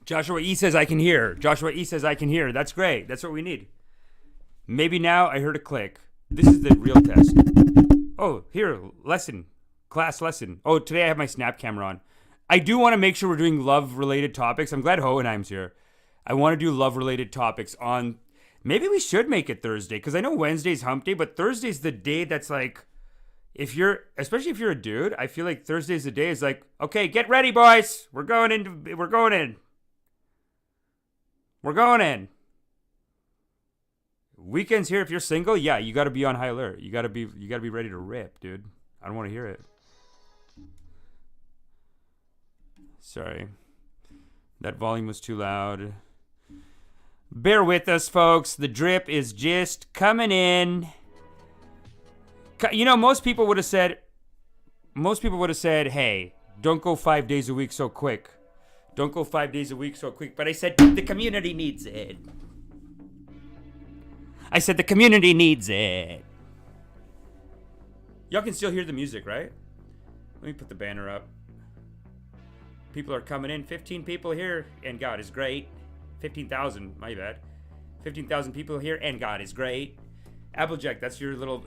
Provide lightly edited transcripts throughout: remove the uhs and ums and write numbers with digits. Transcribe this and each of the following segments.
Joshua E says I can hear. Joshua E says I can hear. That's great. That's what we need. Maybe now I heard a click. This is the real test. Oh, here, lesson. Class lesson. Oh, today I have my Snap camera on. I do want to make sure we're doing love-related topics. I'm glad Hohenheim's here. I want to do love-related topics on... Maybe we should make it Thursday, because I know Wednesday's hump day, but Thursday's the day that's like... Especially if you're a dude, I feel like Thursday's the day is like, okay, get ready, boys. We're going in. We're going in. Weekends here. If you're single, yeah, you got to be on high alert. You got to be ready to rip, dude. I don't want to hear it. Sorry, that volume was too loud. Bear with us, folks. The drip is just coming in. You know, most people would have said, hey, don't go 5 days a week so quick. Don't go 5 days a week so quick. But I said, the community needs it. Y'all can still hear the music, right? Let me put the banner up. People are coming in. 15 people here, and God is great. 15,000, my bad. 15,000 people here, and God is great. Applejack, that's the little,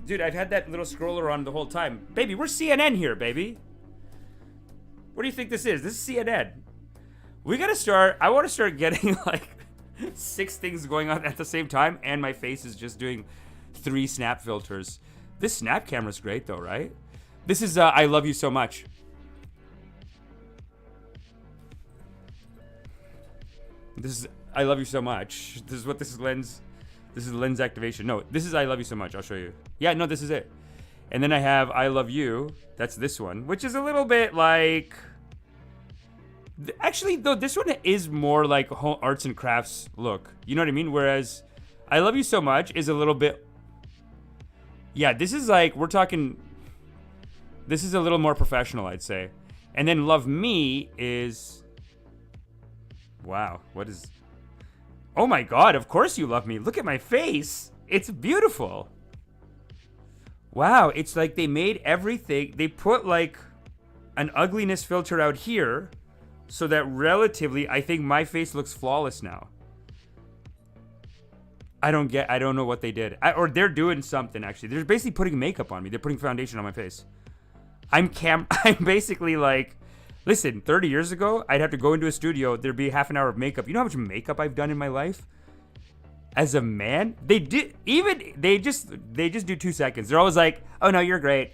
dude, I've had that little scroller on the whole time. Baby, we're CNN here, baby. What do you think this is? This is CNN. I want to start getting like 6 things going on at the same time, and my face is just doing 3 snap filters. This snap camera's great though, right? This is I love you so much. This is I love you so much. This is what this is lens. This is lens activation. No, this is I love you so much. I'll show you. Yeah, no, this is it. And then I have I love you. That's this one, which is a little bit like... Actually, though, this one is more like arts and crafts look. You know what I mean? Whereas I love you so much is a little bit... Yeah, this is like, we're talking... This is a little more professional, I'd say. And then love me is... Wow, what is... Oh my God, of course you love me. Look at my face. It's beautiful. Wow, it's like they made everything. They put like an ugliness filter out here so that relatively, I think my face looks flawless now. I don't know what they did. Or they're doing something actually. They're basically putting makeup on me. They're putting foundation on my face. I'm basically like, listen, 30 years ago, I'd have to go into a studio. There'd be half an hour of makeup. You know how much makeup I've done in my life? As a man, they just do 2 seconds. They're always like, oh no, you're great.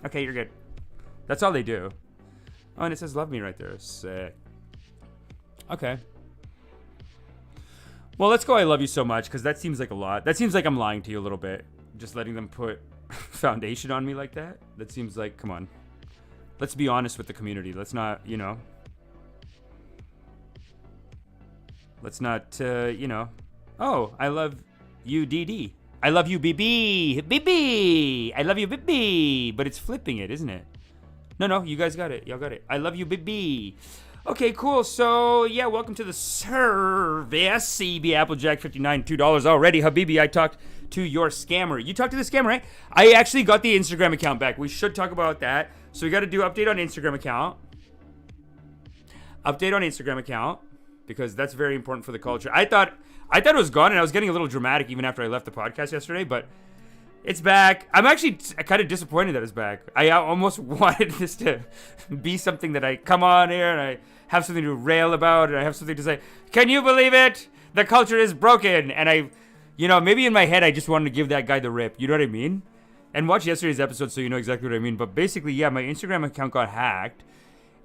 Okay, you're good. That's all they do. Oh, and it says love me right there. Sick. Okay. Well, let's go I love you so much, because that seems like a lot. That seems like I'm lying to you a little bit. Just letting them put foundation on me like that. That seems like, come on. Let's be honest with the community. Let's not, you know. Let's not, you know. Oh, I love you, DD. I love you, BB. BB. I love you, BB. But it's flipping it, isn't it? No, you guys got it. Y'all got it. I love you, BB. Okay, cool. So, yeah, welcome to the service. CB Applejack 59, $2 already. Habibi, I talked to your scammer. You talked to the scammer, right? I actually got the Instagram account back. We should talk about that. So we got to do update on Instagram account. Update on Instagram account. Because that's very important for the culture. I thought it was gone, and I was getting a little dramatic even after I left the podcast yesterday, but it's back. I'm actually kind of disappointed that it's back. I almost wanted this to be something that I come on here and I have something to rail about and I have something to say. Can you believe it? The culture is broken. And I, you know, maybe in my head I just wanted to give that guy the rip. You know what I mean? And watch yesterday's episode so you know exactly what I mean. But basically, yeah, my Instagram account got hacked.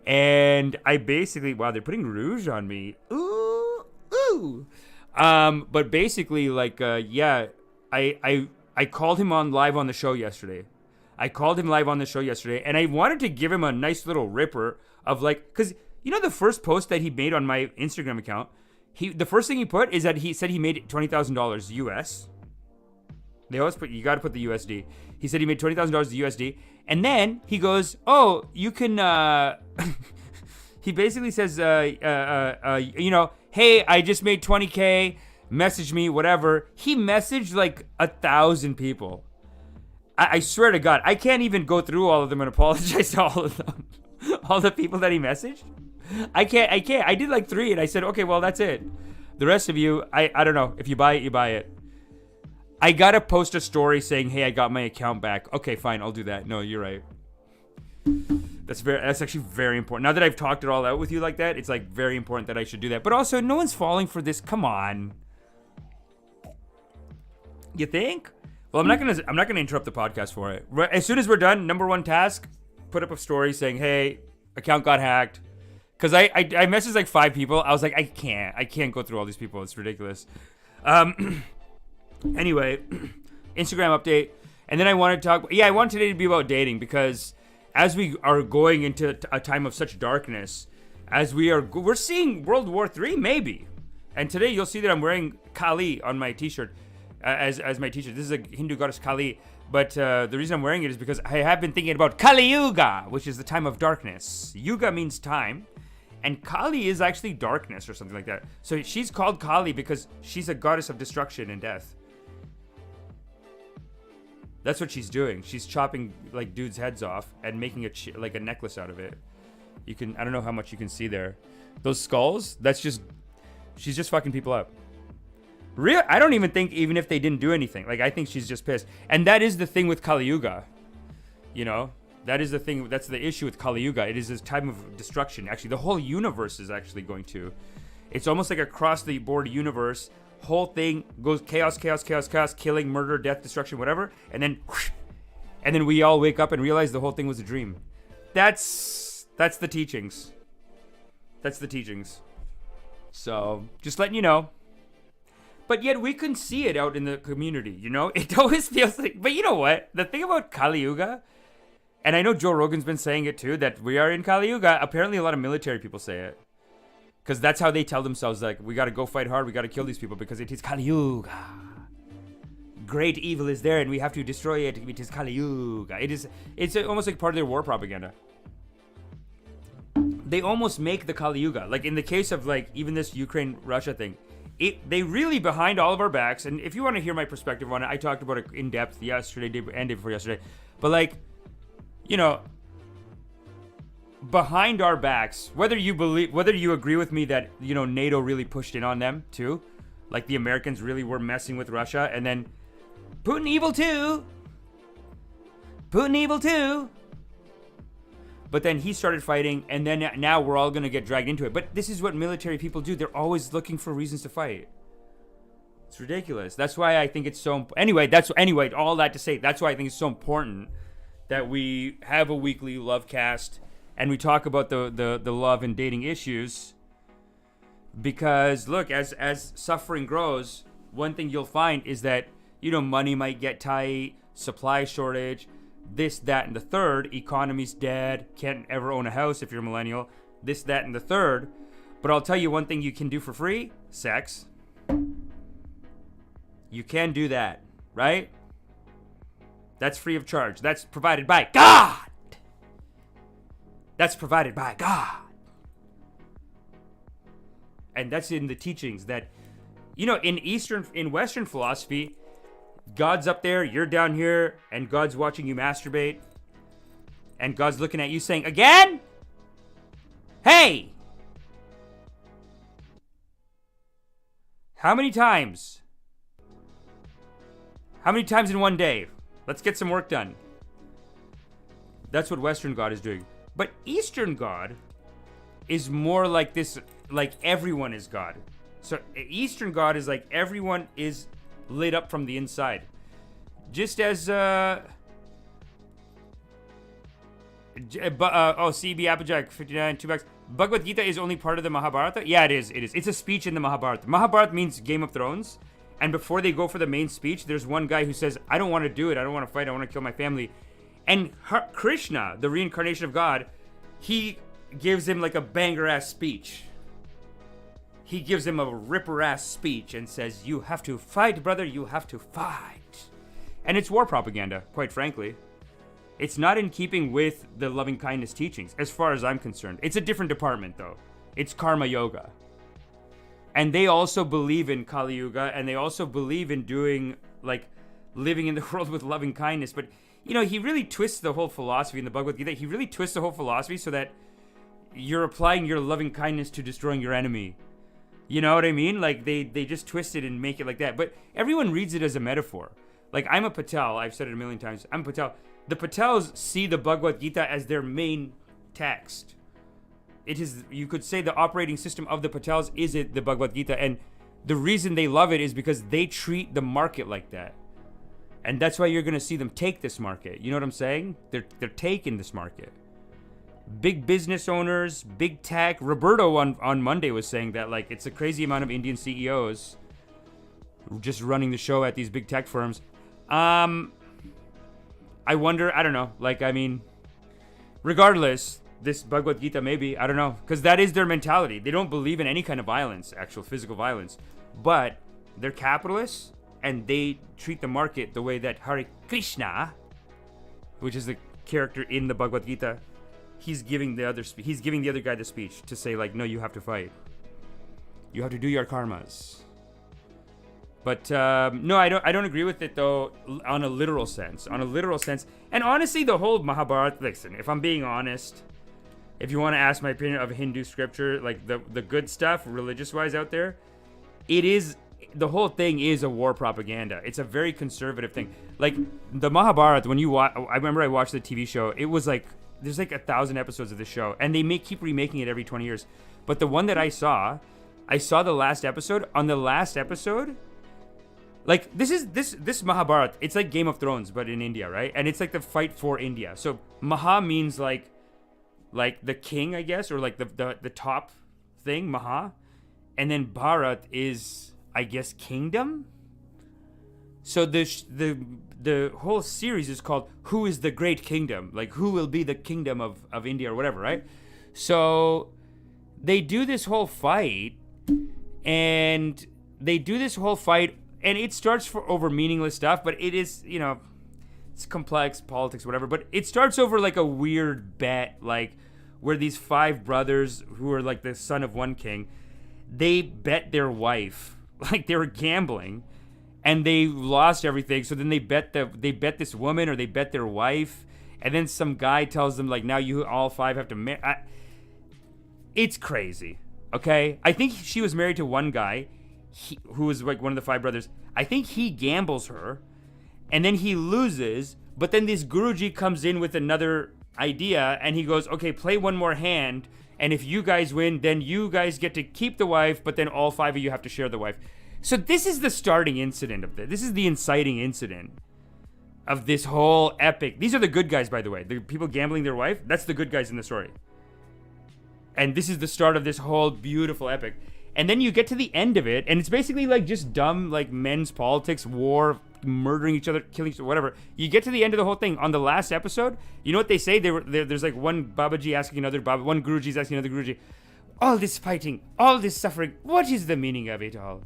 And I basically, wow, they're putting rouge on me. Ooh. But basically, like, yeah, I called him on live on the show yesterday. And I wanted to give him a nice little ripper of like, because you know the first post that he made on my Instagram account, the first thing he put is that he said he made $20,000 US. They always put, you got to put the USD. He said he made $20,000 USD, and then he goes, "Oh, you can." He basically says, you know, "Hey, I just made 20K. Message me, whatever." He messaged like 1,000 people. I swear to God, I can't even go through all of them and apologize to all of them. All the people that he messaged. I can't. I did like 3 and I said, okay, well, that's it. The rest of you, I don't know. If you buy it, you buy it. I gotta post a story saying, hey, I got my account back. Okay, fine, I'll do that. No, you're right. That's actually very important. Now that I've talked it all out with you like that, it's like very important that I should do that. But also, no one's falling for this. Come on. You think? Well, I'm not gonna interrupt the podcast for it. As soon as we're done, number 1 task, put up a story saying, hey, account got hacked. Because I messaged like 5 people. I was like, I can't go through all these people. It's ridiculous. Anyway, Instagram update. And then I want today to be about dating, because as we are going into a time of such darkness, we're seeing World War III maybe. And today you'll see that I'm wearing Kali on my t-shirt as my t-shirt. This is a Hindu goddess Kali. But the reason I'm wearing it is because I have been thinking about Kali Yuga, which is the time of darkness. Yuga means time. And Kali is actually darkness or something like that. So she's called Kali because she's a goddess of destruction and death. That's what she's doing. She's chopping like dudes' heads off and making like a necklace out of it. I don't know how much you can see there. Those skulls, she's just fucking people up. I don't even think even if they didn't do anything. Like, I think she's just pissed. And that is the thing with Kali Yuga. You know? That is the thing. That's the issue with Kali Yuga. It is this time of destruction. Actually, the whole universe is actually going to. It's almost like across the board universe. Whole thing goes chaos, killing, murder, death, destruction, whatever. And then we all wake up and realize the whole thing was a dream. That's the teachings. That's the teachings. So, just letting you know. But yet we can see it out in the community, you know? It always feels like... But you know what? The thing about Kali Yuga... And I know Joe Rogan's been saying it too, that we are in Kali Yuga. Apparently a lot of military people say it. Because that's how they tell themselves, like, we got to go fight hard, we got to kill these people because it is Kali Yuga. Great evil is there and we have to destroy it. It is Kali Yuga. It's almost like part of their war propaganda. They almost make the Kali Yuga. Like in the case of like even this Ukraine-Russia thing. They really behind all of our backs. And if you want to hear my perspective on it, I talked about it in depth yesterday and day before yesterday. But like, you know, behind our backs, whether you agree with me that, you know, NATO really pushed in on them too, like the Americans really were messing with Russia, and then Putin evil too. But then he started fighting, and then now we're all gonna get dragged into it. But this is what military people do. They're always looking for reasons to fight. It's ridiculous. That's why I think it's so. Anyway, all that to say, that's why I think it's so important that we have a weekly love cast and we talk about the love and dating issues. Because look, as suffering grows, one thing you'll find is that, you know, money might get tight, supply shortage, this, that, and the third. Economy's dead. Can't ever own a house if you're a millennial. This, that, and the third. But I'll tell you one thing you can do for free: sex. You can do that, right? That's free of charge. That's provided by God. That's provided by God. And that's in the teachings that, you know, in Western philosophy, God's up there, you're down here, and God's watching you masturbate. And God's looking at you saying, again? Hey! How many times? How many times in one day? Let's get some work done. That's what Western God is doing. But Eastern God is more like this, like everyone is God. So Eastern God is like everyone is lit up from the inside. Just as CB AppleJack 59 $2. Bhagavad Gita is only part of the Mahabharata. Yeah, it is. It's a speech in the Mahabharata. Mahabharata means Game of Thrones, and before they go for the main speech, there's one guy who says, "I don't want to do it. I don't want to fight. I want to kill my family." And Krishna, the reincarnation of God, he gives him like a banger ass speech. He gives him a ripper ass speech and says, "You have to fight, brother. You have to fight." And it's war propaganda, quite frankly. It's not in keeping with the loving kindness teachings, as far as I'm concerned. It's a different department, though. It's karma yoga. And they also believe in Kali Yuga, and they also believe in doing, like, living in the world with loving kindness. But, you know, he really twists the whole philosophy in the Bhagavad Gita. He really twists the whole philosophy so that you're applying your loving kindness to destroying your enemy. You know what I mean? Like, they just twist it and make it like that. But everyone reads it as a metaphor. Like, I'm a Patel. I've said it a million times. I'm a Patel. The Patels see the Bhagavad Gita as their main text. It is, you could say, the operating system of the Patels is the Bhagavad Gita. And the reason they love it is because they treat the market like that. And that's why you're going to see them take this market. You know what I'm saying? They're taking this market. Big business owners, big tech. Roberto on Monday was saying that, like, it's a crazy amount of Indian CEOs just running the show at these big tech firms. I wonder, I don't know. Like, I mean, regardless, this Bhagavad Gita maybe, I don't know. Because that is their mentality. They don't believe in any kind of violence, actual physical violence. But they're capitalists, and they treat the market the way that Hare Krishna, which is the character in the Bhagavad Gita, he's giving the other guy the speech to say, like, no, you have to fight. You have to do your karmas. But no, I don't agree with it, though, on a literal sense. And honestly, the whole Mahabharata, listen, if I'm being honest, if you want to ask my opinion of Hindu scripture, like the good stuff, religious-wise out there, the whole thing is a war propaganda. It's a very conservative thing. Like, the Mahabharata, when you watch, I remember I watched the TV show, it was like, there's like 1,000 episodes of the show, and they keep remaking it every 20 years. But the one that I saw the last episode. On the last episode, like, this Mahabharata, it's like Game of Thrones, but in India, right? And it's like the fight for India. So Maha means like the king, I guess, or like the top thing, Maha. And then Bharat is, I guess, kingdom. So the whole series is called Who is the Great Kingdom? Like, who will be the kingdom of India or whatever, right? So they do this whole fight, and it starts over meaningless stuff, but it is, you know, it's complex, politics, whatever, but it starts over like a weird bet, like, where these 5 brothers who are like the son of one king, they bet their wife, like they were gambling, and they lost everything. So then they bet this woman, or they bet their wife, and then some guy tells them, like, now you all 5 have to marry. It's crazy, okay? I think she was married to one guy, who was like one of the 5 brothers. I think he gambles her, and then he loses, but then this Guruji comes in with another idea, and he goes, okay, play one more hand, and if you guys win, then you guys get to keep the wife, but then all 5 of you have to share the wife. So this is the starting incident of this. This is the inciting incident of this whole epic. These are the good guys, by the way. The people gambling their wife, that's the good guys in the story. And this is the start of this whole beautiful epic. And then you get to the end of it, and it's basically like just dumb, like, men's politics, war, murdering each other, killing each other, whatever. You get to the end of the whole thing. On the last episode, you know what they say? There's like one Babaji asking another one Guruji's asking another Guruji, all this fighting, all this suffering, what is the meaning of it all?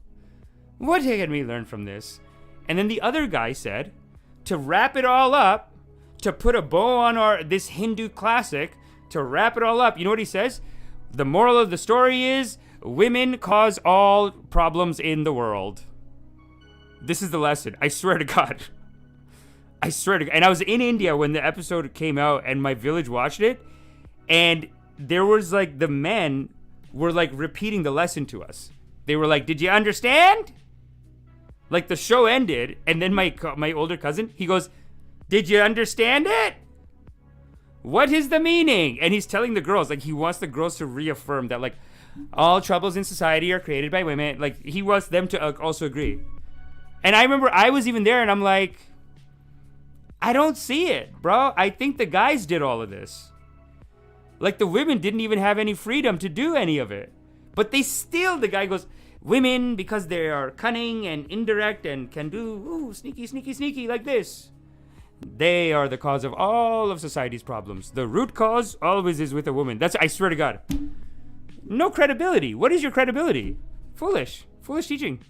What can we learn from this? And then the other guy said, to wrap it all up, to put a bow on this Hindu classic, to wrap it all up, you know what he says? The moral of the story is, women cause all problems in the world. This is the lesson. I swear to God. And I was in India when the episode came out, and my village watched it, and there was like, the men were like repeating the lesson to us. They were like, did you understand? Like, the show ended, and then my older cousin, he goes, did you understand it? What is the meaning? And he's telling the girls, like, he wants the girls to reaffirm that, like, all troubles in society are created by women. Like, he wants them to also agree. And I remember I was even there, and I'm like, I don't see it, bro. I think the guys did all of this. Like, the women didn't even have any freedom to do any of it. But they still, the guy goes, women, because they are cunning and indirect and can do sneaky like this, they are the cause of all of society's problems. The root cause always is with a woman. That's, I swear to God. No credibility. What is your credibility? Foolish teaching.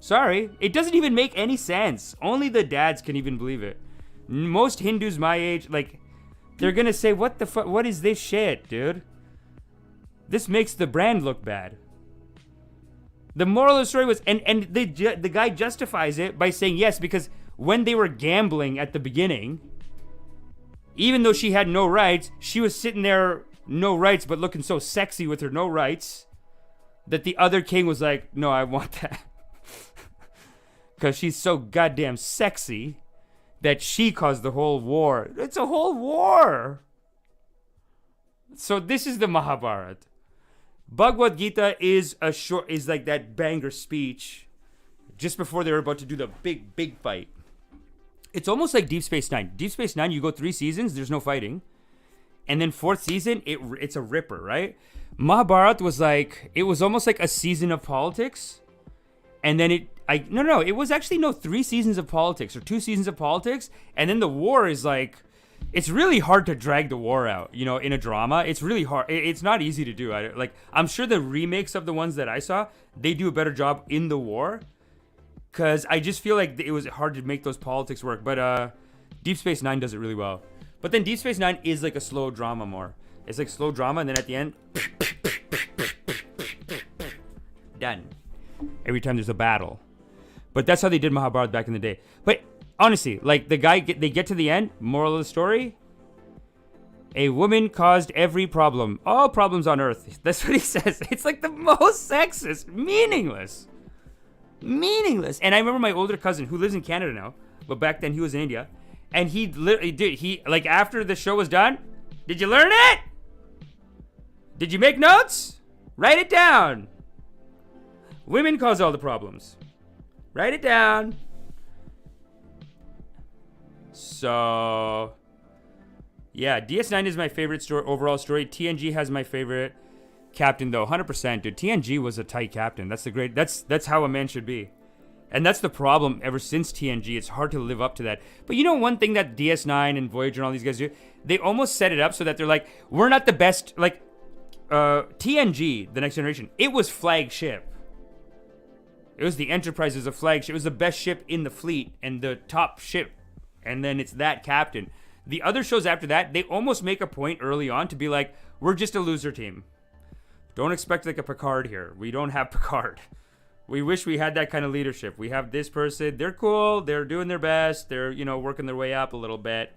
Sorry. It doesn't even make any sense. Only the dads can even believe it. Most Hindus my age, like, they're gonna say, what the fuck? What is this shit, dude? This makes the brand look bad. The moral of the story was, and the guy justifies it by saying yes, because when they were gambling at the beginning, even though she had no rights, she was sitting there, no rights, but looking so sexy with her no rights, that the other king was like, no, I want that. Because she's so goddamn sexy that she caused the whole war. It's a whole war. So this is the Mahabharata. Bhagavad Gita is like that banger speech just before they were about to do the big fight. It's almost like Deep Space Nine. Deep Space Nine, you go 3 seasons, there's no fighting. And then 4th season, it's a ripper, right? Mahabharata was like, it was almost like a season of politics. And then it was actually 3 seasons of politics or 2 seasons of politics. And then the war is like, it's really hard to drag the war out, in a drama. It's really hard. It's not easy to do. I'm sure the remakes of the ones that I saw, they do a better job in the war. Because I just feel like it was hard to make those politics work. But Deep Space Nine does it really well. But then Deep Space Nine is like a slow drama more. It's like slow drama, and then at the end, done. Every time there's a battle. But that's how they did Mahabharata back in the day. But honestly, like they get to the end, moral of the story, a woman caused every problem. All problems on earth. That's what he says. It's like the most sexist, meaningless. And I remember my older cousin who lives in Canada now, but back then he was in India. And he literally did, like after the show was done, did you learn it? Did you make notes? Write it down. Women cause all the problems. Write it down. So, yeah, DS9 is my favorite overall story. TNG has my favorite captain though, 100%. Dude, TNG was a tight captain. That's how a man should be. And that's the problem ever since TNG. It's hard to live up to that. But one thing that DS9 and Voyager and all these guys do, they almost set it up so that they're like, we're not the best. Like, TNG, The Next Generation, it was flagship. It was the Enterprise as a flagship. It was the best ship in the fleet and the top ship. And then it's that captain. The other shows after that, they almost make a point early on to be like, we're just a loser team. Don't expect like a Picard here. We don't have Picard. We wish we had that kind of leadership. We have this person. They're cool. They're doing their best. They're, working their way up a little bit.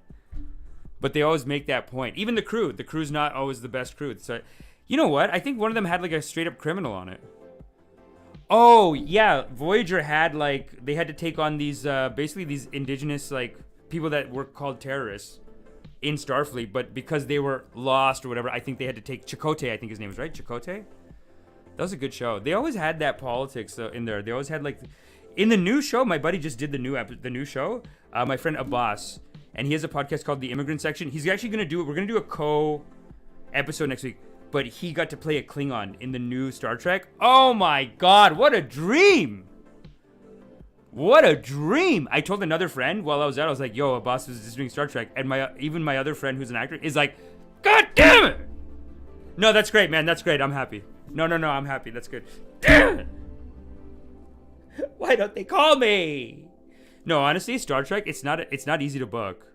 But they always make that point. Even the crew. The crew's not always the best crew. So, you know what? I think one of them had like a straight up criminal on it. Oh, yeah. Voyager had like, they had to take on these, basically these indigenous like people that were called terrorists in Starfleet. But because they were lost or whatever, I think they had to take Chakotay, I think his name was, right? Chakotay? That was a good show. They always had that politics in there. They always had like, in the new show, my buddy just did the new show. My friend Abbas, and he has a podcast called The Immigrant Section. He's actually we're gonna do a co-episode next week. But he got to play a Klingon in the new Star Trek. Oh my God, what a dream! What a dream! I told another friend while I was out, I was like, yo, Abbas was just doing Star Trek, and even my other friend who's an actor is like, God damn it! No, that's great, man. That's great. I'm happy. No, I'm happy. That's good. Damn it! Why don't they call me? No, honestly, Star Trek, it's not easy to book.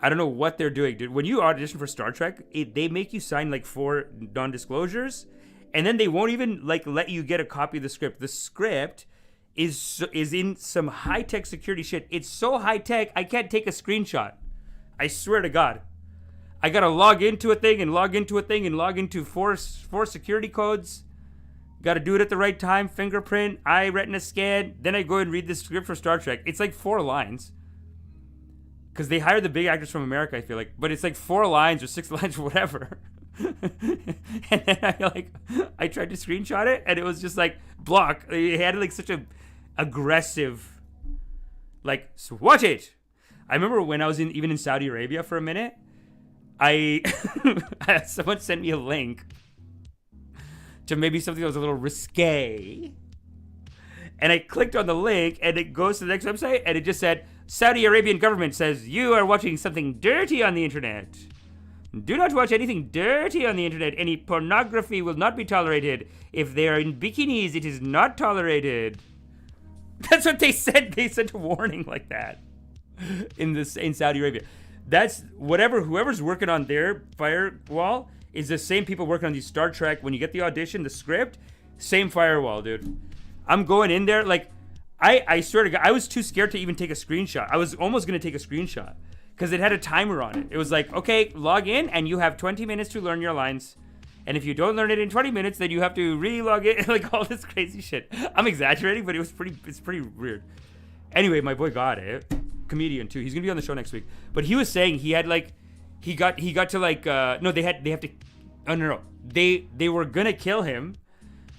I don't know what they're doing, dude. When you audition for Star Trek, they make you sign like 4 non-disclosures, and then they won't even like let you get a copy of the script. The script is in some high-tech security shit. It's so high-tech, I can't take a screenshot. I swear to God. I gotta log into a thing and log into 4 security codes. Gotta do it at the right time. Fingerprint, eye retina scan. Then I go and read the script for Star Trek. It's like 4 lines. Because they hire the big actors from America, I feel like. But it's like 4 lines or 6 lines or whatever. And then I tried to screenshot it, and it was just like, block. It had like such a aggressive, like, so watch it. I remember when I was even in Saudi Arabia for a minute, someone sent me a link to maybe something that was a little risque. And I clicked on the link, and it goes to the next website, and it just said, Saudi Arabian government says you are watching something dirty on the internet. Do not watch anything dirty on the internet. Any pornography will not be tolerated. If they are in bikinis, it is not tolerated. That's what they said. They sent a warning like that in Saudi Arabia. That's whoever's working on their firewall is the same people working on these Star Trek. When you get the audition, the script, same firewall, dude. I'm going in there like I swear to God, I was too scared to even take a screenshot. I was almost gonna take a screenshot because it had a timer on it. It was like, okay, log in and you have 20 minutes to learn your lines. And if you don't learn it in 20 minutes, then you have to re-log it, like all this crazy shit. I'm exaggerating, but it's pretty weird. Anyway, my boy got it. Comedian too. He's gonna be on the show next week. But he was saying he had like, he got to like, no, they have to, oh no, they were gonna kill him,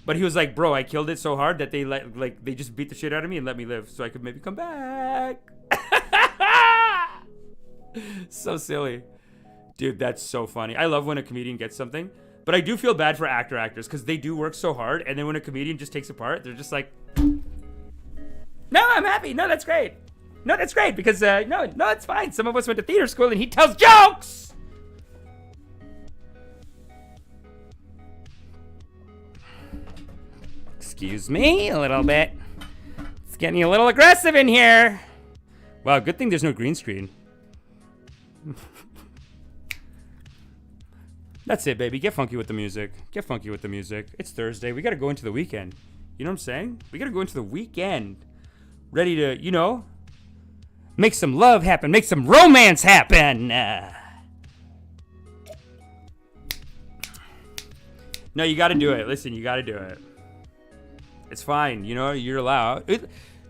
but he was like, bro, I killed it so hard that they just beat the shit out of me and let me live so I could maybe come back. So silly. Dude, that's so funny. I love when a comedian gets something. But I do feel bad for actors because they do work so hard, and then when a comedian just takes a part, they're just like, no, I'm happy. No, that's great. No, that's great because, no, it's fine. Some of us went to theater school and he tells jokes. Excuse me a little bit. It's getting a little aggressive in here. Wow, good thing there's no green screen. That's it, baby. Get funky with the music. Get funky with the music. It's Thursday. We got to go into the weekend. You know what I'm saying? We got to go into the weekend. Ready to, you know, make some love happen. Make some romance happen. No, you got to do it. Listen, you got to do it. It's fine. You know, you're allowed.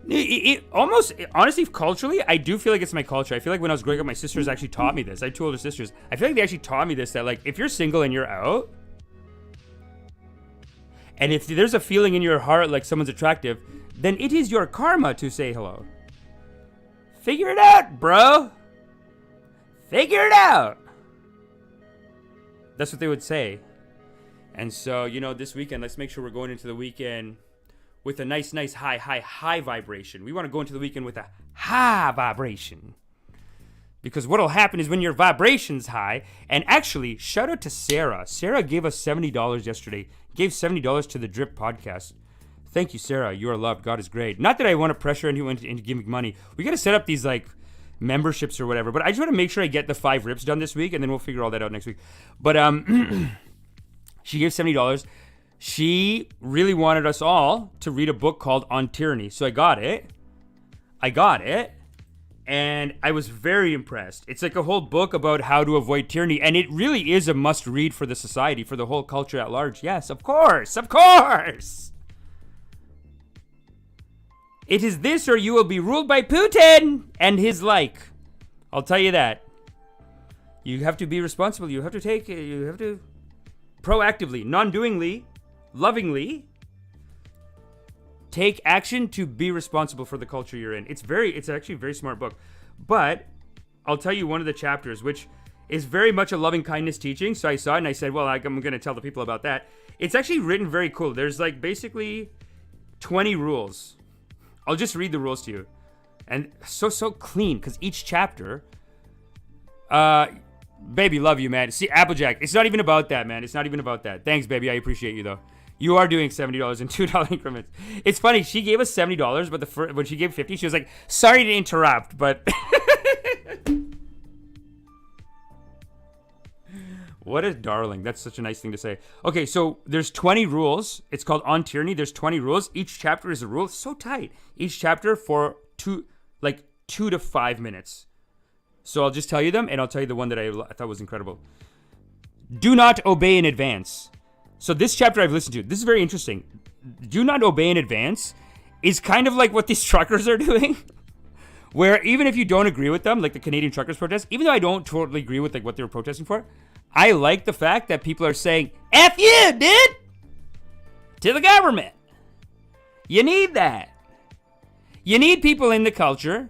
It almost, honestly, culturally, I do feel like it's my culture. I feel like when I was growing up, my sisters actually taught me this. I had two older sisters. I feel like they actually taught me this, that like, if you're single and you're out, and if there's a feeling in your heart like someone's attractive, then it is your karma to say hello. Figure it out, bro. Figure it out. That's what they would say. And so, you know, this weekend, let's make sure we're going into the weekend with a nice high vibration. We want to go into the weekend with a high vibration. Because what'll happen is when your vibration's high, and actually, shout out to Sarah. Sarah gave us $70 yesterday. Gave $70 to the Drip podcast. Thank you, Sarah. You are loved. God is great. Not that I want to pressure anyone into giving money. We got to set up these like memberships or whatever. But I just want to make sure I get the 5 rips done this week, and then we'll figure all that out next week. But she gave $70. She really wanted us all to read a book called On Tyranny. So I got it. And I was very impressed. It's like a whole book about how to avoid tyranny. And it really is a must read for the society, for the whole culture at large. Yes, of course. Of course. It is this or you will be ruled by Putin and his like. I'll tell you that. You have to be responsible. You have to proactively, non-doingly, lovingly take action to be responsible for the culture you're in. It's actually a very smart book. But I'll tell you one of the chapters, which is very much a loving kindness teaching. So I saw it and I said, well, I'm going to tell the people about that. It's actually written very cool. There's like basically 20 rules. I'll just read the rules to you. And so clean, because each chapter, baby, love you, man. See, Applejack, it's not even about that, man. It's not even about that. Thanks, baby. I appreciate you, though. You are doing $70 in $2 increments. It's funny. She gave us $70, but when she gave 50, she was like, sorry to interrupt, but... What a darling. That's such a nice thing to say. Okay, so there's 20 rules. It's called On Tyranny. There's 20 rules. Each chapter is a rule. It's so tight. Each chapter for 2 to 5 minutes. So I'll just tell you them, and I'll tell you the one that I thought was incredible. Do not obey in advance. So this chapter I've listened to. This is very interesting. Do not obey in advance is kind of like what these truckers are doing. Where even if you don't agree with them, like the Canadian truckers protest, even though I don't totally agree with like what they were protesting for, I like the fact that people are saying, F you, dude! To the government. You need that. You need people in the culture.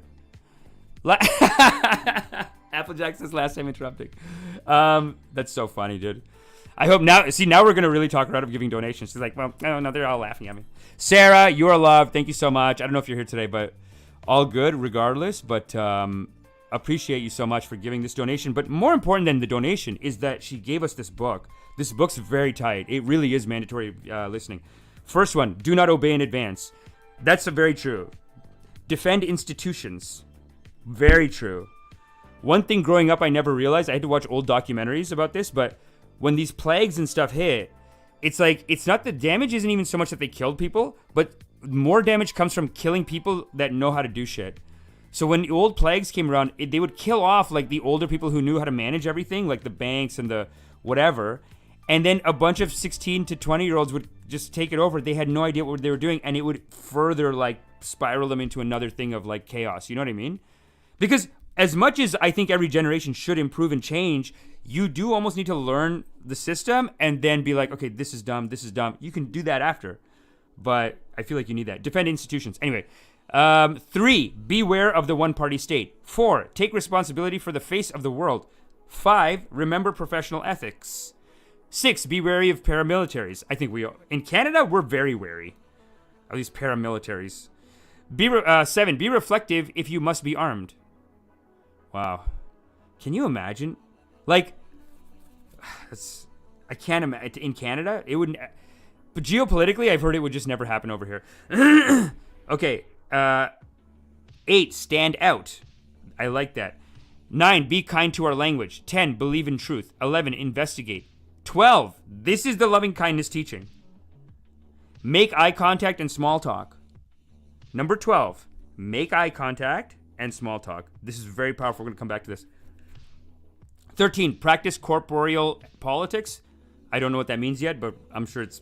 Applejack says last time interrupting. That's so funny, dude. I hope now we're going to really talk her out of giving donations. She's like, well, I don't know. They're all laughing at me. Sarah, you are loved. Thank you so much. I don't know if you're here today, but all good regardless. But appreciate you so much for giving this donation. But more important than the donation is that she gave us this book. This book's very tight. It really is mandatory listening. First one, do not obey in advance. That's very true. Defend institutions. Very true. One thing growing up I never realized, I had to watch old documentaries about this, but when these plagues and stuff hit, it's like, it's not the damage isn't even so much that they killed people, but more damage comes from killing people that know how to do shit. So when the old plagues came around, they would kill off like the older people who knew how to manage everything, like the banks and the whatever. And then a bunch of 16 to 20-year-olds would just take it over. They had no idea what they were doing, and it would further like spiral them into another thing of like chaos. You know what I mean? Because as much as I think every generation should improve and change, you do almost need to learn the system and then be like, okay, this is dumb, this is dumb. You can do that after, but I feel like you need that. Defend institutions. Anyway, 3, beware of the one-party state. 4, take responsibility for the face of the world. 5, remember professional ethics. 6, be wary of paramilitaries. I think in Canada, we're very wary of these paramilitaries. 7, be reflective if you must be armed. Wow. Can you imagine? Like, I can't imagine. In Canada, it wouldn't. But geopolitically, I've heard it would just never happen over here. Okay. 8, stand out. I like that. 9, be kind to our language. 10, believe in truth. 11, investigate. 12, this is the loving kindness teaching. Make eye contact and small talk. Number 12, make eye contact and small talk. This is very powerful. We're going to come back to this. 13, practice corporeal politics. I don't know what that means yet, but I'm sure it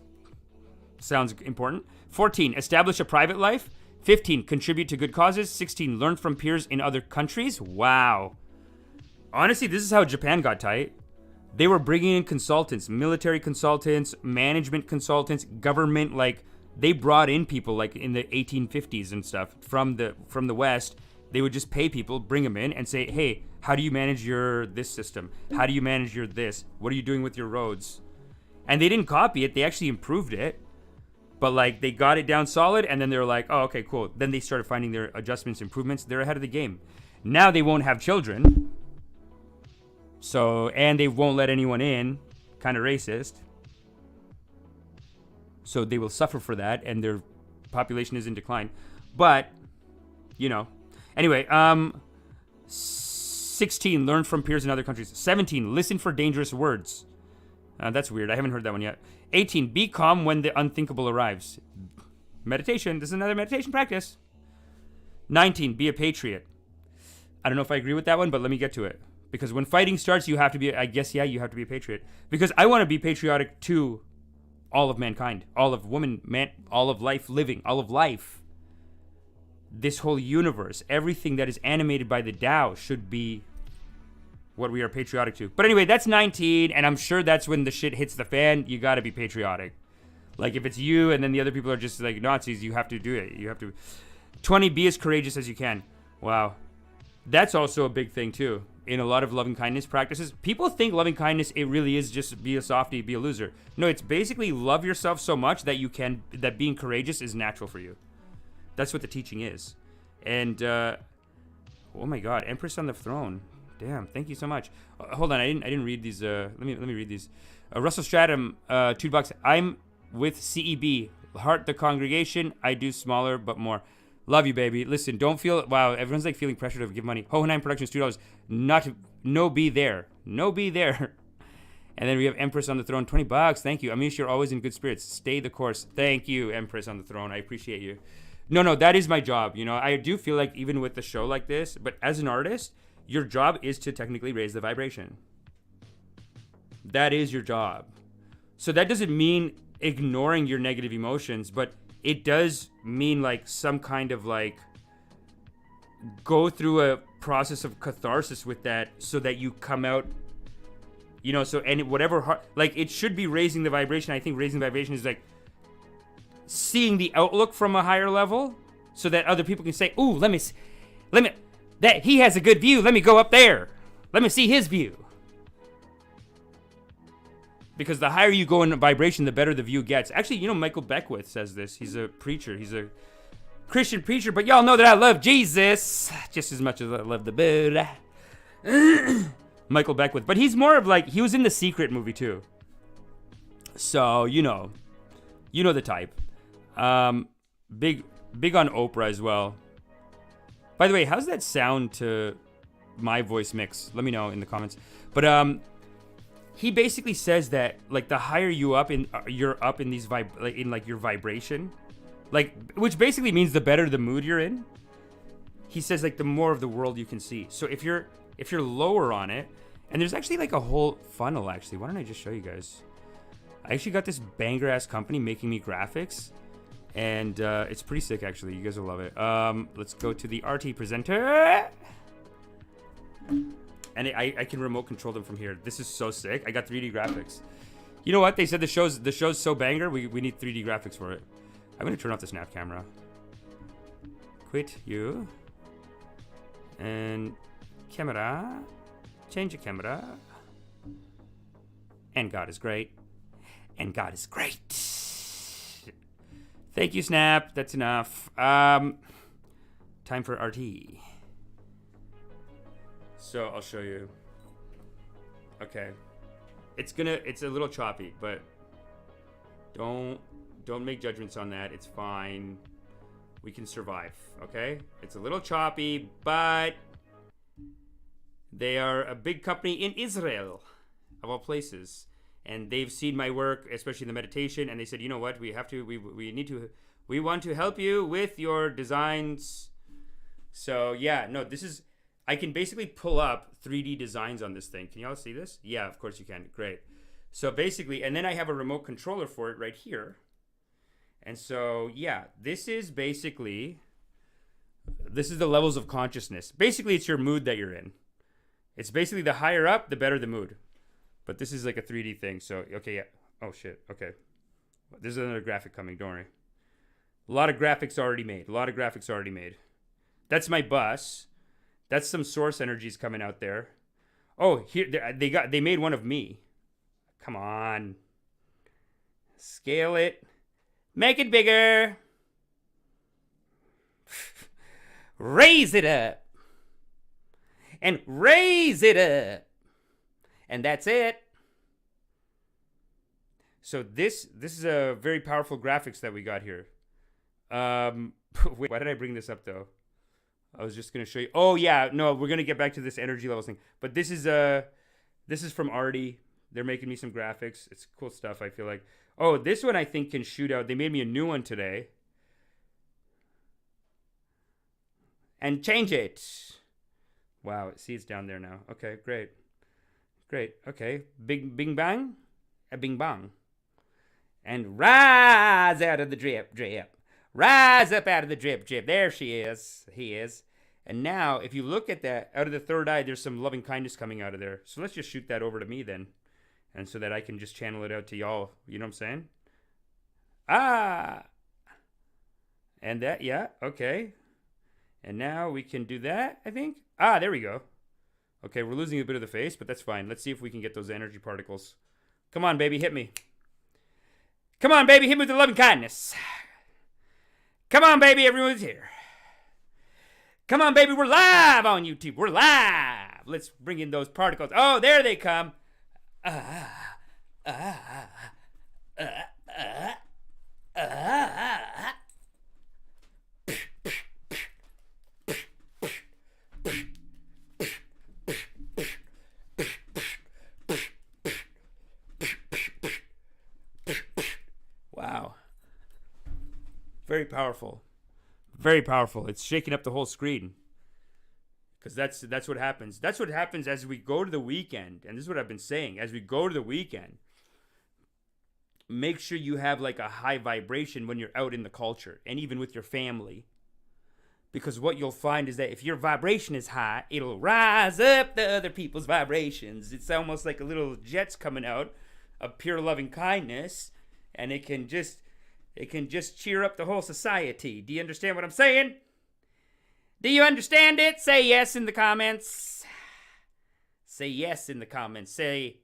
sounds important. 14, establish a private life. 15, contribute to good causes. 16, learn from peers in other countries. Wow. Honestly, this is how Japan got tight. They were bringing in consultants, military consultants, management consultants, government, like they brought in people like in the 1850s and stuff from the West. They would just pay people, bring them in and say, hey, how do you manage your this system? How do you manage your this? What are you doing with your roads? And they didn't copy it. They actually improved it. But like they got it down solid and then they were like, oh, okay, cool. Then they started finding their adjustments, improvements. They're ahead of the game. Now they won't have children. So, and they won't let anyone in. Kind of racist. So they will suffer for that and their population is in decline. But, you know. Anyway, 16, learn from peers in other countries. 17, listen for dangerous words. That's weird. I haven't heard that one yet. 18, be calm when the unthinkable arrives. Meditation. This is another meditation practice. 19, be a patriot. I don't know if I agree with that one, but let me get to it. Because when fighting starts, you have to be, I guess, yeah, you have to be a patriot. Because I want to be patriotic to all of mankind, all of woman, man, all of life living, all of life. This whole universe, everything that is animated by the Tao should be what we are patriotic to. But anyway, that's 19, and I'm sure that's when the shit hits the fan. You got to be patriotic. Like if it's you and then the other people are just like Nazis, you have to do it. You have to. 20, be as courageous as you can. Wow. That's also a big thing too. In a lot of loving kindness practices, people think loving kindness, it really is just be a softie, be a loser. No, it's basically love yourself so much that being courageous is natural for you. That's what the teaching is. And, oh my God, Empress on the Throne. Damn, thank you so much. Hold on, I didn't read these. Let me read these. Russell Stratum, $2. I'm with CEB. Heart the congregation. I do smaller but more. Love you, baby. Listen, don't feel. Wow, everyone's like feeling pressure to give money. Hohenheim Productions, $2. No be there. No be there. And then we have Empress on the Throne, $20. Thank you. Amish, you're always in good spirits. Stay the course. Thank you, Empress on the Throne. I appreciate you. No, that is my job. You know, I do feel like even with the show like this, but as an artist, your job is to technically raise the vibration. That is your job. So that doesn't mean ignoring your negative emotions, but it does mean like some kind of like go through a process of catharsis with that so that you come out, you know, so and whatever, like it should be raising the vibration. I think raising the vibration is like seeing the outlook from a higher level so that other people can say, ooh, let me, that he has a good view. Let me go up there. Let me see his view. because the higher you go in vibration, the better the view gets. Actually, you know, Michael Beckwith says this. He's a preacher. He's a Christian preacher, but y'all know that I love Jesus just as much as I love the Buddha. Michael Beckwith. But he's more of like, he was in The Secret movie too. So, you know the type. Big on Oprah as well. By the way, how's that sound to my voice mix? Let me know in the comments. But he basically says that like the higher you're up in these your vibration, like, which basically means the better the mood you're in. He says like the more of the world you can see. So if you're lower on it, and there's actually like a whole funnel actually. Why don't I just show you guys? I actually got this banger ass company making me graphics, and it's pretty sick actually. You guys will love it. Let's go to the RT presenter, and I can remote control them from here. This is so sick. I got 3D graphics. You know what? They said the show's so banger. We need 3D graphics for it. I'm gonna turn off the snap camera. Quit you. And camera. Change the camera. And God is great. And God is great. Thank you, Snap. That's enough. Time for RT. So I'll show you. Okay. It's a little choppy, but don't make judgments on that. It's fine. We can survive, okay? It's a little choppy, but they are a big company in Israel, of all places. And they've seen my work, especially the meditation, and they said, you know what, we want to help you with your designs. So yeah, no, I can basically pull up 3D designs on this thing. Can y'all see this? Yeah, of course you can. Great. So basically, and then I have a remote controller for it right here. And so, yeah, this is the levels of consciousness. Basically, it's your mood that you're in. It's basically the higher up, the better the mood. But this is like a 3D thing. So, okay, yeah. Oh, shit. Okay. There's another graphic coming. Don't worry. A lot of graphics already made. That's my bus. That's some source energies coming out there. Oh, here they made one of me. Come on. Scale it. Make it bigger. Raise it up. And raise it up. And that's it. So this is a very powerful graphics that we got here. Wait, why did I bring this up though? I was just gonna show you. Oh yeah, no, we're gonna get back to this energy levels thing. But this is from Artie. They're making me some graphics. It's cool stuff, I feel like. Oh, this one I think can shoot out. They made me a new one today. And change it. Wow, see, it's down there now. Okay, great. Great, okay. Bing bang. A bing bang. And rise out of the drip. Rise up out of the drip. There she is. He is. And now, if you look at that, out of the third eye, there's some loving kindness coming out of there. So let's just shoot that over to me then. And so that I can just channel it out to y'all. You know what I'm saying? Ah! And that, yeah, okay. And now we can do that, I think. Ah, there we go. Okay, we're losing a bit of the face, but that's fine. Let's see if we can get those energy particles. Come on, baby, hit me. Come on, baby, hit me with the loving kindness. Come on, baby, everyone's here. Come on, baby, we're live on YouTube. We're live. Let's bring in those particles. Oh, there they come. Wow. Very powerful. Very powerful. It's shaking up the whole screen. Because that's what happens. That's what happens as we go to the weekend. And this is what I've been saying. As we go to the weekend, make sure you have like a high vibration when you're out in the culture. And even with your family. Because what you'll find is that if your vibration is high, it'll rise up the other people's vibrations. It's almost like a little jets coming out of pure loving kindness. And it can just cheer up the whole society. Do you understand what I'm saying? Do you understand it? Say yes in the comments. Say yes in the comments. Say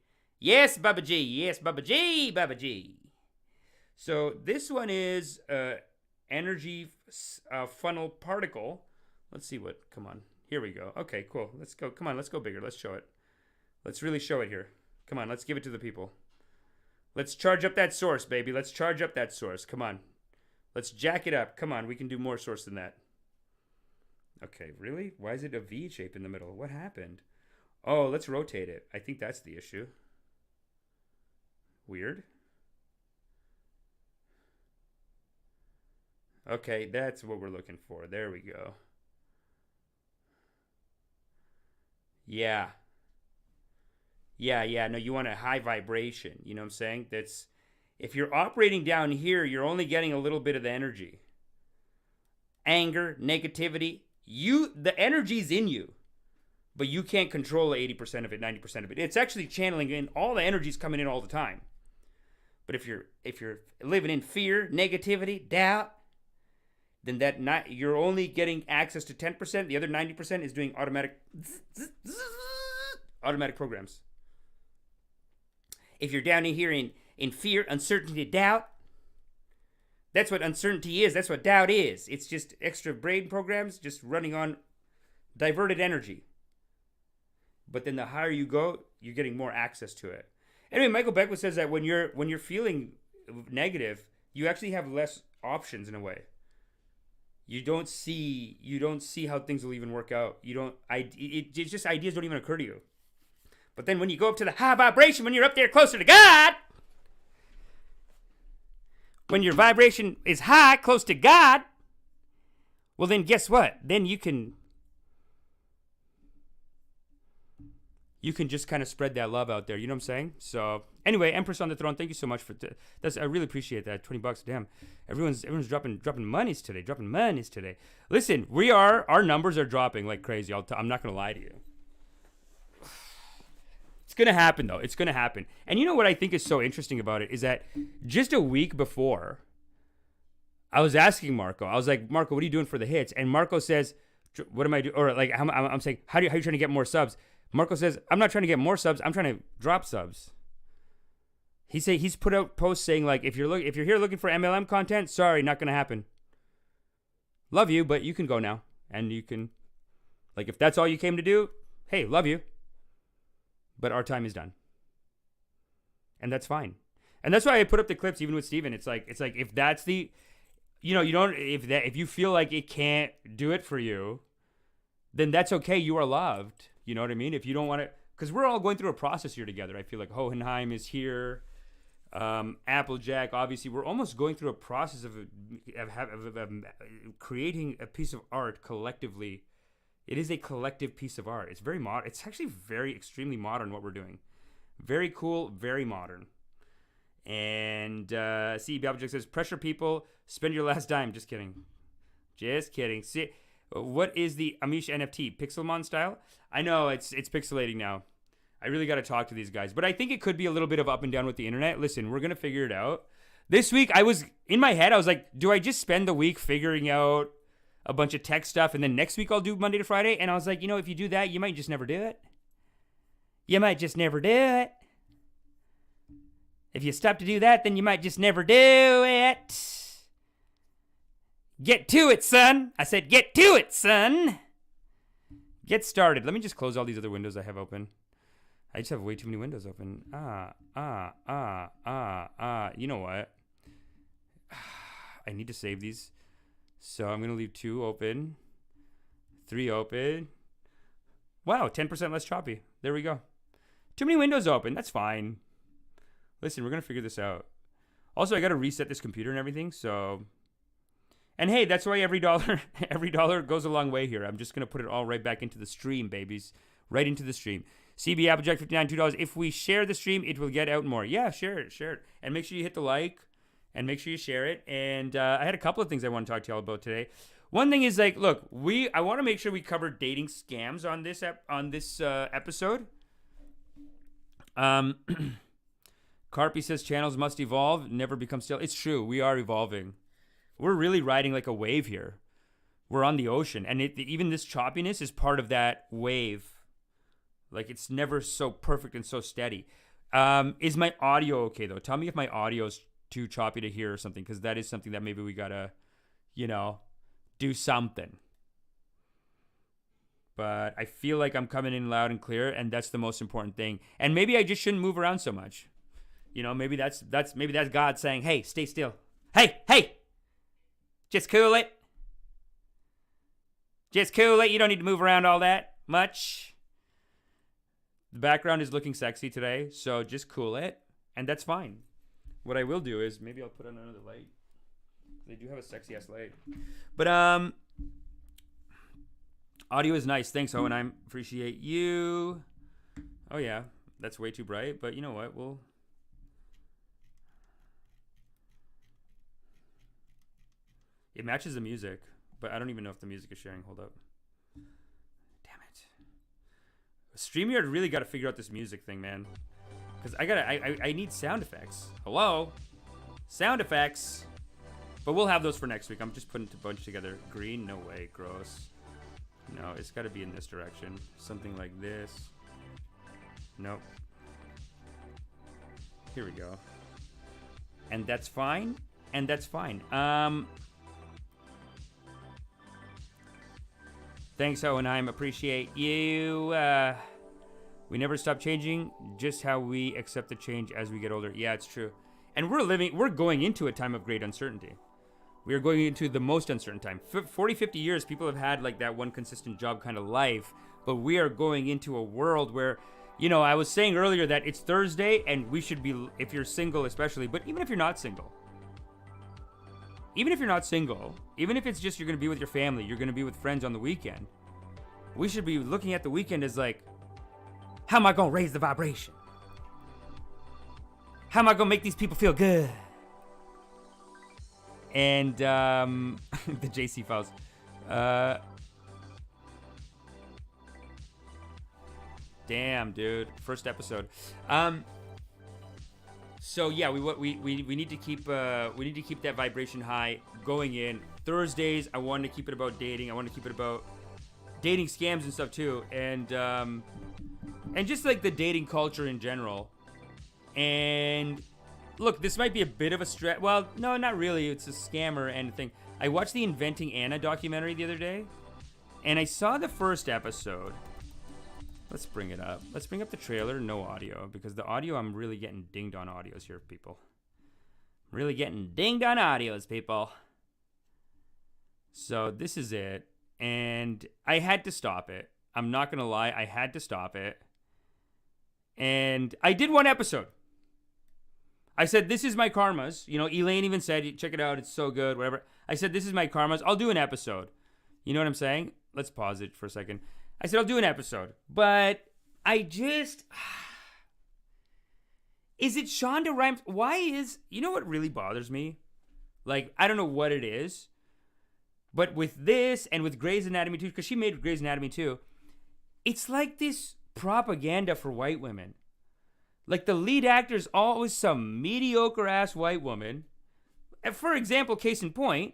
Yes, BabaJi. Yes, BabaJi. BabaJi. So this one is energy funnel particle. Let's see what. Come on. Here we go. Okay, cool. Let's go. Come on. Let's go bigger. Let's show it. Let's really show it here. Come on. Let's give it to the people. Let's charge up that source, baby. Let's charge up that source. Come on. Let's jack it up. Come on. We can do more source than that. Okay, really? Why is it a V shape in the middle? What happened? Oh, let's rotate it. I think that's the issue. Weird. Okay, that's what we're looking for. There we go. Yeah. Yeah. No, you want a high vibration. You know what I'm saying? That's if you're operating down here, you're only getting a little bit of the energy. Anger, negativity. The energy's in you, but you can't control 80% of it, 90% of it. It's actually channeling in. All the energy's coming in all the time. But if you're living in fear, negativity, doubt, then you're only getting access to 10%. The other 90% is doing automatic programs. If you're down in here in fear, uncertainty, doubt, that's what uncertainty is. That's what doubt is. It's just extra brain programs just running on diverted energy. But then the higher you go, you're getting more access to it. Anyway, Michael Beckwith says that when you're feeling negative, you actually have less options in a way. You don't see how things will even work out. It's just ideas don't even occur to you. But then when you go up to the high vibration, when you're up there closer to God, when your vibration is high, close to God, well then guess what? Then you can just kind of spread that love out there. You know what I'm saying? So anyway, Empress on the Throne, thank you so much for that's. I really appreciate that. $20, damn. Everyone's dropping monies today. Listen, our numbers are dropping like crazy. I'm not gonna lie to you. It's gonna happen though. It's gonna happen. And you know what I think is so interesting about it is that just a week before, I was asking Marco. I was like, Marco, what are you doing for the hits? And Marco says, what am I doing? Or like, I'm saying, how are you trying to get more subs? Marco says, I'm not trying to get more subs. I'm trying to drop subs. He's put out posts saying like, if you're here looking for MLM content, sorry, not gonna happen. Love you, but you can go now, and you can, like, if that's all you came to do, hey, love you. But our time is done. And that's fine. And that's why I put up the clips even with Steven. It's like if that's the, if you feel like it can't do it for you, then that's okay. You are loved. You know what I mean? If you don't want to, because we're all going through a process here together. I feel like Hohenheim is here. Applejack, obviously, we're almost going through a process of creating a piece of art collectively. It is a collective piece of art. It's very modern. It's actually very extremely modern what we're doing. Very cool, very modern. And see, BabaJi says, pressure people, spend your last dime. Just kidding. See, what is the Amish NFT? Pixelmon style? I know, it's pixelating now. I really got to talk to these guys. But I think it could be a little bit of up and down with the internet. Listen, we're going to figure it out. This week, in my head, I was like, do I just spend the week figuring out a bunch of tech stuff, and then next week I'll do Monday to Friday? And I was like, if you do that, you might just never do it. If you stop to do that, then you might just never do it. Get to it, son. I said, get to it, son. Get started. Let me just close all these other windows I have open. I just have way too many windows open. You know what? I need to save these. So I'm going to leave 2 open. 3 open. Wow, 10% less choppy. There we go. Too many windows open. That's fine. Listen, we're going to figure this out. Also, I got to reset this computer and everything, so... And hey, that's why every dollar goes a long way here. I'm just going to put it all right back into the stream, babies. Right into the stream. CB Applejack 59, $2. If we share the stream, it will get out more. Yeah, share it. And make sure you hit the like. And make sure you share it. And I had a couple of things I want to talk to y'all about today. One thing is, like, look, I want to make sure we cover dating scams on this episode. Carpy says channels must evolve, never become still. It's true. We are evolving. We're really riding like a wave here. We're on the ocean. And even this choppiness is part of that wave. Like, it's never so perfect and so steady. Is my audio okay though? Tell me if my audio's too choppy to hear or something, because that is something that maybe we gotta, do something. But I feel like I'm coming in loud and clear, and that's the most important thing. And maybe I just shouldn't move around so much. Maybe that's God saying, "Hey, stay still. Hey, just cool it. Just cool it. You don't need to move around all that much." The background is looking sexy today, so just cool it, and that's fine. What I will do is maybe I'll put on another light. They do have a sexy ass light, but audio is nice. Thanks, Owen. I appreciate you. Oh yeah, that's way too bright, but you know what? It matches the music, but I don't even know if the music is sharing. Hold up. Damn it. StreamYard really got to figure out this music thing, man. Because I need sound effects. Hello? Sound effects. But we'll have those for next week. I'm just putting a bunch together. Green? No way. Gross. No, it's got to be in this direction. Something like this. Nope. Here we go. And that's fine. And that's fine. Thanks, Owenheim. Appreciate you. We never stop changing, just how we accept the change as we get older. Yeah, it's true. And we're going into a time of great uncertainty. We are going into the most uncertain time. 40, 50 years, people have had like that one consistent job kind of life. But we are going into a world where, I was saying earlier that it's Thursday and we should be, if you're single especially, but even if you're not single, even if it's just you're going to be with your family, you're going to be with friends on the weekend, we should be looking at the weekend as like, how am I going to raise the vibration? How am I going to make these people feel good? And the JC files. Damn, dude. First episode. So yeah, we need to keep that vibration high going in. Thursdays, I wanted to keep it about dating. I want to keep it about dating scams and stuff too, and just like the dating culture in general. And look, this might be a bit of a stretch. Well, no, not really. It's a scammer and a thing. I watched the Inventing Anna documentary the other day, and I saw the first episode. Let's bring it up. Let's bring up the trailer, no audio, because the audio, I'm really getting dinged on audios here, people. Really getting dinged on audios, people. So this is it, and I had to stop it. I'm not going to lie, I had to stop it. And I did one episode. I said, this is my karmas. Elaine even said, check it out, it's so good, whatever. I said, this is my karmas. I'll do an episode. You know what I'm saying? Let's pause it for a second. I said, I'll do an episode. But I just... Is it Shonda Rhimes? Why is... You know what really bothers me? Like, I don't know what it is. But with this and with Grey's Anatomy too, because she made Grey's Anatomy too, it's like this propaganda for white women. Like the lead actor is always some mediocre-ass white woman. For example, case in point,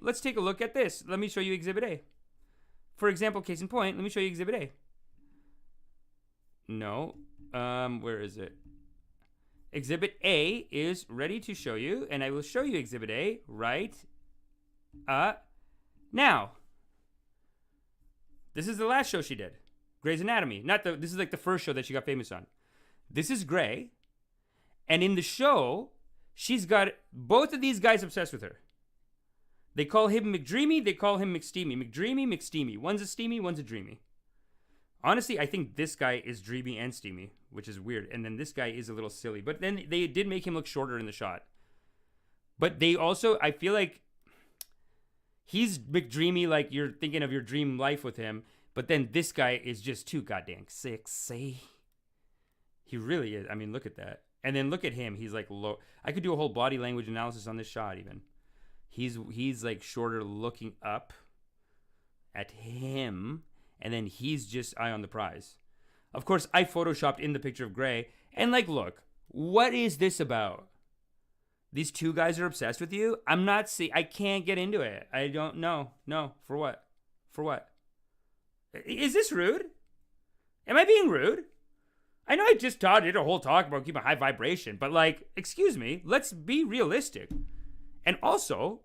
let's take a look at this. Let me show you Exhibit A. For example, case in point, let me show you Exhibit A. No. Where is it? Exhibit A is ready to show you, and I will show you Exhibit A right now. This is the last show she did. Grey's Anatomy. This is like the first show that she got famous on. This is Grey. And in the show, she's got both of these guys obsessed with her. They call him McDreamy, they call him McSteamy. McDreamy, McSteamy. One's a steamy, one's a dreamy. Honestly, I think this guy is dreamy and steamy, which is weird. And then this guy is a little silly. But then they did make him look shorter in the shot. But they also, I feel like he's McDreamy, like you're thinking of your dream life with him. But then this guy is just too goddamn sexy. He really is. I mean, look at that. And then look at him. He's like low. I could do a whole body language analysis on this shot even. He's like shorter looking up at him. And then he's just eye on the prize. Of course, I photoshopped in the picture of Grey. And like, look, what is this about? These two guys are obsessed with you? I can't get into it. I don't know. No, for what? For what? Is this rude? Am I being rude? I know I just did a whole talk about keeping a high vibration, but like, excuse me, let's be realistic. And also,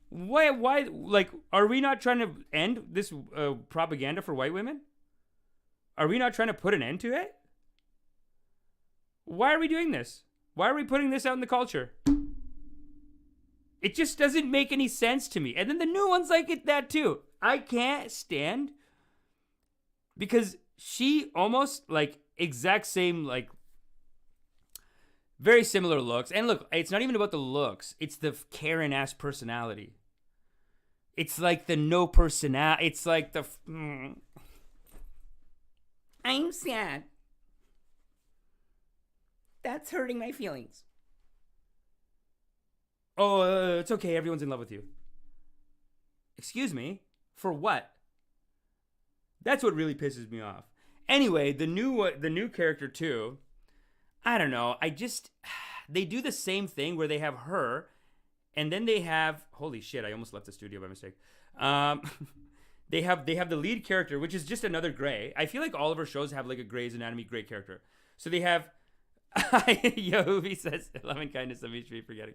why, like, are we not trying to end this propaganda for white women? Are we not trying to put an end to it? Why are we doing this? Why are we putting this out in the culture? It just doesn't make any sense to me. And then the new ones like that too. I can't stand, because she almost like exact same, like very similar looks. And look, it's not even about the looks. It's the Karen ass personality. It's like the no personality. It's like the I'm sad. That's hurting my feelings. Oh, it's okay. Everyone's in love with you. Excuse me? For what? That's what really pisses me off. Anyway, the new character too. I don't know. They do the same thing where they have her, and then they have, holy shit, I almost left the studio by mistake. They have the lead character, which is just another gray. I feel like all of our shows have like a Grey's Anatomy gray character. So they have, yo, he says, love and kindness, Amish, be forgetting.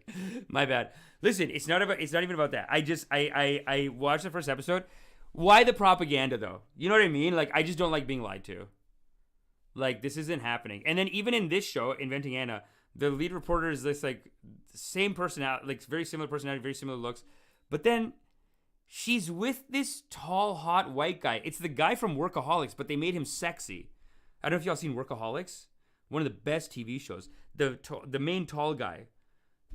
My bad. Listen, it's not even about that. I watched the first episode. Why the propaganda though? You know what I mean? Like, I just don't like being lied to. Like, this isn't happening. And then even in this show, Inventing Anna, the lead reporter is this like same personality, like very similar personality, very similar looks. But then she's with this tall, hot white guy. It's the guy from Workaholics, but they made him sexy. I don't know if y'all seen Workaholics. One of the best TV shows. The main tall guy,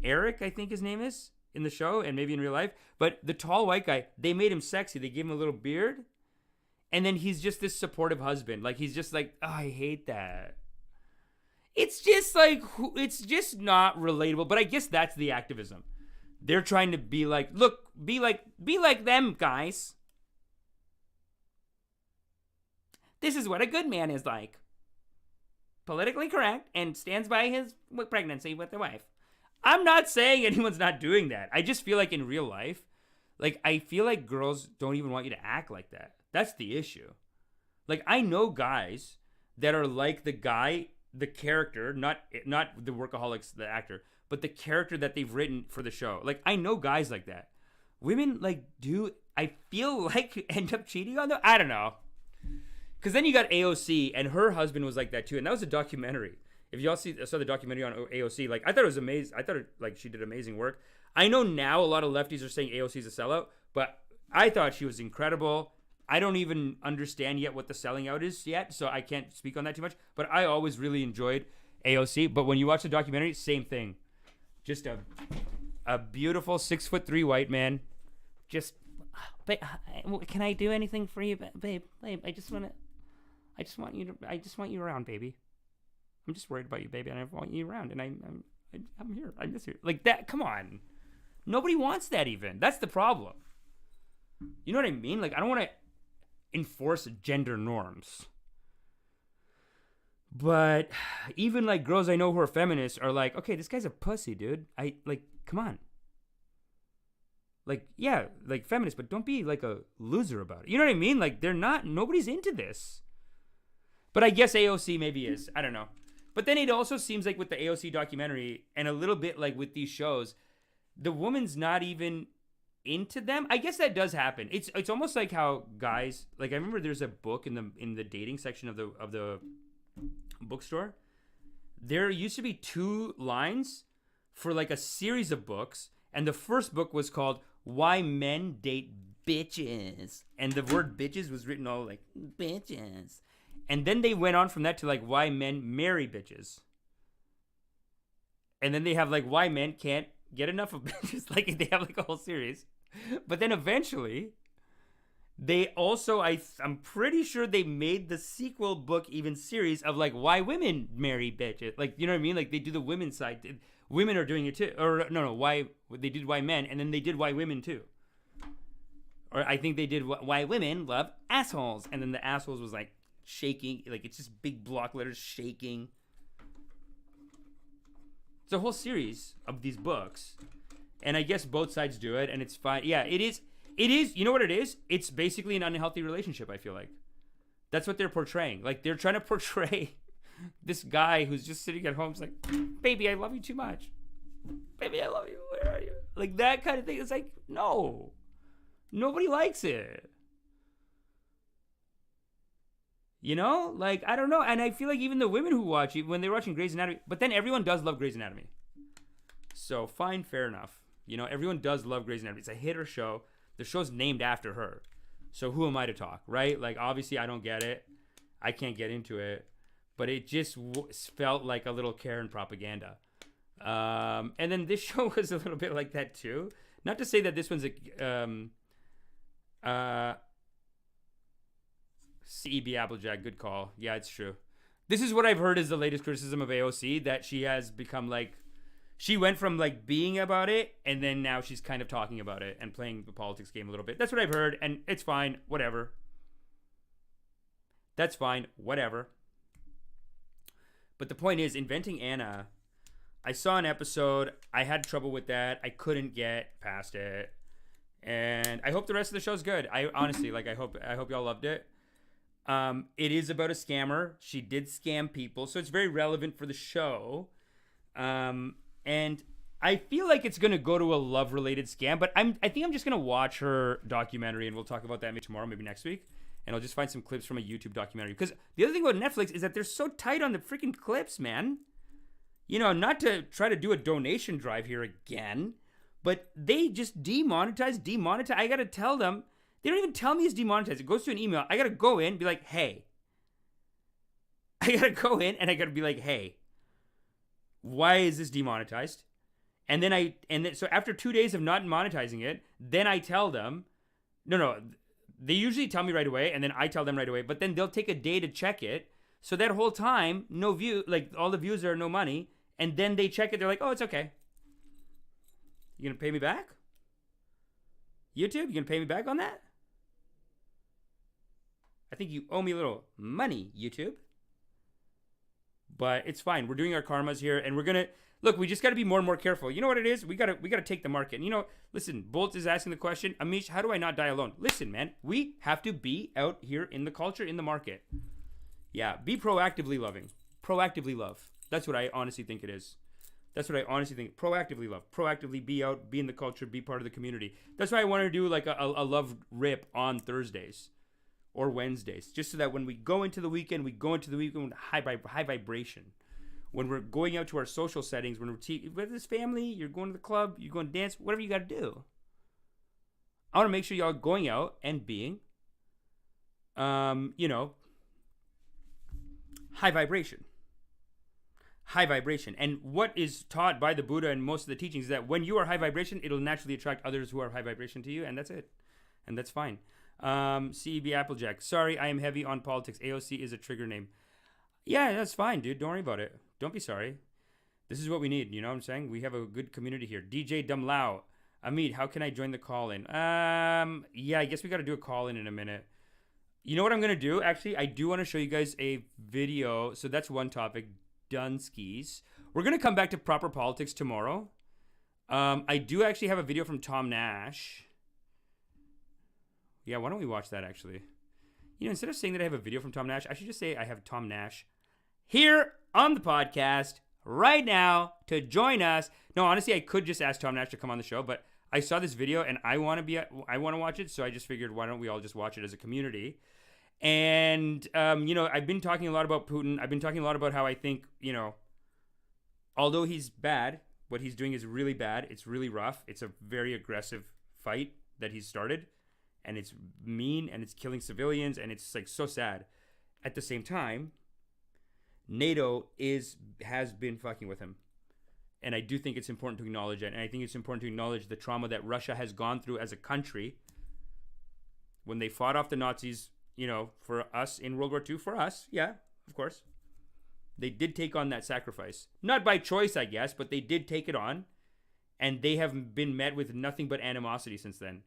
Eric, I think his name is, in the show and maybe in real life. But the tall white guy, they made him sexy. They gave him a little beard. And then he's just this supportive husband. Like, he's just like, oh, I hate that. It's just like, it's just not relatable. But I guess that's the activism. They're trying to be like, look, be like them, guys. This is what a good man is like. Politically correct and stands by his pregnancy with the wife. I'm not saying anyone's not doing that. I just feel like in real life, like, I feel like girls don't even want you to act like that. That's the issue. Like, I know guys that are like the guy, the character, not the Workaholics, the actor, but the character that they've written for the show. Like, I know guys like that. Women, like, I feel like end up cheating on them. I don't know. Because then you got AOC, and her husband was like that too. And that was a documentary. If y'all saw the documentary on AOC, like, I thought it was amazing. I thought like she did amazing work. I know now a lot of lefties are saying AOC's a sellout, but I thought she was incredible. I don't even understand yet what the selling out is yet, so I can't speak on that too much. But I always really enjoyed AOC. But when you watch the documentary, same thing. Just a beautiful 6'3" white man. Just, babe, can I do anything for you, babe? I just want you around, baby. I'm just worried about you, baby, and I want you around, and I'm here. I miss you. Like that. Come on. Nobody wants that even. That's the problem. You know what I mean? Like, I don't want to enforce gender norms. But even like girls I know who are feminists are like, okay, this guy's a pussy, dude. Come on. Like, yeah, like feminist, but don't be like a loser about it. You know what I mean? Like, nobody's into this. But I guess AOC maybe is. I don't know. But then it also seems like with the AOC documentary and a little bit like with these shows, the woman's not even into them. I guess that does happen. It's almost like how guys, like, I remember there's a book in the dating section of the bookstore. There used to be 2 lines for like a series of books, and the first book was called Why Men Date Bitches, and the word bitches was written all like bitches. And then they went on from that to like Why Men Marry Bitches. And then they have like Why Men Can't Get Enough of Bitches. Like, they have like a whole series. But then eventually, they also, I'm pretty sure they made the sequel book even series of like Why Women Marry Bitches. Like, you know what I mean? Like, they do the women's side. Women are doing it too. Or no, why they did Why Men, and then they did Why Women too. Or I think they did Why Women Love Assholes. And then the assholes was like shaking. Like, it's just big block letters shaking. It's a whole series of these books. And I guess both sides do it, and it's fine. Yeah, it is. You know what it is? It's basically an unhealthy relationship, I feel like. That's what they're portraying. Like, they're trying to portray this guy who's just sitting at home. It's like, baby, I love you too much. Baby, I love you. Where are you? Like, that kind of thing. It's like, no. Nobody likes it. You know? Like, I don't know. And I feel like even the women who watch it, when they're watching Grey's Anatomy, but then everyone does love Grey's Anatomy. So, fine, fair enough. You know, everyone does love Grey's Anatomy. It's a hitter show. The show's named after her. So who am I to talk, right? Like, obviously, I don't get it. I can't get into it. But it just felt like a little Karen propaganda. And then this show was a little bit like that, too. Not to say that this one's a... CEB Applejack, good call. Yeah, it's true. This is what I've heard is the latest criticism of AOC, that she has become like... She went from like being about it, and then now she's kind of talking about it and playing the politics game a little bit. That's what I've heard, and it's fine. Whatever. That's fine. Whatever. But the point is, Inventing Anna, I saw an episode. I had trouble with that. I couldn't get past it. And I hope the rest of the show's good. I honestly, like, I hope y'all loved it. It is about a scammer. She did scam people, so it's very relevant for the show. And I feel like it's gonna go to a love-related scam, but I think I'm just gonna watch her documentary, and we'll talk about that maybe tomorrow, maybe next week, and I'll just find some clips from a YouTube documentary. Because the other thing about Netflix is that they're so tight on the freaking clips, man. You know, not to try to do a donation drive here again, but they just demonetize. I gotta tell them. They don't even tell me it's demonetized. It goes to an email. I gotta go in and be like, hey. I gotta go in and I gotta be like, hey. Why is this demonetized? And then so after 2 days of not monetizing it, then I tell them, no, they usually tell me right away, and then I tell them right away, but then they'll take a day to check it. So that whole time, no view, like all the views are no money, and then they check it, they're like, oh, it's okay. You gonna pay me back? YouTube, you gonna pay me back on that? I think you owe me a little money, YouTube. But it's fine. We're doing our karmas here, and we're gonna look. We just got to be more and more careful. You know what it is? We gotta take the market. And you know, listen. Bolt is asking the question, Amish, how do I not die alone? Listen, man. We have to be out here in the culture, in the market. Yeah, be proactively loving. Proactively love. That's what I honestly think it is. That's what I honestly think. Proactively love. Proactively be out, be in the culture, be part of the community. That's why I want to do like a love rip on Thursdays or Wednesdays, just so that when we go into the weekend with high vibration. When we're going out to our social settings, when we're with this family, you're going to the club, you're going to dance, whatever you got to do. I want to make sure y'all going out and being, you know, high vibration. High vibration. And what is taught by the Buddha and most of the teachings is that when you are high vibration, it'll naturally attract others who are high vibration to you, and that's it. And that's fine. CEB Applejack. Sorry, I am heavy on politics. AOC is a trigger name. Yeah, that's fine, dude. Don't worry about it. Don't be sorry. This is what we need. You know what I'm saying? We have a good community here. DJ Dumlao. Amit, how can I join the call-in? Yeah, I guess we got to do a call-in in a minute. You know what I'm going to do? Actually, I do want to show you guys a video. So that's one topic. Dunskies. We're going to come back to proper politics tomorrow. I do actually have a video from Tom Nash. Yeah, why don't we watch that, actually? You know, instead of saying that I have a video from Tom Nash, I should just say I have Tom Nash here on the podcast right now to join us. No, honestly, I could just ask Tom Nash to come on the show, but I saw this video and I want to watch it, so I just figured, why don't we all just watch it as a community? And, you know, I've been talking a lot about Putin. I've been talking a lot about how I think, you know, although he's bad, what he's doing is really bad. It's really rough. It's a very aggressive fight that he's started. And it's mean, and it's killing civilians, and it's like so sad. At the same time, NATO has been fucking with him. And I do think it's important to acknowledge it. And I think it's important to acknowledge the trauma that Russia has gone through as a country when they fought off the Nazis, you know, for us in World War II. For us, yeah, of course. They did take on that sacrifice. Not by choice, I guess, but they did take it on. And they have been met with nothing but animosity since then.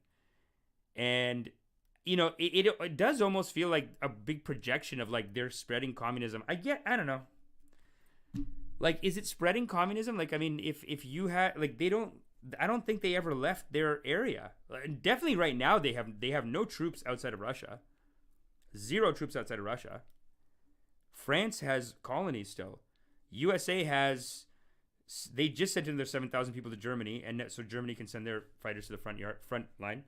And, you know, it does almost feel like a big projection of, like, they're spreading communism. I don't know. Like, is it spreading communism? Like, I mean, if you had, like, I don't think they ever left their area. Definitely right now they have no troops outside of Russia. 0 troops outside of Russia. France has colonies still. USA has, they just sent in their 7,000 people to Germany, and so Germany can send their fighters to the front line.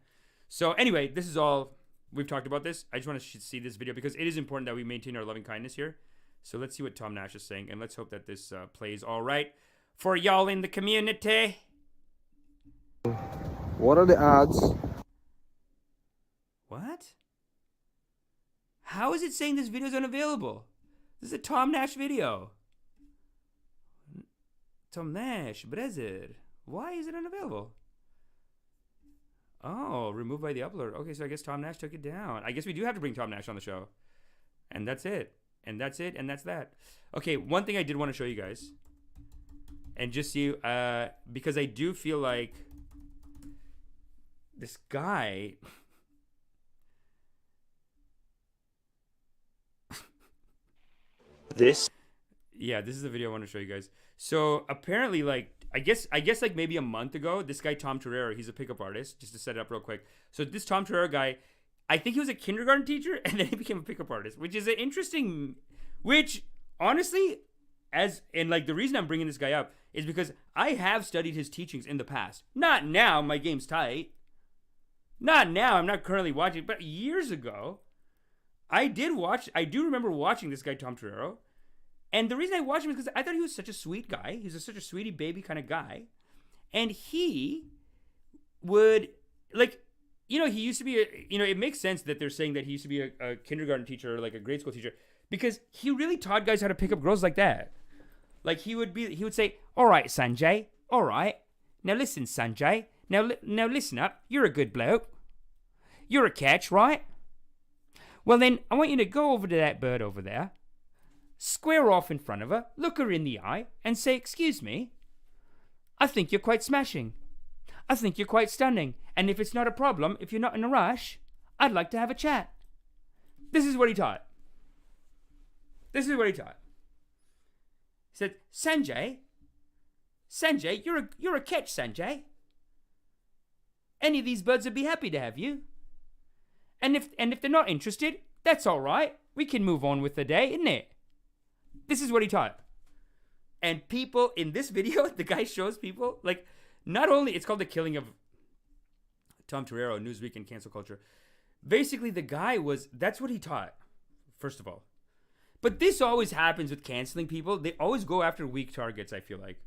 So anyway, this is all, we've talked about this. I just want to see this video because it is important that we maintain our loving kindness here. So let's see what Tom Nash is saying, and let's hope that this plays all right for y'all in the community. What are the odds? What? How is it saying this video is unavailable? This is a Tom Nash video. Tom Nash, brother. Why is it unavailable? Oh, removed by the uploader. Okay, so I guess Tom Nash took it down. I guess we do have to bring Tom Nash on the show. And that's it. And that's it. And that's that. Okay, one thing I did want to show you guys. And just see, because I do feel like this guy... This? Yeah, this is the video I want to show you guys. So apparently, like, I guess like maybe a month ago, this guy Tom Torerro, he's a pickup artist. Just to set it up real quick. So this Tom Torerro guy, I think he was a kindergarten teacher, and then he became a pickup artist, which is an interesting. Which honestly, like the reason I'm bringing this guy up is because I have studied his teachings in the past. Not now, my game's tight. Not now, I'm not currently watching, but years ago, I do remember watching this guy Tom Torerro. And the reason I watched him is because I thought he was such a sweet guy. He was such a sweetie baby kind of guy. And he would, like, he used to be, it makes sense that they're saying that he used to be a kindergarten teacher or like a grade school teacher because he really taught guys how to pick up girls like that. Like he would say, all right, Sanjay, all right. Now listen, Sanjay. Now listen up. You're a good bloke. You're a catch, right? Well then, I want you to go over to that bird over there. Square off in front of her, look her in the eye, and say, excuse me, I think you're quite smashing. I think you're quite stunning. And if it's not a problem, if you're not in a rush, I'd like to have a chat. This is what he taught. He said, Sanjay, you're a catch, Sanjay. Any of these birds would be happy to have you. And if they're not interested, that's all right. We can move on with the day, isn't it? This is what he taught. And people in this video, the guy shows people, like, not only, it's called The Killing of Tom Torerro, Newsweek and Cancel Culture. Basically, the guy that's what he taught, first of all. But this always happens with canceling people. They always go after weak targets, I feel like.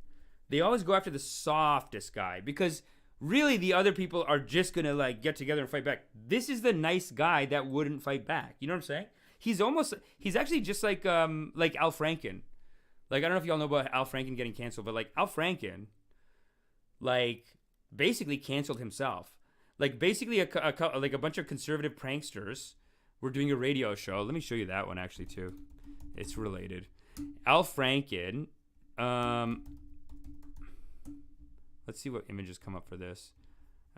They always go after the softest guy because really the other people are just going to, like, get together and fight back. This is the nice guy that wouldn't fight back. You know what I'm saying? He's actually just like Al Franken. Like, I don't know if y'all know about Al Franken getting canceled, but like Al Franken, like, basically canceled himself. Like, basically a bunch of conservative pranksters were doing a radio show. Let me show you that one actually too. It's related. Al Franken. Let's see what images come up for this.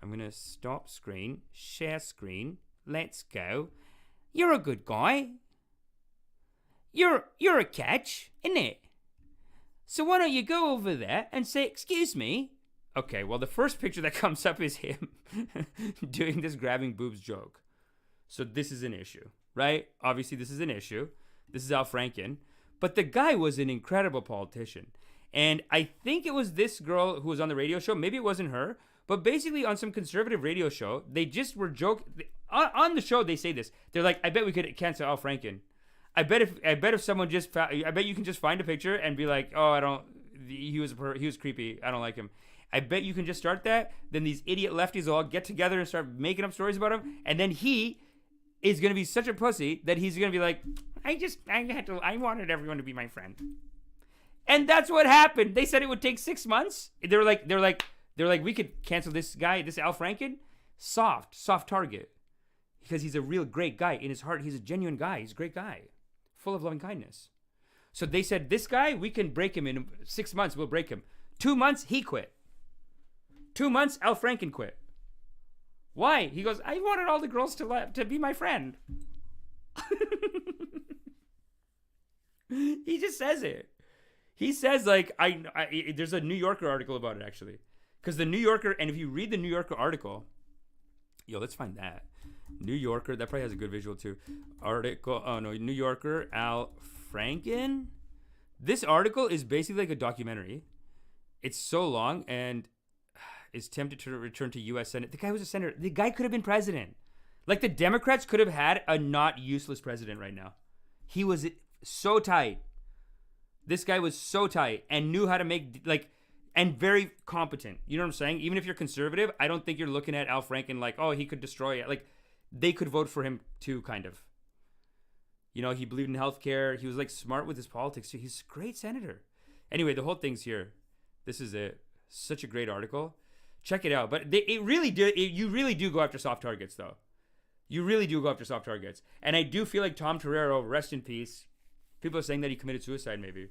I'm gonna stop screen, share screen. Let's go. You're a good guy. You're a catch, isn't it? So why don't you go over there and say, excuse me? Okay, well, the first picture that comes up is him doing this grabbing boobs joke. So this is an issue, right? Obviously, this is an issue. This is Al Franken. But the guy was an incredible politician. And I think it was this girl who was on the radio show. Maybe it wasn't her. But basically, on some conservative radio show, they just were joking. On the show, they say this. They're like, I bet we could cancel Al Franken. I bet if someone I bet you can just find a picture and be like, oh, he was creepy. I don't like him. I bet you can just start that. Then these idiot lefties will all get together and start making up stories about him. And then he is going to be such a pussy that he's going to be like, I wanted everyone to be my friend. And that's what happened. They said it would take 6 months. They're like, we could cancel this guy, this Al Franken. Soft target. Because he's a real great guy. In his heart, he's a genuine guy. He's a great guy. Full of loving kindness. So they said, this guy, we can break him in 6 months. We'll break him. 2 months, he quit. 2 months, Al Franken quit. Why? He goes, I wanted all the girls to be my friend. He just says it. He says, like, there's a New Yorker article about it, actually. Because the New Yorker, and if you read the New Yorker article, let's find that. New Yorker. That probably has a good visual too. Article. Oh no, New Yorker. Al Franken. This article is basically like a documentary. It's so long and is tempted to return to U.S. Senate. The guy was a senator. The guy could have been president. Like the Democrats could have had a not useless president right now. He was so tight. This guy was so tight and knew how to make and very competent. You know what I'm saying? Even if you're conservative, I don't think you're looking at Al Franken like, oh, he could destroy it. Like they could vote for him too, kind of. You know, he believed in healthcare. He was like smart with his politics too. He's a great senator. Anyway, the whole thing's here. This is such a great article. Check it out. But you really do go after soft targets, though. You really do go after soft targets. And I do feel like Tom Torerro, rest in peace. People are saying that he committed suicide, maybe.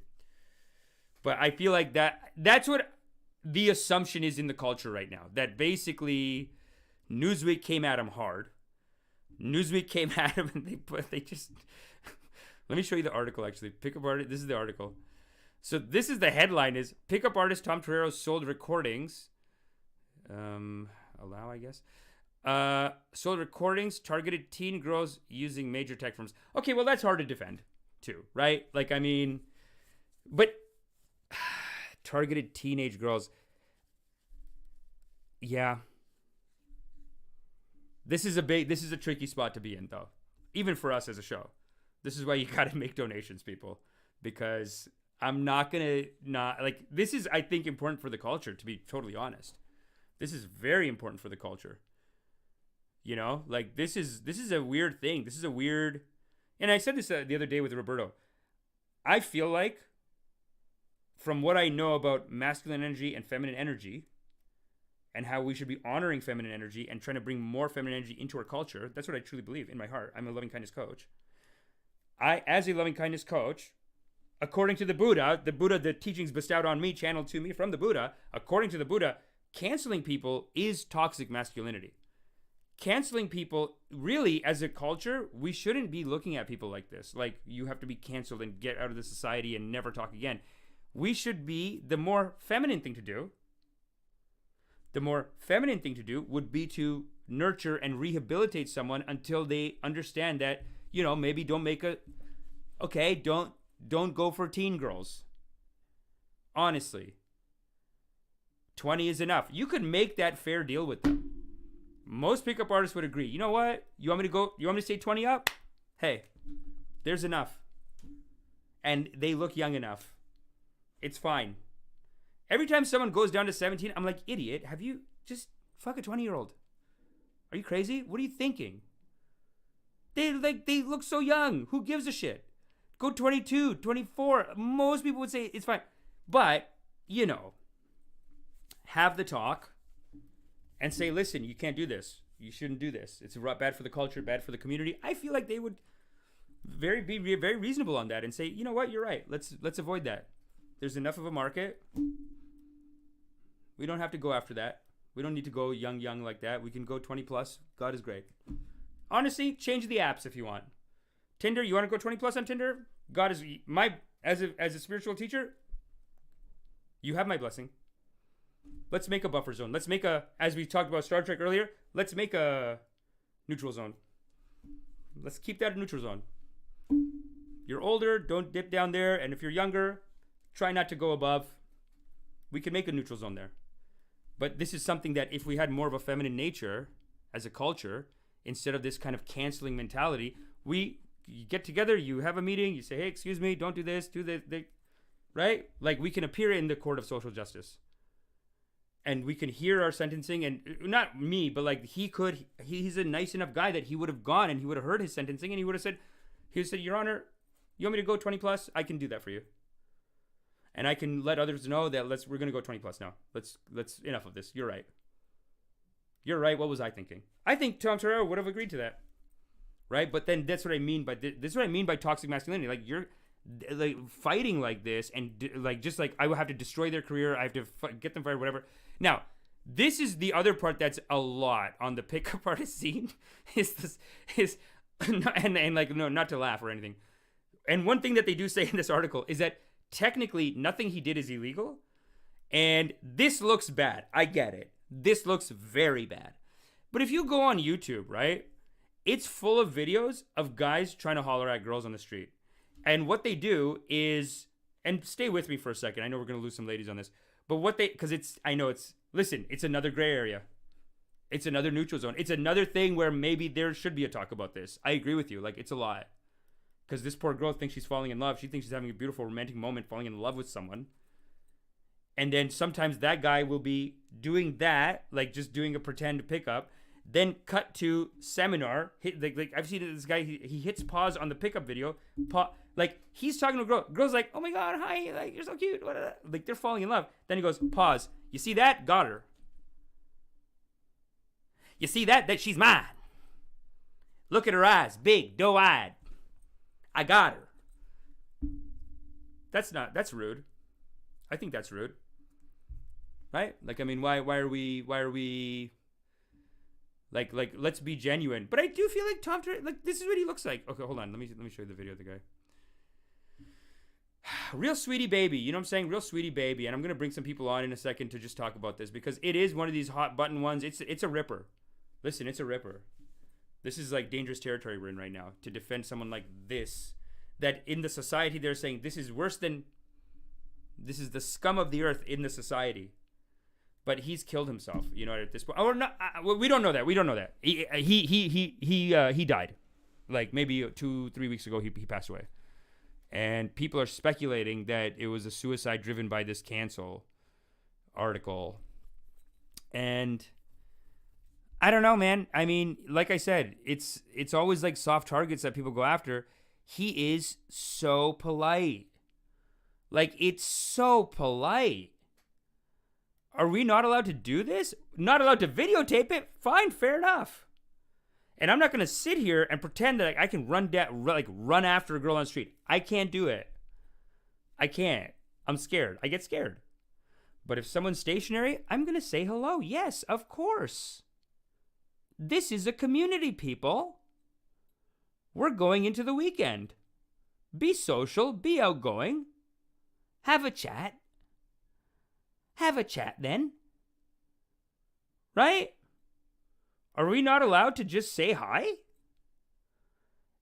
But I feel like that's what the assumption is in the culture right now. That basically Newsweek came at him hard. Newsweek came at him and they just... Let me show you the article, actually. Pickup artist. This is the article. So this is the headline is Pickup Artist Tom Torerro sold recordings. Allow, I guess. Sold recordings, targeted teen girls using major tech firms. Okay, well, that's hard to defend, too, right? Like, I mean, but targeted teenage girls. Yeah. This is a tricky spot to be in, though. Even for us as a show. This is why you got to make donations, people. Because I'm not going to this is, I think, important for the culture, to be totally honest. This is very important for the culture. You know, like this is a weird thing. This is a weird, and I said this the other day with Roberto. I feel like, from what I know about masculine energy and feminine energy, and how we should be honoring feminine energy and trying to bring more feminine energy into our culture, that's what I truly believe in my heart. I'm a loving kindness coach. As a loving kindness coach, according to the Buddha, the teachings bestowed on me, channeled to me from the Buddha, according to the Buddha, canceling people is toxic masculinity. Canceling people, really, as a culture, we shouldn't be looking at people like this. Like, you have to be canceled and get out of the society and never talk again. We should be, the more feminine thing to do would be to nurture and rehabilitate someone until they understand that, you know, maybe don't go for teen girls. Honestly. 20 is enough. You could make that fair deal with them. Most pickup artists would agree. You know what? You want me to say 20 up? Hey, there's enough. And they look young enough. It's fine. Every time someone goes down to 17, I'm like, idiot, have you just fuck a 20-year-old? Are you crazy? What are you thinking? They look so young. Who gives a shit? Go 22, 24. Most people would say it's fine. But, you know, have the talk and say, listen, you can't do this. You shouldn't do this. It's bad for the culture, bad for the community. I feel like they would be very reasonable on that and say, you know what, you're right. Let's avoid that. There's enough of a market. We don't have to go after that. We don't need to go young like that. We can go 20 plus. God is great. Honestly, change the apps if you want. Tinder, you want to go 20 plus on Tinder? God is as a spiritual teacher, you have my blessing. Let's make a buffer zone. Let's make as we talked about Star Trek earlier, let's make a neutral zone. Let's keep that a neutral zone. You're older, don't dip down there. And if you're younger, try not to go above. We can make a neutral zone there. But this is something that if we had more of a feminine nature as a culture, instead of this kind of canceling mentality, you get together, you have a meeting, you say, hey, excuse me, don't do this, do this, right? Like, we can appear in the court of social justice. And we can hear our sentencing, and not me, but like he's a nice enough guy that he would have gone and he would have heard his sentencing and he would have said, Your Honor, you want me to go 20 plus? I can do that for you. And I can let others know that we're going to go 20 plus now. Let's enough of this. You're right. You're right. What was I thinking? I think Tom Torerro would have agreed to that. Right? But then that's what I mean by this is what I mean by toxic masculinity. Like, you're like fighting like this and like just like I will have to destroy their career. I have to get them fired, whatever. Now, this is the other part that's a lot on the pickup artist scene and like, no, not to laugh or anything. And one thing that they do say in this article is that technically nothing he did is illegal. And this looks bad. I get it. This looks very bad. But if you go on YouTube, right, It's full of videos of guys trying to holler at girls on the street. And what they do is, and stay with me for a second. I know we're going to lose some ladies on this. But listen, it's another gray area. It's another neutral zone. It's another thing where maybe there should be a talk about this. I agree with you. Like, it's a lot. Because this poor girl thinks she's falling in love. She thinks she's having a beautiful romantic moment, falling in love with someone. And then sometimes that guy will be doing that, like just doing a pretend pickup. Then cut to seminar. Like I've seen this guy. He hits pause on the pickup video. Like he's talking to a girl. Girl's like, "Oh my god, hi! Like you're so cute." Like they're falling in love. Then he goes, "Pause. You see that? Got her. You see that? That she's mine. Look at her eyes, big, doe-eyed. I got her." That's rude. I think that's rude. Right? Like, I mean, why are we like let's be genuine. But I do feel like Tom Torerro, like this is what he looks like. Okay, hold on. Let me show you the video of the guy. Real sweetie baby, you know what I'm saying? Real sweetie baby. And I'm going to bring some people on in a second to just talk about this because it is one of these hot button ones. It's a ripper. Listen, it's a ripper. This is like dangerous territory we're in right now to defend someone like this, that in the society they're saying this is worse than, this is the scum of the earth in the society. But he's killed himself, you know, at this point. Or not, we don't know that. We don't know that. He died. Like maybe 2-3 weeks ago, he passed away. And people are speculating that it was a suicide driven by this cancel article. And I don't know, man. I mean, like I said, it's always like soft targets that people go after. He is so polite. Like, it's so polite. Are we not allowed to do this? Not allowed to videotape it? Fine, fair enough. And I'm not going to sit here and pretend that I can run after a girl on the street. I can't do it. I can't. I'm scared. I get scared. But if someone's stationary, I'm going to say hello. Yes, of course. This is a community, people. We're going into the weekend. Be social. Be outgoing. Have a chat. Have a chat then. Right? Are we not allowed to just say hi?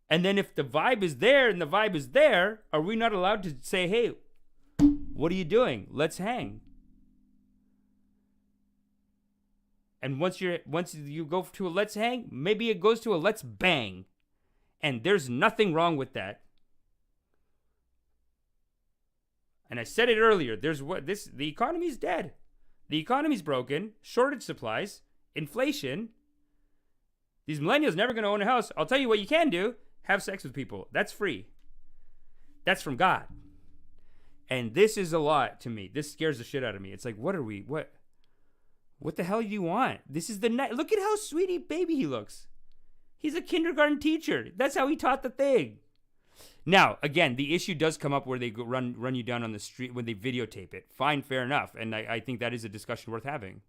And then if the vibe is there and the vibe is there, are we not allowed to say, hey, what are you doing? Let's hang. And once you go to a let's hang, maybe it goes to a let's bang. And there's nothing wrong with that. And I said it earlier, the economy's dead. The economy's broken, shortage supplies, inflation. These millennials never going to own a house. I'll tell you what you can do. Have sex with people. That's free. That's from God. And this is a lot to me. This scares the shit out of me. It's like, what the hell do you want? This is the night. Look at how sweetie baby he looks. He's a kindergarten teacher. That's how he taught the thing. Now, again, the issue does come up where they run you down on the street when they videotape it. Fine, fair enough. And I think that is a discussion worth having.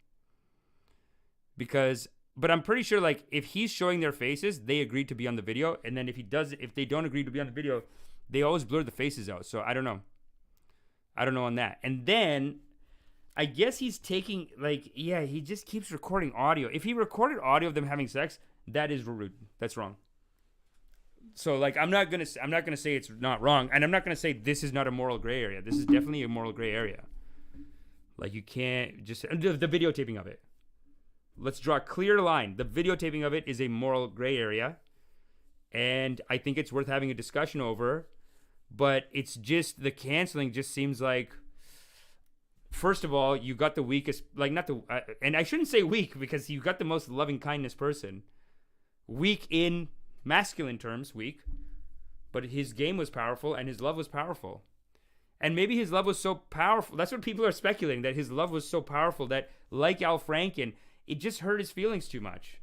But I'm pretty sure, like, if he's showing their faces, they agreed to be on the video. And then if they don't agree to be on the video, they always blur the faces out. So I don't know. I don't know on that. And then I guess he's taking, like, yeah, he just keeps recording audio. If he recorded audio of them having sex, that is rude. That's wrong. So, like, I'm not gonna say it's not wrong, and I'm not gonna say this is not a moral gray area. This is definitely a moral gray area. Like, you can't just the videotaping of it. Let's draw a clear line. The videotaping of it is a moral gray area, and I think it's worth having a discussion over. But it's just the canceling just seems like, first of all, you got the weakest, like and I shouldn't say weak because you got the most loving kindness person. Weak in masculine terms, weak, but his game was powerful and his love was powerful. And maybe his love was so powerful, that's what people are speculating, that his love was so powerful that, like Al Franken, it just hurt his feelings too much.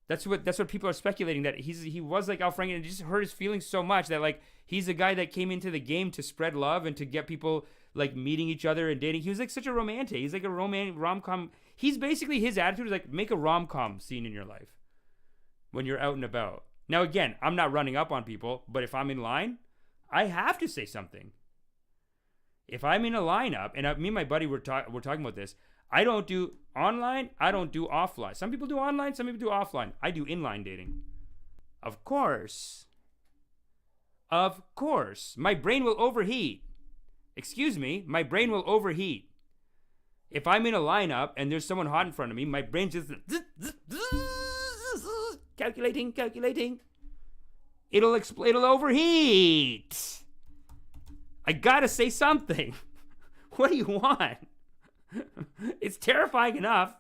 That's what people are speculating, that he was like Al Franken and it just hurt his feelings so much that, like, he's a guy that came into the game to spread love and to get people, like, meeting each other and dating. He was like such a romantic. He's like a rom-com. He's basically, his attitude is like, make a rom-com scene in your life when you're out and about. Now, again, I'm not running up on people, but if I'm in line, I have to say something. If I'm in a lineup, and me and my buddy we're talking about this, I don't do online, I don't do offline. Some people do online, some people do offline. I do inline dating. Of course. Of course. My brain will overheat. Excuse me, my brain will overheat. If I'm in a lineup and there's someone hot in front of me, my brain just calculating. It'll overheat. I gotta say something. What do you want? It's terrifying enough.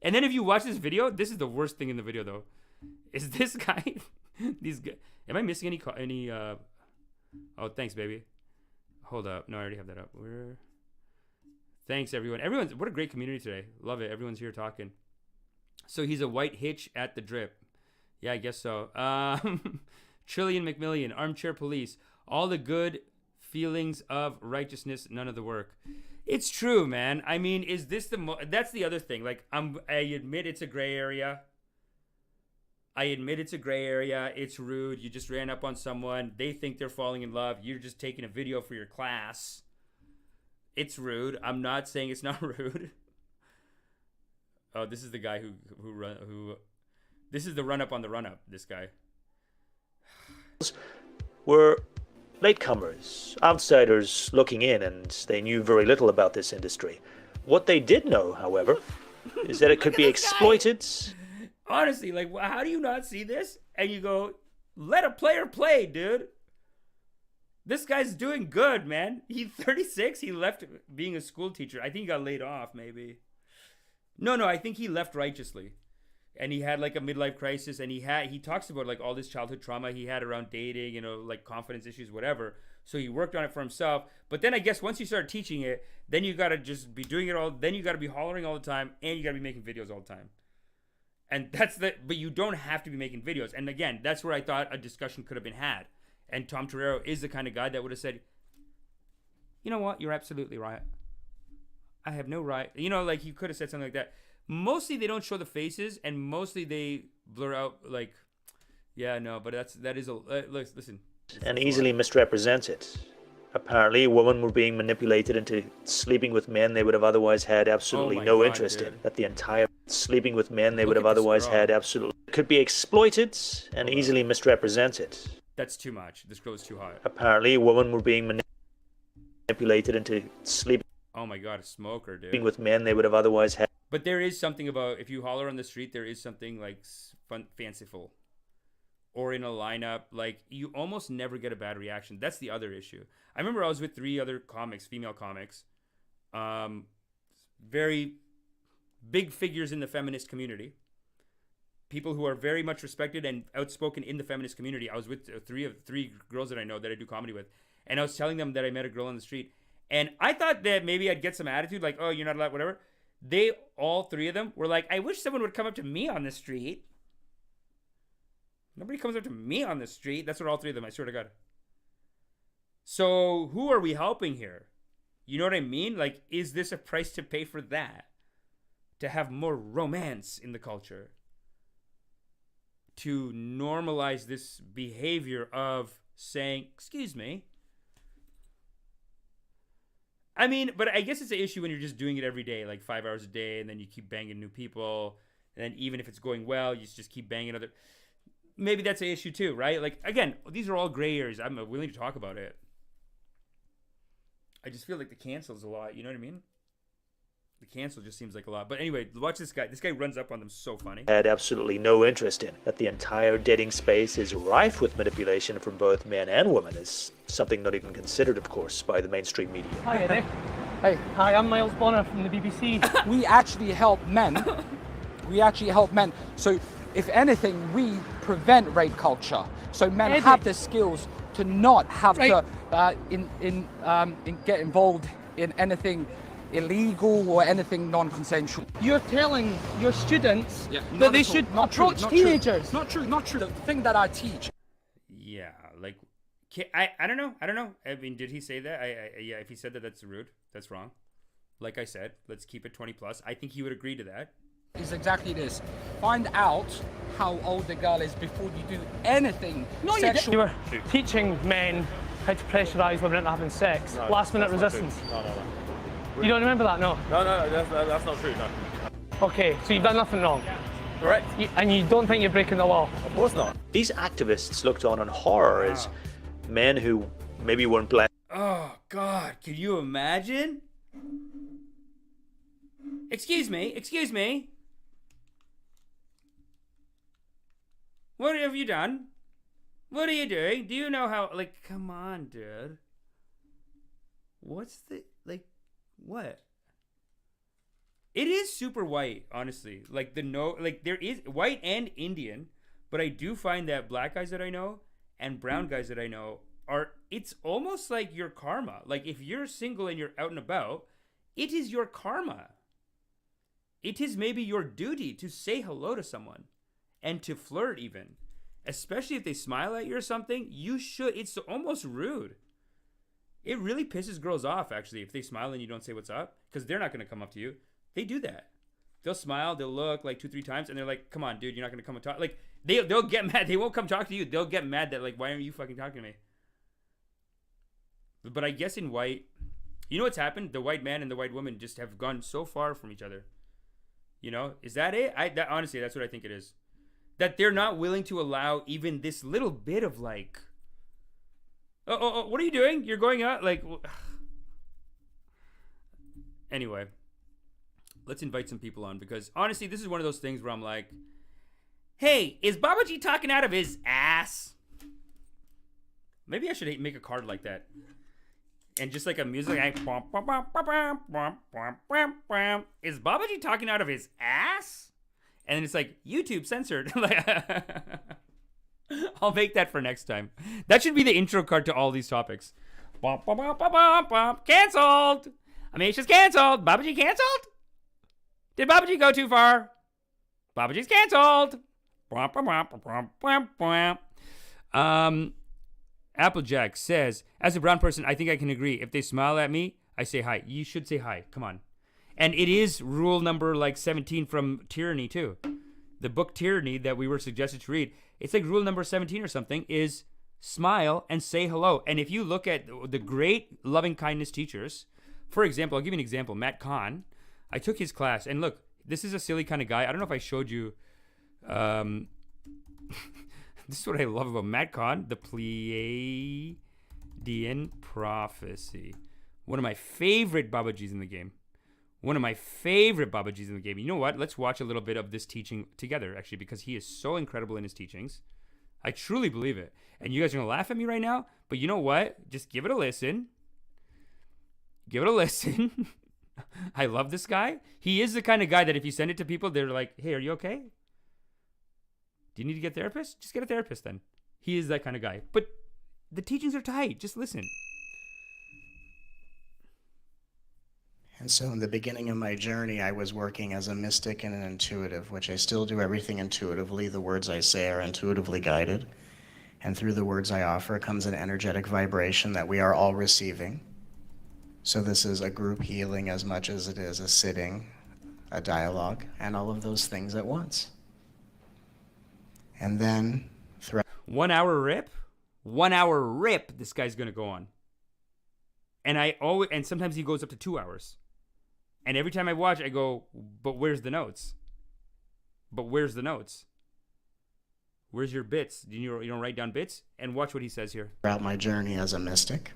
And then if you watch this video, this is the worst thing in the video though. Is this guy? These guys. Am I missing any? Oh, thanks, baby. Hold up. No, I already have that up. Thanks, everyone. What a great community today. Love it. Everyone's here talking. So he's a white hitch at the drip. Yeah, I guess so. Trillion McMillion, armchair police. All the good feelings of righteousness, none of the work. It's true, man. I mean, is this that's the other thing. Like, I admit it's a gray area. It's rude. You just ran up on someone. They think they're falling in love. You're just taking a video for your class. It's rude. I'm not saying it's not rude. Oh, this is the guy who this is the run up on the run up. This guy. Were latecomers, outsiders looking in, and they knew very little about this industry. What they did know, however, is that it could be exploited. Honestly, like, how do you not see this? And you go, let a player play, dude. This guy's doing good, man. He's 36. He left being a school teacher. I think he got laid off, maybe. No, I think he left righteously. And he had like a midlife crisis, and he talks about like all this childhood trauma he had around dating, you know, like confidence issues, whatever. So he worked on it for himself. But then I guess once you start teaching it, then you got to just be doing it all. Then you got to be hollering all the time, and you got to be making videos all the time. And but you don't have to be making videos. And again, that's where I thought a discussion could have been had. And Tom Torerro is the kind of guy that would have said, you know what, you're absolutely right. I have no right. You know, like he could have said something like that. Mostly they don't show the faces, and mostly they blur out like, yeah, no, but that is listen. And easily misrepresented. Apparently, women were being manipulated into sleeping with men they would have otherwise had absolutely no interest in. That the entire sleeping with men they would have otherwise had absolutely could be exploited and easily misrepresented. That's too much. This girl is too hot. Apparently, women were being manipulated into sleeping. Oh my God, a smoker, dude. With men they would have otherwise had. But there is something about if you holler on the street, there is something like fanciful. Or in a lineup, like you almost never get a bad reaction. That's the other issue. I remember I was with 3 other comics, female comics, very big figures in the feminist community, people who are very much respected and outspoken in the feminist community. I was with three girls that I know that I do comedy with, and I was telling them that I met a girl on the street, and I thought that maybe I'd get some attitude, like, oh, you're not allowed, whatever. They, all 3 of them, were like, I wish someone would come up to me on the street. Nobody comes up to me on the street. That's what all 3 of them, I swear to God. So who are we helping here? You know what I mean? Like, is this a price to pay for that? To have more romance in the culture? To normalize this behavior of saying, excuse me. I mean, but I guess it's an issue when you're just doing it every day, like 5 hours a day, and then you keep banging new people. And then even if it's going well, you just keep banging other... Maybe that's an issue too, right? Like, again, these are all gray areas. I'm willing to talk about it. I just feel like the cancel's a lot. You know what I mean? The cancel just seems like a lot. But anyway, watch this guy. This guy runs up on them so funny. Had absolutely no interest in. That the entire dating space is rife with manipulation from both men and women is something not even considered, of course, by the mainstream media. Hi there. Hey. Hi, I'm Miles Bonner from the BBC. We actually help men. So if anything, we prevent rape culture. So men have the skills to not have to get involved in anything illegal or anything non-consensual. You're telling your students that they should approach teenagers. Not true. The thing that I teach. Yeah, like, I don't know. I mean, did he say that? Yeah, if he said that, that's rude. That's wrong. Like I said, let's keep it 20 plus. I think he would agree to that. Is exactly this. Find out how old the girl is before you do anything sexual. You were teaching men how to pressurise women into having sex. No, last minute resistance. No. You don't remember that, no? No, that's not true, no. Okay, so you've done nothing wrong. Correct. And you don't think you're breaking the law? Of course not. These activists looked on in horror as men who maybe weren't black. Oh, God. Can you imagine? Excuse me. What have you done? What are you doing? Do you know how, like, come on, dude. What's the, like, what? It is super white, honestly. Like, there is white and Indian, but I do find that black guys that I know and brown guys that I know it's almost like your karma. Like, if you're single and you're out and about, it is your karma. It is maybe your duty to say hello to someone and to flirt even. Especially if they smile at you or something, you should. It's almost rude. It really pisses girls off, actually, if they smile and you don't say what's up, because they're not going to come up to you. They do that. They'll smile, they'll look like 2-3 times, and they're like, come on, dude, you're not going to come and talk. Like, they'll get mad. They won't come talk to you. They'll get mad that, like, why aren't you fucking talking to me? But I guess in white, you know what's happened? The white man and the white woman just have gone so far from each other. You know? Is that it? Honestly, that's what I think it is. That they're not willing to allow even this little bit of, like, oh, what are you doing? You're going out? Like, anyway, let's invite some people on, because honestly, this is one of those things where I'm like, hey, is BabaJi talking out of his ass? Maybe I should make a card like that. And just like a music, like, is BabaJi talking out of his ass? And then it's like, YouTube censored. I'll make that for next time. That should be the intro card to all these topics. Cancelled. Amish is canceled. BabaJi canceled? Did BabaJi go too far? BabaJi's canceled. Applejack says, as a brown person, I think I can agree. If they smile at me, I say hi. You should say hi. Come on. And it is rule number like 17 from Tyranny too. The book Tyranny that we were suggested to read, it's like rule number 17 or something, is smile and say hello. And if you look at the great loving kindness teachers, for example, I'll give you an example. Matt Kahn, I took his class, and look, this is a silly kind of guy. I don't know if I showed you. This is what I love about Matt Kahn, the Pleiadian Prophecy. One of my favorite BabaJis in the game. You know what? Let's watch a little bit of this teaching together, actually, because he is so incredible in his teachings. I truly believe it. And you guys are going to laugh at me right now, but you know what? Just give it a listen. I love this guy. He is the kind of guy that if you send it to people, they're like, hey, are you okay? Do you need to get a therapist? Just get a therapist then. He is that kind of guy. But the teachings are tight. Just listen. And so in the beginning of my journey, I was working as a mystic and an intuitive, which I still do everything intuitively. The words I say are intuitively guided. And through the words I offer comes an energetic vibration that we are all receiving. So this is a group healing as much as it is a sitting, a dialogue, and all of those things at once. And then throughout 1 hour rip? 1 hour rip this guy's gonna go on. And sometimes he goes up to 2 hours. And every time I watch, I go, but where's the notes? Where's your bits? You don't write down bits? And watch what he says here. throughout my journey as a mystic,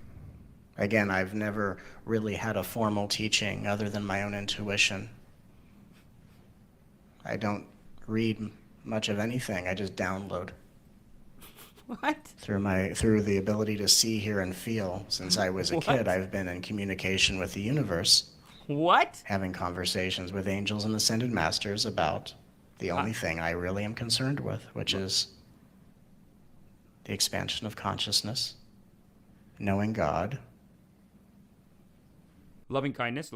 again, I've never really had a formal teaching other than my own intuition. I don't read much of anything. I just download. What? Through the ability to see, hear, and feel. Since I was a kid, I've been in communication with the universe. What? Having conversations with angels and ascended masters about the only thing I really am concerned with, which is the expansion of consciousness, knowing God, Loving kindness.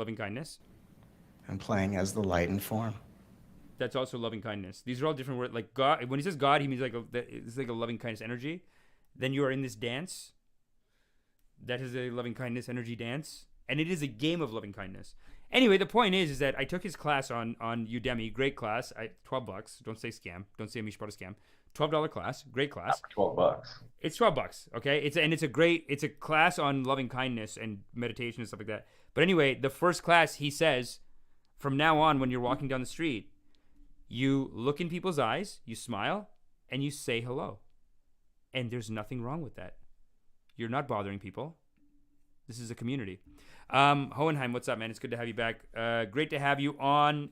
and playing as the light and form. That's also loving kindness. These are all different words. Like God, when he says God, he means it's like a loving kindness energy. Then you are in this dance. That is a loving kindness energy dance, and it is a game of loving kindness. Anyway, the point is that I took his class on Udemy. Great class. $12. Don't say scam. Don't say Amish bought a scam. $12 class. Great class. $12. It's $12. Okay. It's a class on loving kindness and meditation and stuff like that. But anyway, the first class, he says, from now on, when you're walking down the street, You look in people's eyes, you smile, and you say hello. And there's nothing wrong with that. You're not bothering people. This is a community. Hohenheim, what's up, man? It's good to have you back. Great to have you on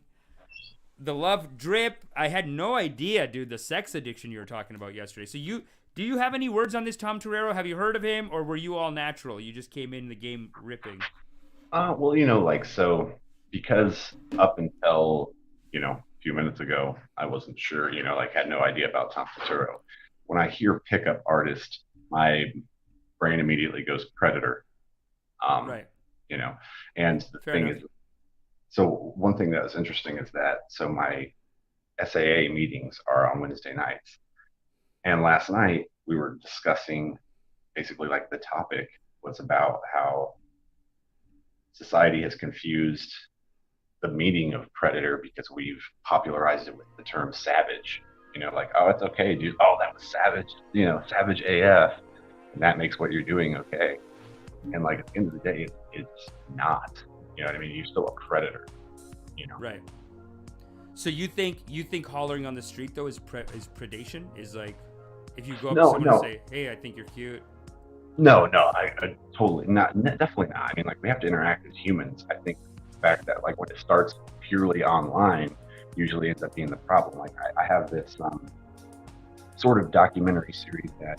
the Love Drip. I had no idea, dude, the sex addiction you were talking about yesterday. So do you have any words on this Tom Torerro? Have you heard of him, or were you all natural? You just came in the game ripping. Well, so because up until, a few minutes ago, I wasn't sure, had no idea about Tom Torerro. When I hear pickup artist, my brain immediately goes predator. Right. And the Fair thing enough. is, so one thing that was interesting is that, so my SAA meetings are on Wednesday nights. And last night we were discussing basically like the topic was about how society has confused the meaning of predator because we've popularized it with the term savage. Oh, it's okay, dude. Oh, that was savage, savage AF. And that makes what you're doing okay. And like at the end of the day, it's not. You know what I mean? You're still a predator. Right. So you think hollering on the street though is predation? Is like if you go up to someone and say, "Hey, I think you're cute." No, I totally not. Definitely not. I mean, like we have to interact as humans. I think the fact that like when it starts purely online, usually ends up being the problem. Like I have this sort of documentary series that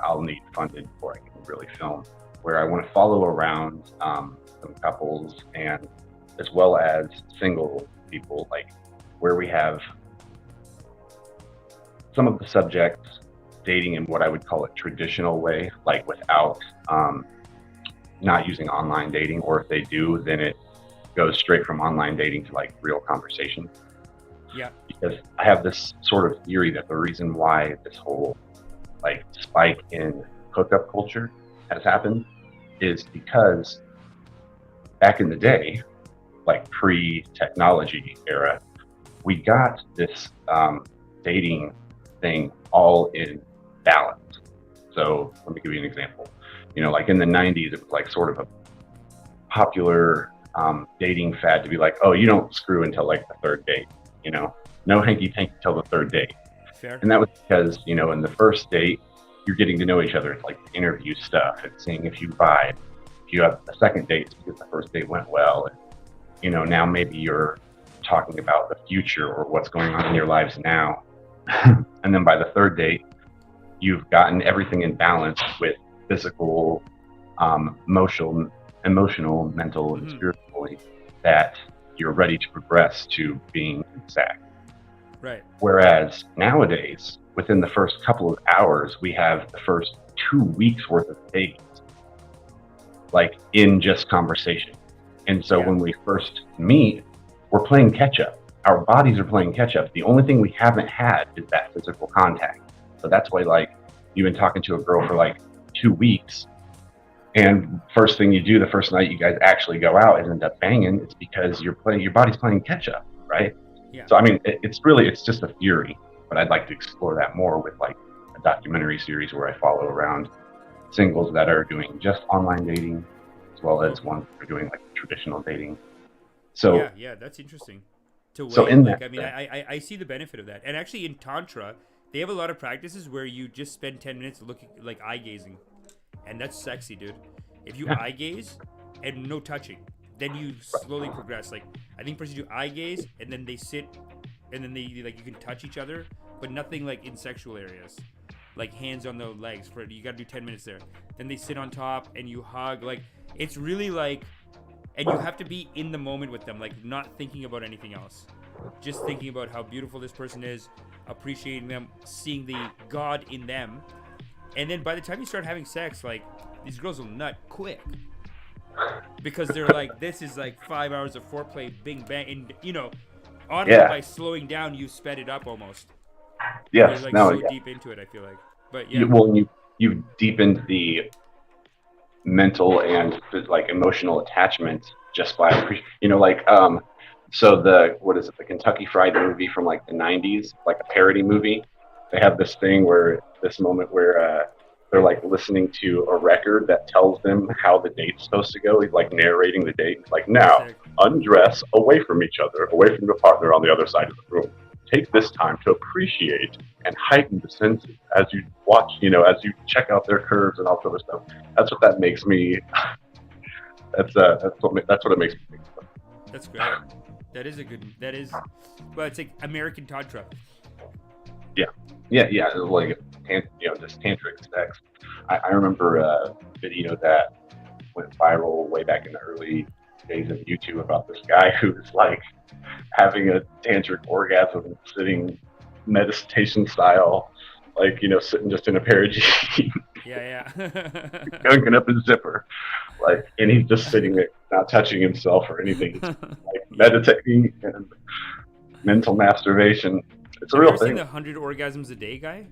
I'll need funded before I can really film, where I want to follow around some couples and as well as single people, like where we have some of the subjects dating in what I would call a traditional way, like without not using online dating, or if they do, then it goes straight from online dating to like real conversation. Yeah. Because I have this sort of theory that the reason why this whole like spike in hookup culture has happened is because back in the day, like pre-technology era, we got this dating thing all in balance. So let me give you an example. Like in the 90s, it was like sort of a popular dating fad to be like, oh, you don't screw until like the third date, no hanky-panky till the third date. Fair. And that was because, in the first date, you're getting to know each other. It's like interview stuff and seeing if you vibe. If you have a second date, it's because the first date went well. And, now maybe you're talking about the future or what's going on in your lives now. And then by the third date, you've gotten everything in balance with physical, emotional, mental, and spiritually, that you're ready to progress to being exact. Right. Whereas nowadays, within the first couple of hours, we have the first 2 weeks worth of dates, like in just conversation. And so when we first meet, we're playing catch up. Our bodies are playing catch up. The only thing we haven't had is that physical contact. So that's why, like, you've been talking to a girl for like 2 weeks, and first thing you do the first night you guys actually go out and end up banging, it's because your body's playing catch up, right? Yeah. So I mean, it's just a theory, but I'd like to explore that more with like a documentary series where I follow around singles that are doing just online dating, as well as ones that are doing like traditional dating. So yeah, that's interesting. So in that, I see the benefit of that. And actually in Tantra, they have a lot of practices where you just spend 10 minutes looking, like eye gazing. And that's sexy, dude. If you eye gaze and no touching, then you slowly progress. Like, I think first you do eye gaze and then they sit and then they, like, you can touch each other, but nothing like in sexual areas. Like hands on the legs, you gotta do 10 minutes there. Then they sit on top and you hug. Like, it's really like, and you have to be in the moment with them, like not thinking about anything else. Just thinking about how beautiful this person is, appreciating them, seeing the God in them. And then by the time you start having sex, like, these girls will nut quick. Because they're like, this is like 5 hours of foreplay, bing bang. And, by slowing down, you sped it up almost. Yes, you're like deep into it, I feel like. But yeah. You deepened the mental and like emotional attachment just by so the Kentucky Fried movie from like the 90s, like a parody movie. They have this thing where this moment where they're like listening to a record that tells them how the date's supposed to go. He's like narrating the date. He's like, now undress away from each other, away from your partner on the other side of the room. Take this time to appreciate and heighten the senses as you watch, as you check out their curves and all that other stuff. That's what that makes me. That's what it makes me think of. That's great. Well, it's like American Tantra. Yeah. It was like, just tantric sex. I remember a video that went viral way back in the early days of YouTube about this guy who was like having a tantric orgasm, sitting meditation style, like, sitting just in a pair of jeans. Yeah. Gunking up his zipper. Like, and he's just sitting there, not touching himself or anything. It's like meditating and mental masturbation. It's a real thing. Have you ever seen the 100 orgasms a day guy?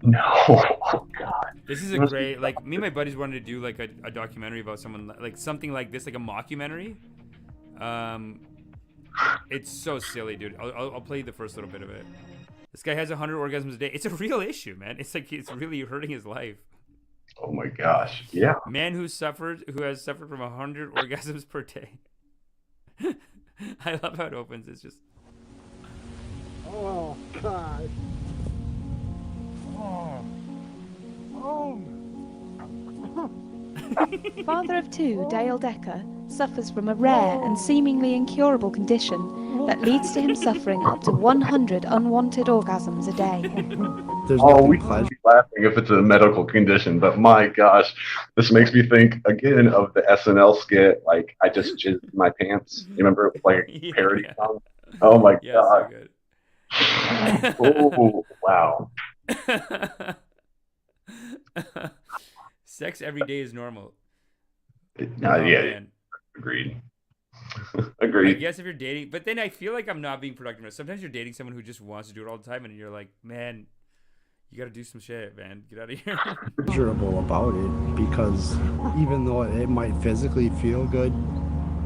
No. Oh God. This is a great, like, me and my buddies wanted to do like a documentary about someone, like something like this, like a mockumentary. It's so silly, dude. I'll play you the first little bit of it. This guy has 100 orgasms a day. It's a real issue, man. It's like, it's really hurting his life. Oh my gosh. Yeah. Man who has suffered from 100 orgasms per day. I love how it opens. It's just. Oh God. Father of two, Dale Decker, suffers from a rare and seemingly incurable condition that leads to him suffering up to 100 unwanted orgasms a day. We should be laughing if it's a medical condition, but my gosh, this makes me think again of the SNL skit, like, I just jizzed in my pants. You remember it was like a parody song? Oh my God. So Oh, wow. Sex every day is normal. Agreed. I guess if you're dating, but then I feel like I'm not being productive. Sometimes you're dating someone who just wants to do it all the time, and you're like, man, you got to do some shit, man. Get out of here. Miserable about it, because even though it might physically feel good,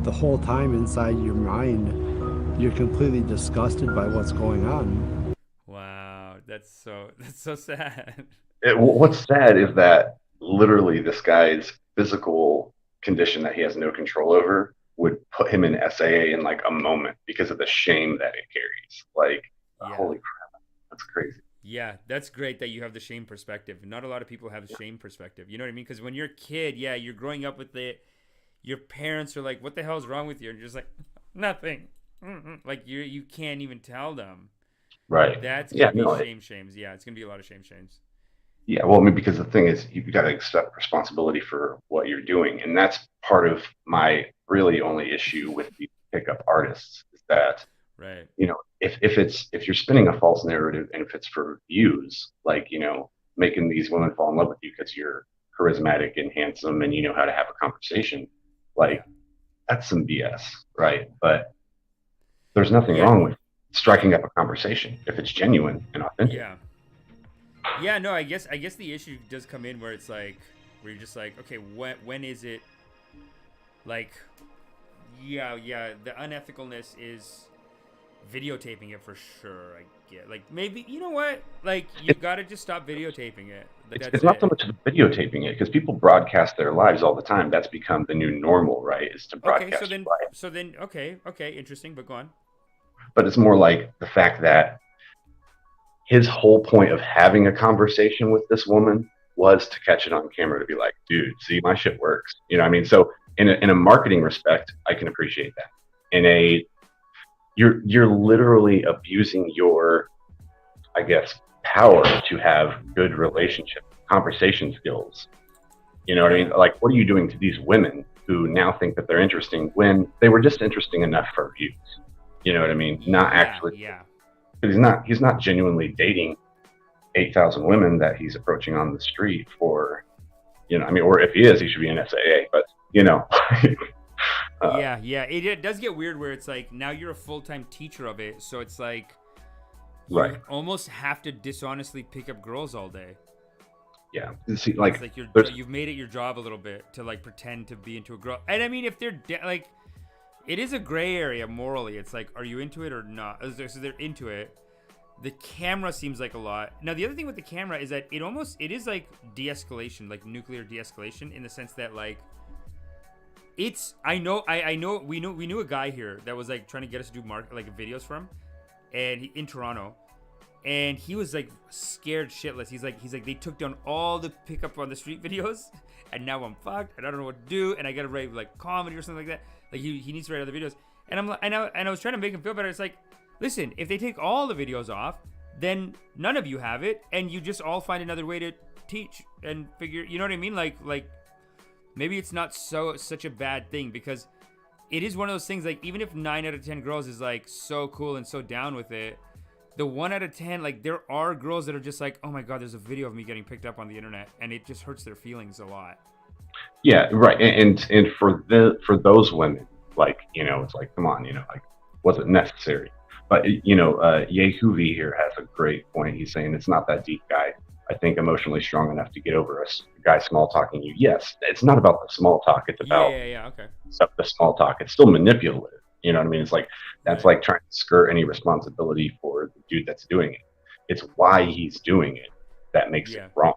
the whole time inside your mind, you're completely disgusted by what's going on. Wow, that's so sad. What's sad is that literally this guy's physical condition that he has no control over would put him in SAA in like a moment because of the shame that it carries. Like, holy crap, that's crazy. Yeah, that's great that you have the shame perspective. Not a lot of people have the shame perspective. You know what I mean? Because when you're a kid, you're growing up with it. Your parents are like, "What the hell is wrong with you?" And you're just like, "Nothing." Like you can't even tell them. Right. That's gonna be shames. Yeah, it's gonna be a lot of shames. Yeah, well, I mean, because the thing is, you've got to accept responsibility for what you're doing, and that's part of my really only issue with the pickup artists is that, right? If you're spinning a false narrative, and if it's for views, like, making these women fall in love with you because you're charismatic and handsome and you know how to have a conversation, like, that's some BS, right? But there's nothing wrong with striking up a conversation if it's genuine and authentic. Yeah, no, I guess the issue does come in where it's like, where you're just like, okay, when is it, like, the unethicalness is videotaping it for sure. I get, like, maybe, you know what, like, you gotta just stop videotaping it. It's not so much the videotaping it, because people broadcast their lives all the time. That's become the new normal, right? Is to broadcast. Okay, interesting, but go on. But it's more like the fact that his whole point of having a conversation with this woman was to catch it on camera, to be like, dude, see, my shit works. You know what I mean? So in a marketing respect, I can appreciate that. You're literally abusing your, I guess, power to have good relationship, conversation skills. You know what I mean? Like, what are you doing to these women who now think that they're interesting when they were just interesting enough for views? You know what I mean? Not actually. Yeah. He's not genuinely dating 8,000 women that he's approaching on the street for, or if he is, he should be in SAA, but it does get weird where it's like, now you're a full-time teacher of it, so it's like, you almost have to dishonestly pick up girls all day. Yeah. See, like, it's like you've made it your job a little bit to, like, pretend to be into a girl. And I mean, if they're like, it is a gray area morally. It's like, are you into it or not? So they're into it, The camera seems like a lot. Now, the other thing with the camera is that it is like de-escalation, like nuclear de-escalation, in the sense that like I know we knew a guy here that was like trying to get us to do videos for him, and in Toronto, and he was like scared shitless. He's like they took down all the pickup on the street videos, and now I'm fucked and I don't know what to do, and I gotta write like comedy or something like that. Like he needs to write other videos, and I was trying to make him feel better. It's like, listen, if they take all the videos off, then none of you have it, and you just all find another way to teach and figure. You know what I mean? Like maybe it's not such a bad thing, because it is one of those things, like, even if 9 out of 10 girls is like so cool and so down with it, the 1 out of 10, like, there are girls that are just like, oh my god, there's a video of me getting picked up on the internet, and it just hurts their feelings a lot. Yeah, right. And for those women, like, you know, it's like, come on, you know, like, was it necessary? But, you know, Yehuvi here has a great point. He's saying it's not that deep, guy. I think emotionally strong enough to get over a guy small talking you. Yes, it's not about the small talk. It's about okay. The small talk. It's still manipulative. You know what I mean? It's like, that's like trying to skirt any responsibility for the dude that's doing it. It's why he's doing it that makes it wrong.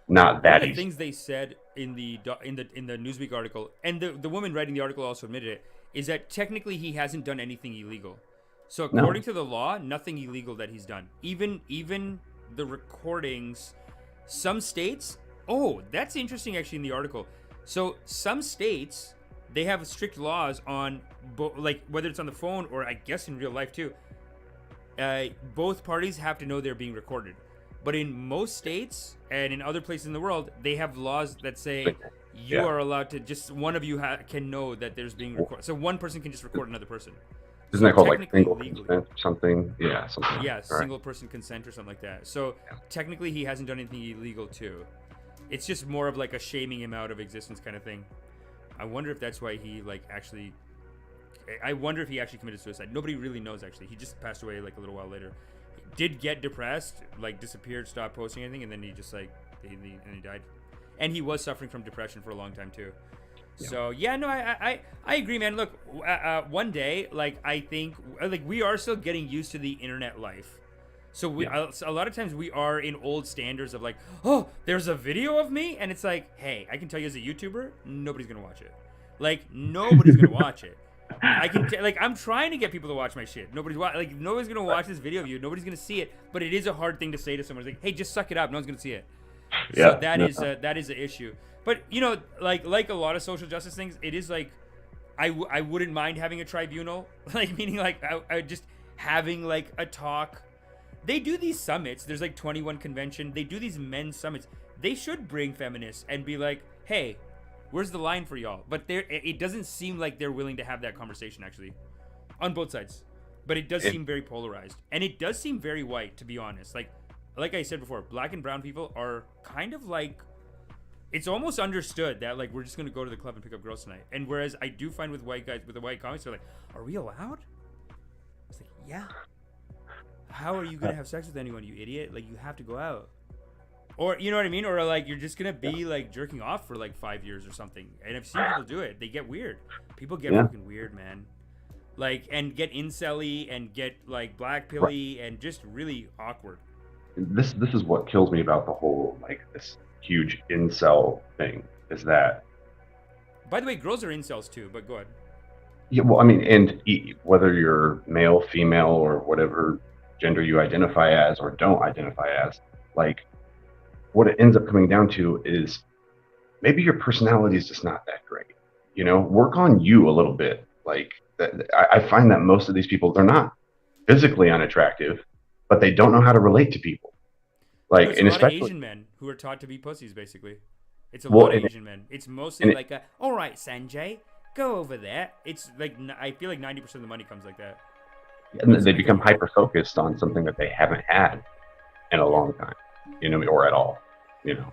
Not that One of the things they said in the Newsweek article, and the woman writing the article also admitted it, is that technically he hasn't done anything illegal. So according to the law, nothing illegal that he's done. Even the recordings, some states, that's interesting actually in the article. So some states, they have strict laws on like whether it's on the phone or I guess in real life too. Both parties have to know they're being recorded. But in most states and in other places in the world, they have laws that say you are allowed to, just one of you can know that there's being recorded. So one person can just record another person. Isn't that called like single consent or something? Yeah, something. Yeah, single person consent or something like that. So technically he hasn't done anything illegal too. It's just more of like a shaming him out of existence kind of thing. I wonder if that's why he I wonder if he actually committed suicide. Nobody really knows actually. He just passed away like a little while later. He did get depressed, like disappeared, stopped posting anything, and then he just like he died. And he was suffering from depression for a long time too. So I agree, man. Look, one day, like, I think like we are still getting used to the internet life. So a lot of times we are in old standards of like, oh, there's a video of me, and it's like, hey, I can tell you as a YouTuber, nobody's gonna watch it. Like, nobody's gonna watch it. I can I'm trying to get people to watch my shit. Nobody's gonna watch this video of you. Nobody's gonna see it. But it is a hard thing to say to someone. It's like, hey, just suck it up. No one's gonna see it. So that is the issue. But, you know, like a lot of social justice things, it is like, I wouldn't mind having a tribunal, like, meaning like I just having like a talk. They do these summits. There's like 21 convention. They do these men's summits. They should bring feminists and be like, hey, where's the line for y'all? But it doesn't seem like they're willing to have that conversation actually, on both sides. But it does seem very polarized, and it does seem very white, to be honest. Like I said before, black and brown people are kind of like, it's almost understood that like we're just gonna go to the club and pick up girls tonight. And whereas I do find with white guys, with the white comics, they're like, are we allowed? It's like, yeah. How are you gonna have sex with anyone, you idiot? Like, you have to go out. Or, you know what I mean? Or like you're just gonna be like jerking off for like 5 years or something. And I've seen people do it. They get weird. People get fucking weird, man. Like, and get incel-y and get like black pilly and just really awkward. This is what kills me about the whole like this huge incel thing, is that, by the way, girls are incels too, but go ahead. Yeah, well, I mean, and whether you're male, female, or whatever gender you identify as or don't identify as, like, what it ends up coming down to is maybe your personality is just not that great. You know, work on you a little bit. Like, I find that most of these people, they're not physically unattractive, but they don't know how to relate to people. Like, it's and a lot especially of Asian men who are taught to be pussies, basically. It's a lot of Asian men. It's mostly like, all right, Sanjay, go over there. It's like, I feel like 90% of the money comes like that. And they become hyper-focused on something that they haven't had in a long time, you know, or at all, you know.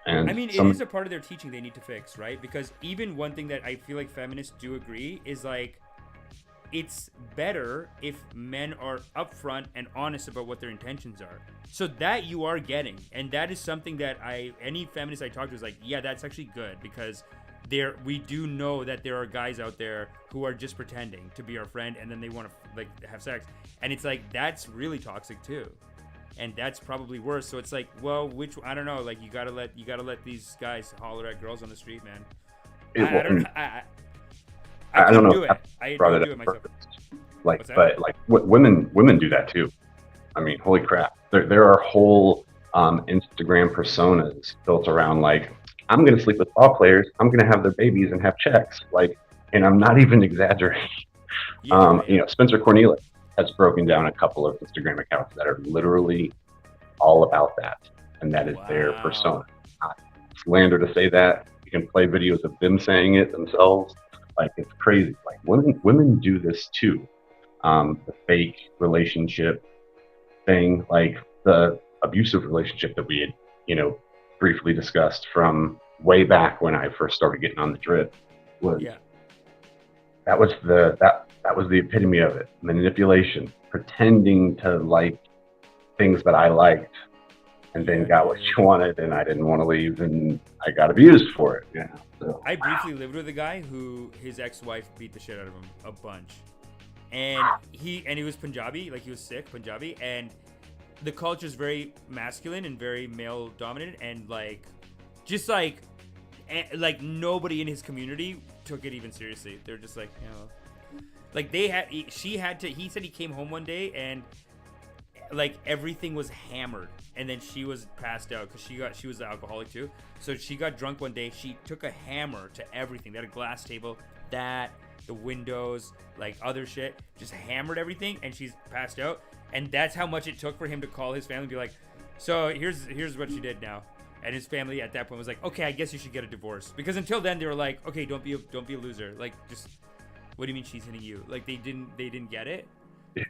And I mean, it is a part of their teaching they need to fix, right? Because even one thing that I feel like feminists do agree is like, it's better if men are upfront and honest about what their intentions are. So that you are getting, and that is something that any feminist I talk to is like, yeah, that's actually good, because we do know that there are guys out there who are just pretending to be our friend, and then they want to like have sex, and it's like that's really toxic too, and that's probably worse. So it's like, well, I don't know, like you gotta let these guys holler at girls on the street, man. I don't know. I don't do it myself. Like, but like women do that too. I mean, holy crap! There are whole Instagram personas built around like, I'm gonna sleep with ball players. I'm gonna have their babies and have checks. Like, and I'm not even exaggerating. You know, Spencer Cornelia has broken down a couple of Instagram accounts that are literally all about that, and that is their persona. Not slander to say that. You can play videos of them saying it themselves. Like, it's crazy. Like, women do this too. The fake relationship thing, like the abusive relationship that we had, you know, briefly discussed from way back when I first started getting on the drip, was that was the epitome of it. Manipulation, pretending to like things that I liked, and then got what you wanted, and I didn't want to leave, and I got abused for it. Yeah. So. I briefly lived with a guy who his ex-wife beat the shit out of him a bunch, and he was Punjabi, like he was Sikh Punjabi, and the culture is very masculine and very male dominated, and like just like nobody in his community took it even seriously. They're just like, you know, like he said he came home one day and like everything was hammered, and then she was passed out because she was an alcoholic too. So she got drunk one day. She took a hammer to everything. They had a glass table, the windows, like other shit, just hammered everything, and she's passed out. And that's how much it took for him to call his family and be like, so here's what she did now. And his family at that point was like, okay, I guess you should get a divorce. Because until then they were like, okay, don't be a loser. Like, just, what do you mean she's hitting you? Like they didn't get it.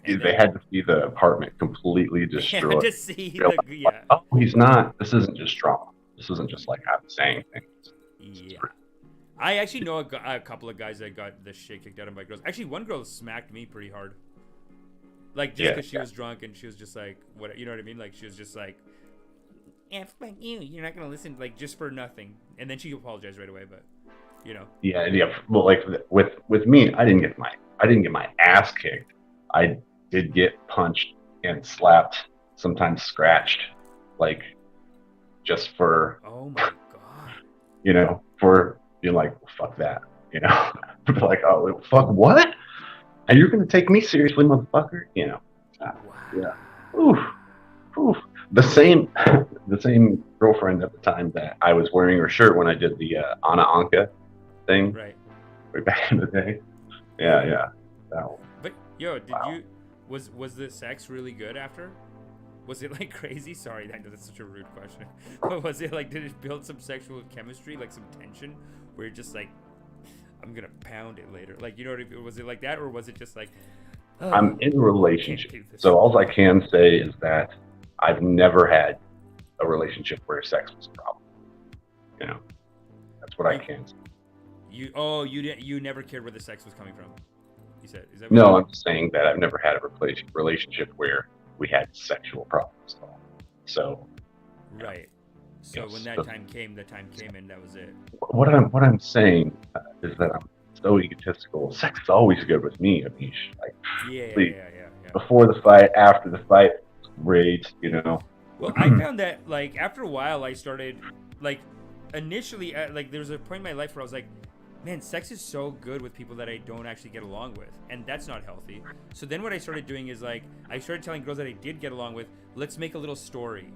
They had to see the apartment completely destroyed. To see oh, he's not. This isn't just drama. This isn't just like I'm saying things. Yeah. I actually know a couple of guys that got the shit kicked out of them by girls. Actually, one girl smacked me pretty hard. Like, just because she was drunk and she was just like, what, you know what I mean? Like, she was just like, yeah, fuck you. You're not going to listen, like, just for nothing. And then she apologized right away, but, you know. Yeah. Well, like, with me, I didn't get my ass kicked. I did get punched and slapped, sometimes scratched, like, just for. Oh my God. You know, for being like, fuck that, you know? Like, oh, fuck what? And you're gonna take me seriously, motherfucker? You know? Yeah. Oof. The same girlfriend at the time that I was wearing her shirt when I did the Ana Anka thing. Right. Way back in the day. Yeah. That one. But was the sex really good after? Was it like crazy? Sorry, that's such a rude question. But was it like, did it build some sexual chemistry, like some tension, where you're just like, I'm gonna pound it later? Like, you know what I mean? Was it like that, or was it just like, oh, I'm in a relationship, so all I can say is that I've never had a relationship where sex was a problem. You know, that's what I can say. You never cared where the sex was coming from. You said, is that? No, I'm saying that I've never had a relationship where we had sexual problems at all. So. Right. So yes, when that time came, and that was it. What I'm saying is that I'm so egotistical. Sex is always good with me, Amish. Like, yeah. Before the fight, after the fight, great, you know. Well, I found that, like, after a while, I started, like, initially, like, there was a point in my life where I was like, man, sex is so good with people that I don't actually get along with, and that's not healthy. So then what I started doing is, like, I started telling girls that I did get along with, let's make a little story.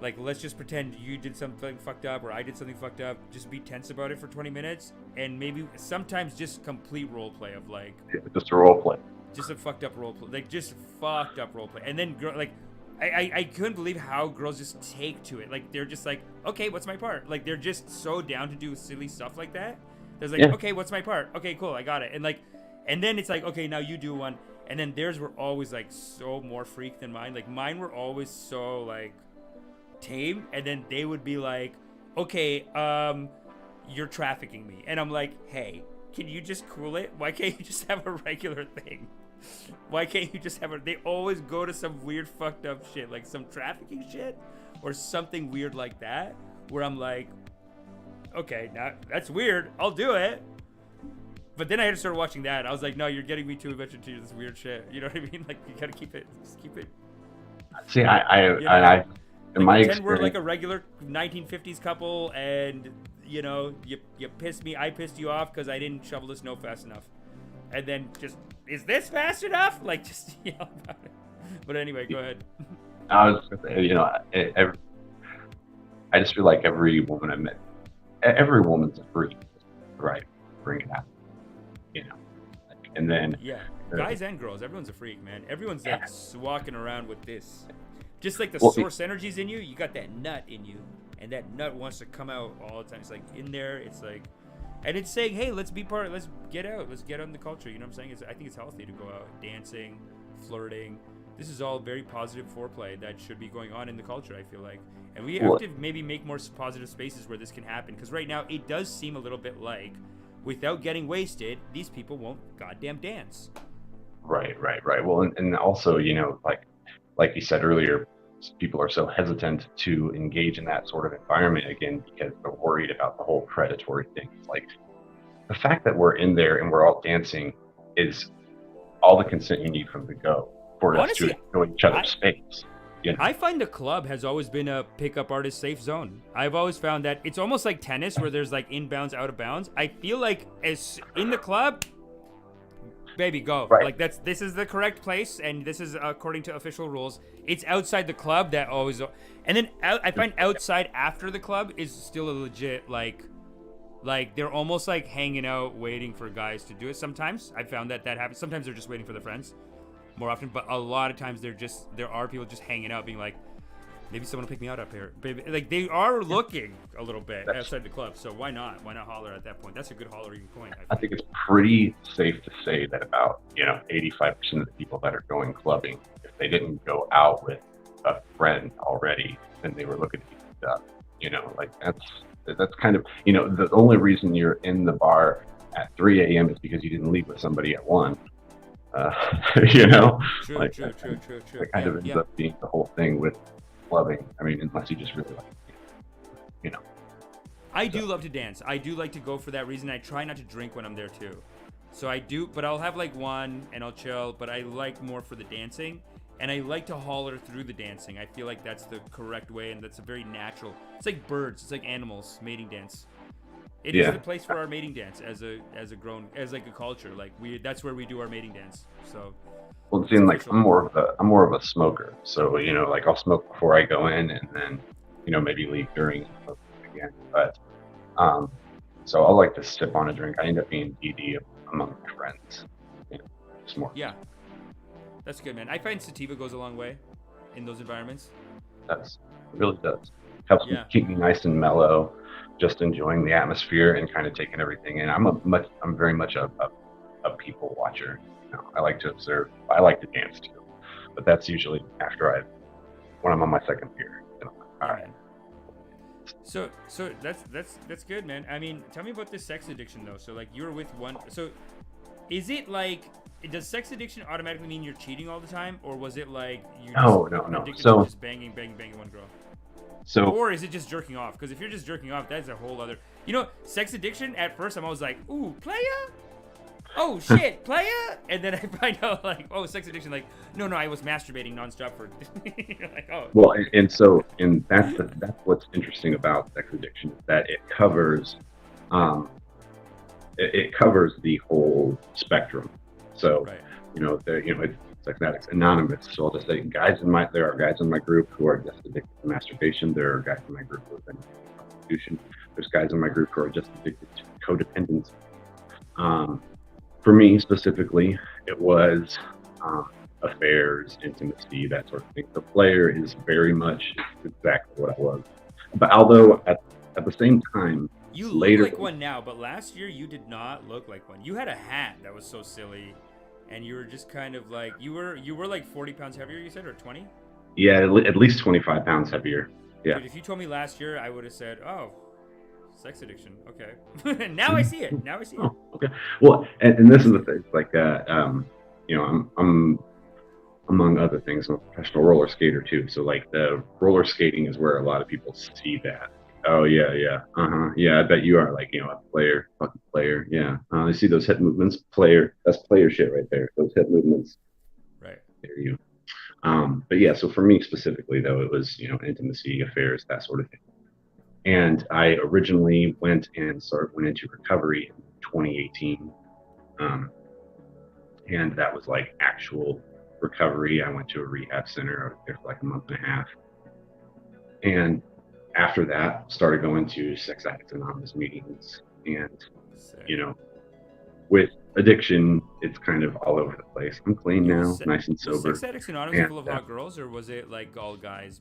Like, let's just pretend you did something fucked up or I did something fucked up. Just be tense about it for 20 minutes. And maybe sometimes just complete role play of, like... Yeah, just a role play. Just a fucked up role play. Like, just fucked up role play. And then, like, I couldn't believe how girls just take to it. Like, they're just like, okay, what's my part? Like, they're just so down to do silly stuff like that. They're like, okay, what's my part? Okay, cool, I got it. And, like, and then it's like, okay, now you do one. And then theirs were always, like, so more freak than mine. Like, mine were always so, like... tame, and then they would be like, okay, you're trafficking me, and I'm like, hey, can you just cool it? Why can't you just have a regular thing? Why can't you just have they always go to some weird fucked up shit, like some trafficking shit or something weird like that, where I'm like, okay, now that's weird. I'll do it. But then I had to start watching that. I was like, no, you're getting me too much into this weird shit. You know what I mean? Like, you gotta keep it. See, in my pretend experience, we're like a regular 1950s couple, and you know, you pissed me. I pissed you off because I didn't shovel the snow fast enough. And then just, is this fast enough? Like, just yell about it. But anyway, go ahead. I was just gonna say, you know, I just feel like every woman I met, every woman's a freak, right? Bring it out, you know. And then guys and girls, everyone's a freak, man. Everyone's like walking around with this, just like the Well, source energy's in you. You got that nut in you, and that nut wants to come out all the time. It's like in there. It's like, and it's saying, hey, let's be part. Let's get out. Let's get on the culture. You know what I'm saying? I think it's healthy to go out dancing, flirting. This is all very positive foreplay that should be going on in the culture, I feel like. And we have to maybe make more positive spaces where this can happen. Because right now, it does seem a little bit like, without getting wasted, these people won't goddamn dance. Right. Well, and also, you know, like you said earlier, people are so hesitant to engage in that sort of environment again because they're worried about the whole predatory thing. It's like, the fact that we're in there and we're all dancing is all the consent you need from the go. For Honestly, us to enjoy each other's space. You know? I find the club has always been a pickup artist safe zone. I've always found that it's almost like tennis where there's like inbounds, out of bounds. I feel like as in the club, baby, go. Right. Like this is the correct place, and this is according to official rules. It's outside the club that always, and then I find outside after the club is still a legit like they're almost like hanging out waiting for guys to do it. Sometimes I found that happens. Sometimes they're just waiting for their friends. More often, but a lot of times there are people just hanging out being like, maybe someone will pick me up here. Like they are looking a little bit outside the club, so why not holler at that point? That's a good hollering point. I think it's pretty safe to say that about 85% of the people that are going clubbing, if they didn't go out with a friend already, then they were looking to get up. You know, like that's kind of, you know, the only reason you're in the bar at 3 a.m. is because you didn't leave with somebody at 1. You know, true. It kind of ends up being the whole thing with clubbing. I mean, unless you just really like it, you know. I do love to dance. I do like to go for that reason. I try not to drink when I'm there too. So I do, but I'll have like one and I'll chill, but I like more for the dancing, and I like to holler through the dancing. I feel like that's the correct way, and that's a very natural. It's like birds, it's like animals, mating dance. It is the place for our mating dance as like a culture. Like that's where we do our mating dance. So well, it seems like I'm more of a smoker. So, you know, like I'll smoke before I go in, and then, you know, maybe leave during again. But so I'll like to sip on a drink. I end up being DD among my friends. You know, just more. Yeah, that's good, man. I find sativa goes a long way in those environments. It really does. Helps me keep me nice and mellow, just enjoying the atmosphere and kind of taking everything in. I'm very much a people watcher. You know, I like to observe. I like to dance too, but that's usually when I'm on my second beer. You know, all right. So that's good, man. I mean, tell me about this sex addiction though. So like you were with one. So is it like, does sex addiction automatically mean you're cheating all the time, or was it like you no. addicted So to just banging one girl? So, or is it just jerking off? Because if you're just jerking off, that's a whole other. You know, sex addiction. At first, I'm always like, "Ooh, playa! Oh shit, playa!" And then I find out like, "Oh, sex addiction." Like, no, I was masturbating nonstop for. Like, oh. Well, and that's what's interesting about sex addiction, is that it covers, it covers the whole spectrum. So, you know, it's Sex Addicts Anonymous. So I'll just say, there are guys in my group who are just addicted to masturbation. There are guys in my group who have been addicted to prostitution. There's guys in my group who are just addicted to codependency. For me specifically, it was affairs, intimacy, that sort of thing. The player is very much exactly what I was. But although at the same time, you look like one now, but last year you did not look like one. You had a hat that was so silly. And you were just kind of like, you were like 40 pounds heavier, you said, or 20? Yeah, at least 25 pounds heavier. Yeah. Dude, if you told me last year, I would have said, oh, sex addiction. Okay. Now I see it. Oh, okay. Well, and this is the thing. Like, you know, I'm among other things, I'm a professional roller skater too. So like the roller skating is where a lot of people see that. Oh yeah, yeah, yeah. I bet you are like, a player, fucking player. Yeah, I see those hip movements. Player, that's player shit right there. Those hip movements. Right. There you. But yeah, so for me specifically though, it was intimacy, affairs, that sort of thing. And I originally went into recovery in 2018, and that was like actual recovery. I went to a rehab center. I was there for like a month and a half, and after that, started going to Sex Addicts Anonymous meetings. And with addiction, it's kind of all over the place. I'm clean now, nice and sober. Sex Addicts Anonymous full of hot girls, or was it like all guys?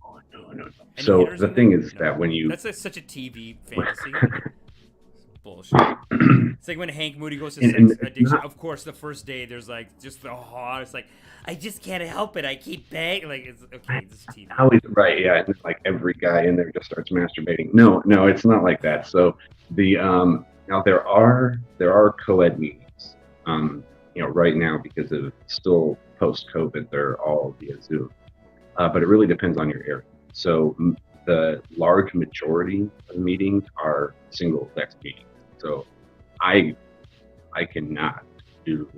Oh, no. So the thing is that when you... That's such a TV fantasy. Bullshit. It's like when Hank Moody goes to sex addiction. Of course, the first day, there's like just the hot... It's like, I just can't help it. I keep banging. Like, it's okay, this is TV. Right, yeah. And like every guy in there just starts masturbating. No, it's not like that. So the... Now there are co-ed meetings, right now because of still post-COVID, they're all via Zoom. But it really depends on your area. So the large majority of meetings are single-sex meetings. So I cannot do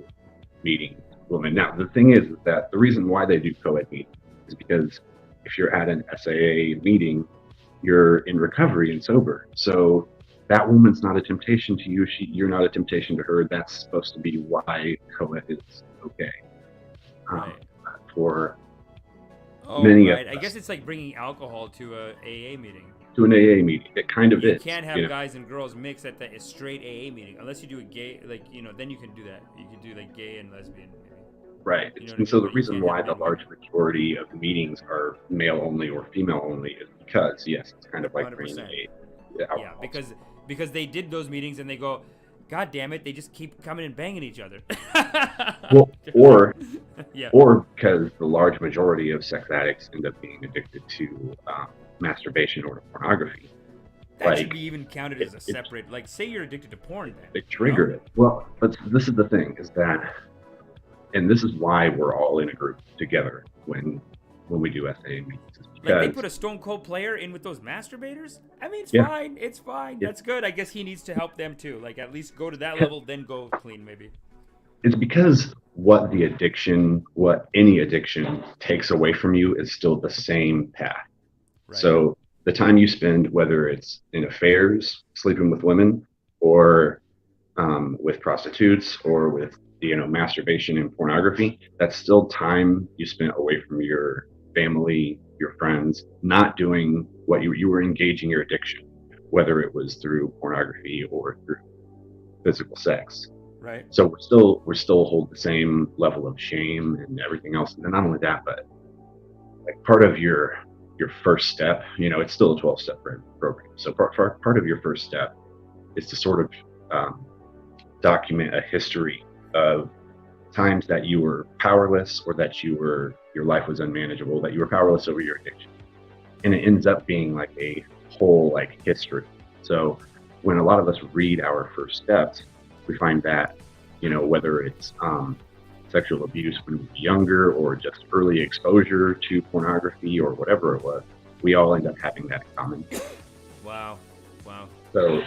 meetings with women. Now the thing is that the reason why they do co-ed meetings is because if you're at an SAA meeting, you're in recovery and sober. So that woman's not a temptation to you. You're not a temptation to her. That's supposed to be why co-ed is okay. For many of us. I guess it's like bringing alcohol to a AA meeting. To an AA meeting, it kind of is. You can't have guys and girls mix at the straight AA meeting unless you do a gay, then you can do that. You can do like gay and lesbian. Maybe. Right. And so the reason why the large majority of meetings are male only or female only is because, yes, it's kind of like bringing yeah, because they did those meetings and they go, God damn it, they just keep coming and banging each other. Well, or because the large majority of sex addicts end up being addicted to masturbation or to pornography. That should be even counted as a separate, like, say you're addicted to porn then. They trigger it. Well, but this is the thing, is that, and this is why we're all in a group together when we do SA meetings. Like they put a Stone Cold player in with those masturbators? I mean, it's fine. That's good. I guess he needs to help them too. Like at least go to that level, then go clean maybe. It's because what any addiction takes away from you is still the same path. Right. So the time you spend, whether it's in affairs, sleeping with women, or with prostitutes, or with masturbation and pornography, that's still time you spent away from your family, your friends, not doing what you were engaging your addiction, whether it was through pornography or through physical sex. Right. So we're still hold the same level of shame and everything else. And not only that, but like part of your first step, it's still a 12-step program. So part of your first step is to sort of document a history of times that you were powerless, or that your life was unmanageable, that you were powerless over your addiction. And it ends up being like a whole history. So when a lot of us read our first steps, we find that, whether it's sexual abuse when we were younger, or just early exposure to pornography, or whatever it was, we all end up having that in common. Wow. So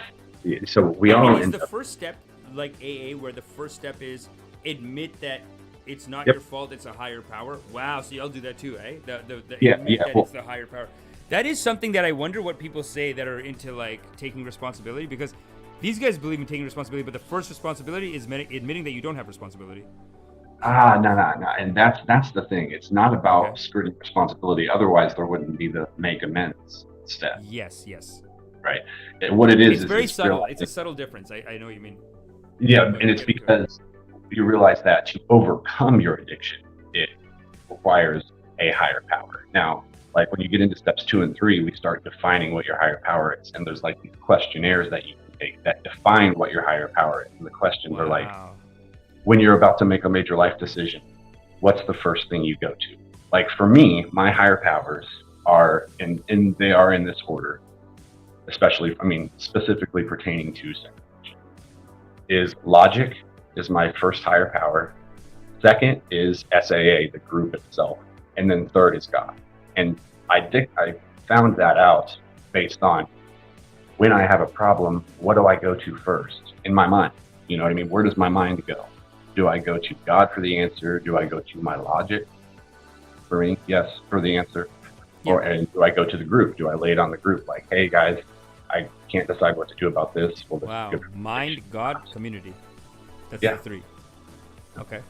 we all end up... Is the first step like AA, where the first step is admit that it's not your fault, it's a higher power? Wow, so y'all do that too, eh? It's the higher power. That is something that I wonder what people say that are into taking responsibility, because these guys believe in taking responsibility, but the first responsibility is admitting that you don't have responsibility. No. And that's the thing. It's not about skirting responsibility. Otherwise, there wouldn't be the make amends step. Yes. Right. And what it is, it's very subtle. It's a subtle difference. I know what you mean. Yeah, and it's because you realize that to overcome your addiction, it requires a higher power. Now, when you get into steps 2 and 3, we start defining what your higher power is. And there's these questionnaires that you can take that define what your higher power is. And the questions are when you're about to make a major life decision, what's the first thing you go to? For me, my higher powers are, and they are in this order, specifically pertaining to sex, is logic is my first higher power. Second is SAA, the group itself. And then third is God. And I found that out based on when I have a problem, what do I go to first in my mind? You know what I mean? Where does my mind go? Do I go to God for the answer? Do I go to my logic for me? Yes, for the answer. Yeah. And do I go to the group? Do I lay it on the group? Like, hey guys, I can't decide what to do about this. Well, wow. Mind, God, community. That's Yeah. the three. Okay.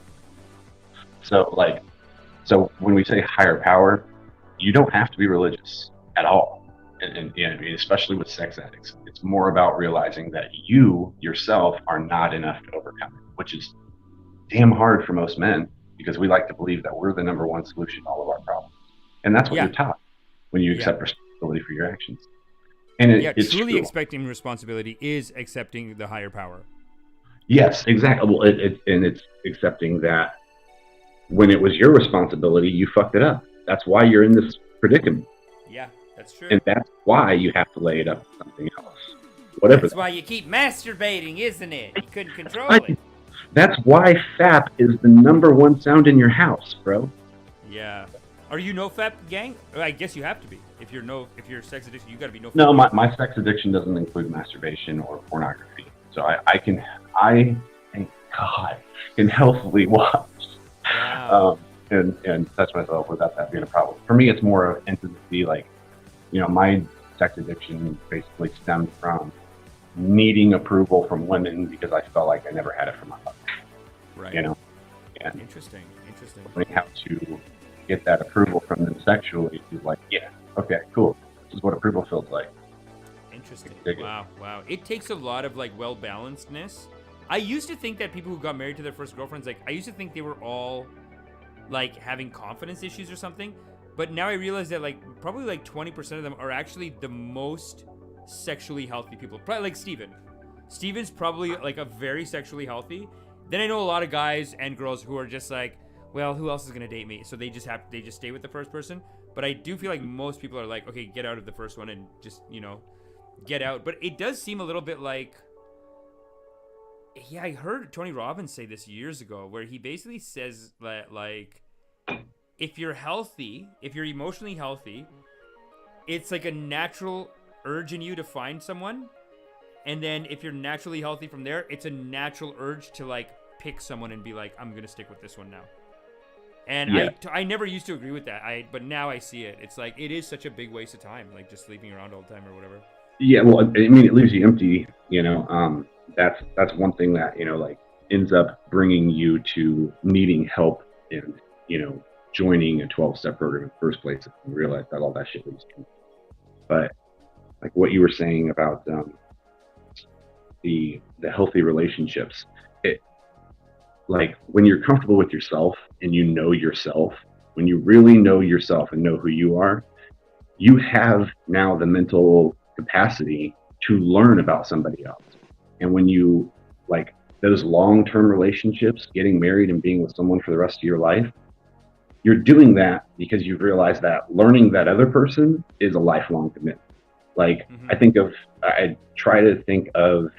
So when we say higher power, you don't have to be religious at all. And especially with sex addicts, it's more about realizing that you yourself are not enough to overcome it, which is damn hard for most men, because we like to believe that we're the number one solution to all of our problems. And that's what Yeah. you're taught when you accept responsibility for your actions. And it's truly true. expecting responsibility is accepting the higher power. Yes, exactly. Well, it's accepting that when it was your responsibility, you fucked it up. That's why you're in this predicament. Yeah, that's true. And that's why you have to lay it up to something else. Whatever. That's why you keep masturbating, isn't it? You couldn't control it. That's why FAP is the number one sound in your house, bro. Yeah. Are you no FAP gang? I guess you have to be. If you're sex addiction, you got to be no FAP. No, my sex addiction doesn't include masturbation or pornography. So I thank God, can healthily watch Wow. and touch myself without that being a problem. For me, it's more of intimacy. Like, my sex addiction basically stemmed from needing approval from women because I felt like I never had it from my mother. Right. And Interesting. learning how to get that approval from them sexually is like, yeah, okay, cool. This is what approval feels like. Interesting. Wow. It takes a lot of well-balancedness. I used to think that people who got married to their first girlfriends, I used to think they were all having confidence issues or something. But now I realize that probably 20% of them are actually the most sexually healthy people. Probably like Steven. Steven's probably a very sexually healthy. Then I know a lot of guys and girls who are just well, who else is gonna date me? So they just stay with the first person. But I do feel like most people are okay, get out of the first one and just get out. But it does seem a little bit I heard Tony Robbins say this years ago, where he basically says that if you're healthy, if you're emotionally healthy, it's a natural urge in you to find someone. And then if you're naturally healthy from there, it's a natural urge to pick someone and be I'm gonna stick with this one now. And yeah. I never used to agree with that. But now I see it. It's it is such a big waste of time, just sleeping around all the time or whatever. Yeah, well, I mean, it leaves you empty. That's one thing that ends up bringing you to needing help and joining a 12-step program in the first place. And realize that all that shit leads to. But what you were saying about the healthy relationships, when you're comfortable with yourself and you know yourself, when you really know yourself and know who you are, you have now the mental capacity to learn about somebody else. And when you those long-term relationships, getting married and being with someone for the rest of your life, you're doing that because you've realized that learning that other person is a lifelong commitment. I try to think of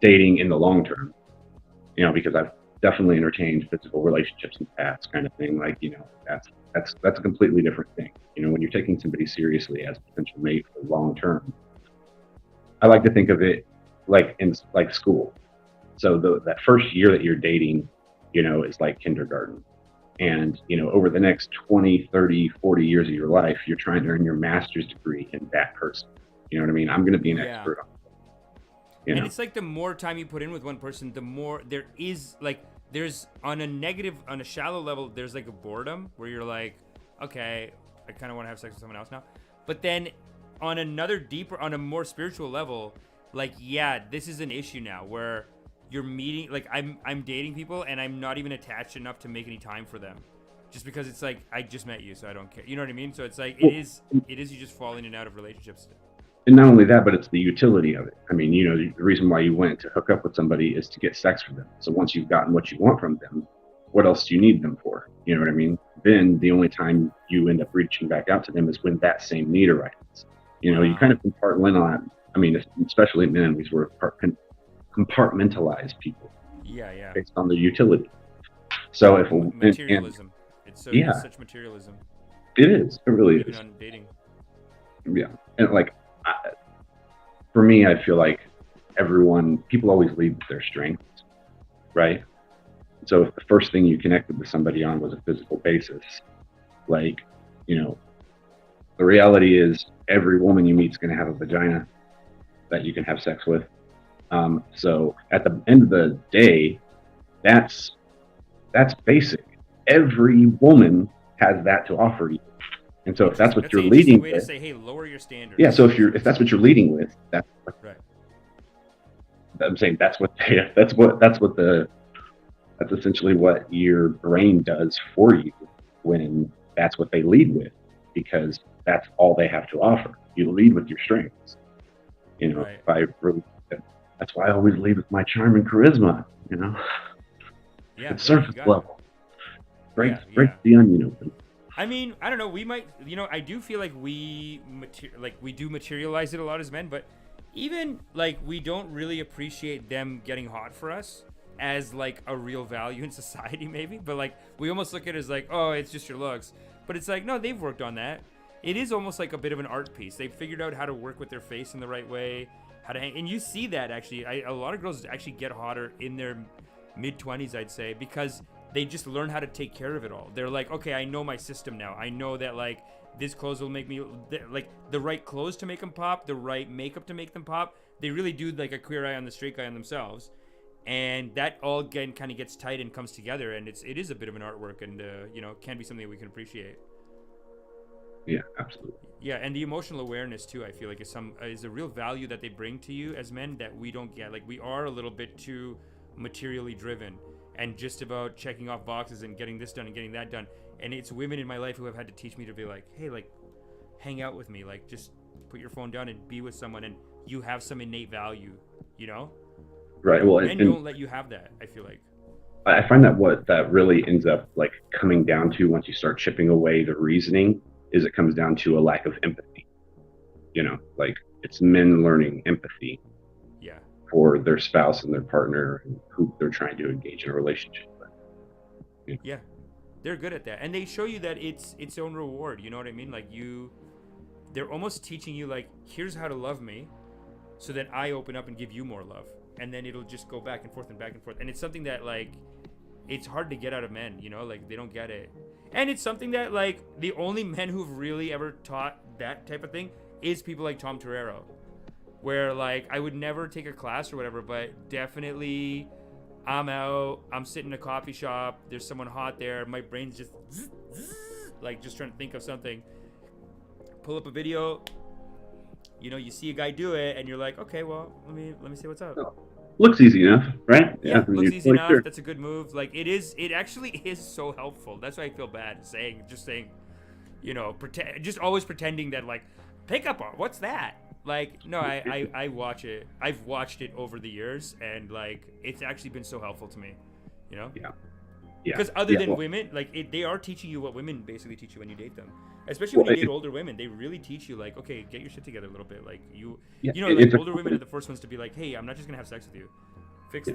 dating in the long term, because I've definitely entertained physical relationships in the past, kind of thing. That's a completely different thing. When you're taking somebody seriously as a potential mate for long term, I like to think of it in school. So that first year that you're dating, is like kindergarten. And, over the next 20, 30, 40 years of your life, you're trying to earn your master's degree in that person. You know what I mean? I'm going to be an expert on it. And it's the more time you put in with one person, the more there is there's on a shallow level, there's a boredom where you're okay, I kind of want to have sex with someone else now. But then on on a more spiritual level, this is an issue now where you're meeting, I'm dating people and I'm not even attached enough to make any time for them, just because it's I just met you, so I don't care. You know what I mean? So it's it is you just fall in and out of relationships. And not only that, but it's the utility of it. I mean, the reason why you went to hook up with somebody is to get sex from them. So once you've gotten what you want from them, what else do you need them for? You know what I mean? Then the only time you end up reaching back out to them is when that same need arises. You kind of compartmentalize. I mean, especially men, we sort of compartmentalize people. Yeah. Based on their utility. So if materialism, it's such materialism. It is. It really is. On dating. Yeah, and like for me, I feel like people always lead with their strengths, right? So if the first thing you connected with somebody on was a physical basis, like, the reality is every woman you meet is going to have a vagina that you can have sex with. So at the end of the day, that's basic. Every woman has that to offer you. And so if that's what you're leading with, to say, hey, lower your standards. Yeah, so if that's what you're leading with, that's right. I'm saying that's essentially what your brain does for you when that's what they lead with, because that's all they have to offer. You lead with your strengths. Right. That's why I always lead with my charm and charisma, Yeah. It's surface level. Break the onion open. I mean, I don't know. We might, I do feel like we do materialize it a lot as men, but even like we don't really appreciate them getting hot for us as like a real value in society, maybe. But like we almost look at it as like, oh, it's just your looks. But it's like, no, they've worked on that. It is almost like a bit of an art piece. They've figured out how to work with their face in the right way, how to hang. And you see that actually. A lot of girls actually get hotter in their mid-20s, I'd say, because they just learn how to take care of it all. They're like, okay, I know my system now. I know that like this clothes will make me like the right clothes to make them pop, the right makeup to make them pop. They really do like a queer eye on the straight guy on themselves. And that all again kind of gets tight and comes together, and it is a bit of an artwork, and can be something that we can appreciate. Yeah, absolutely. Yeah, and the emotional awareness too, I feel like is a real value that they bring to you as men that we don't get. Like we are a little bit too materially driven and just about checking off boxes and getting this done and getting that done. And it's women in my life who have had to teach me to be like, hey, like hang out with me, like just put your phone down and be with someone, and you have some innate value, Right. Well, men don't let you have that, I feel like. I find that what that really ends up like coming down to once you start chipping away the reasoning is it comes down to a lack of empathy. Like it's men learning empathy for their spouse and their partner and who they're trying to engage in a relationship with. Yeah, they're good at that, and they show you that it's its own reward. You know what I mean? Like they're almost teaching you like, here's how to love me, so that I open up and give you more love, and then it'll just go back and forth and back and forth. And it's something that like it's hard to get out of men. Like they don't get it, and it's something that like the only men who've really ever taught that type of thing is people like Tom Torerro. Where like I would never take a class or whatever, but definitely I'm out, I'm sitting in a coffee shop, there's someone hot there, my brain's just like just trying to think of something. Pull up a video, you see a guy do it and you're like, okay, well, let me see what's up. Looks easy enough, right? Yeah, looks easy enough. Sure. That's a good move. Like it actually is so helpful. That's why I feel bad saying, just always pretending that like pickup art, what's that? Like, no, I watch it. I've watched it over the years, and like it's actually been so helpful to me, Yeah. Because other than women, like they are teaching you what women basically teach you when you date them, especially when you date older women. They really teach you like, okay, get your shit together a little bit. Like older women are the first ones to be like, hey, I'm not just gonna have sex with you. Fix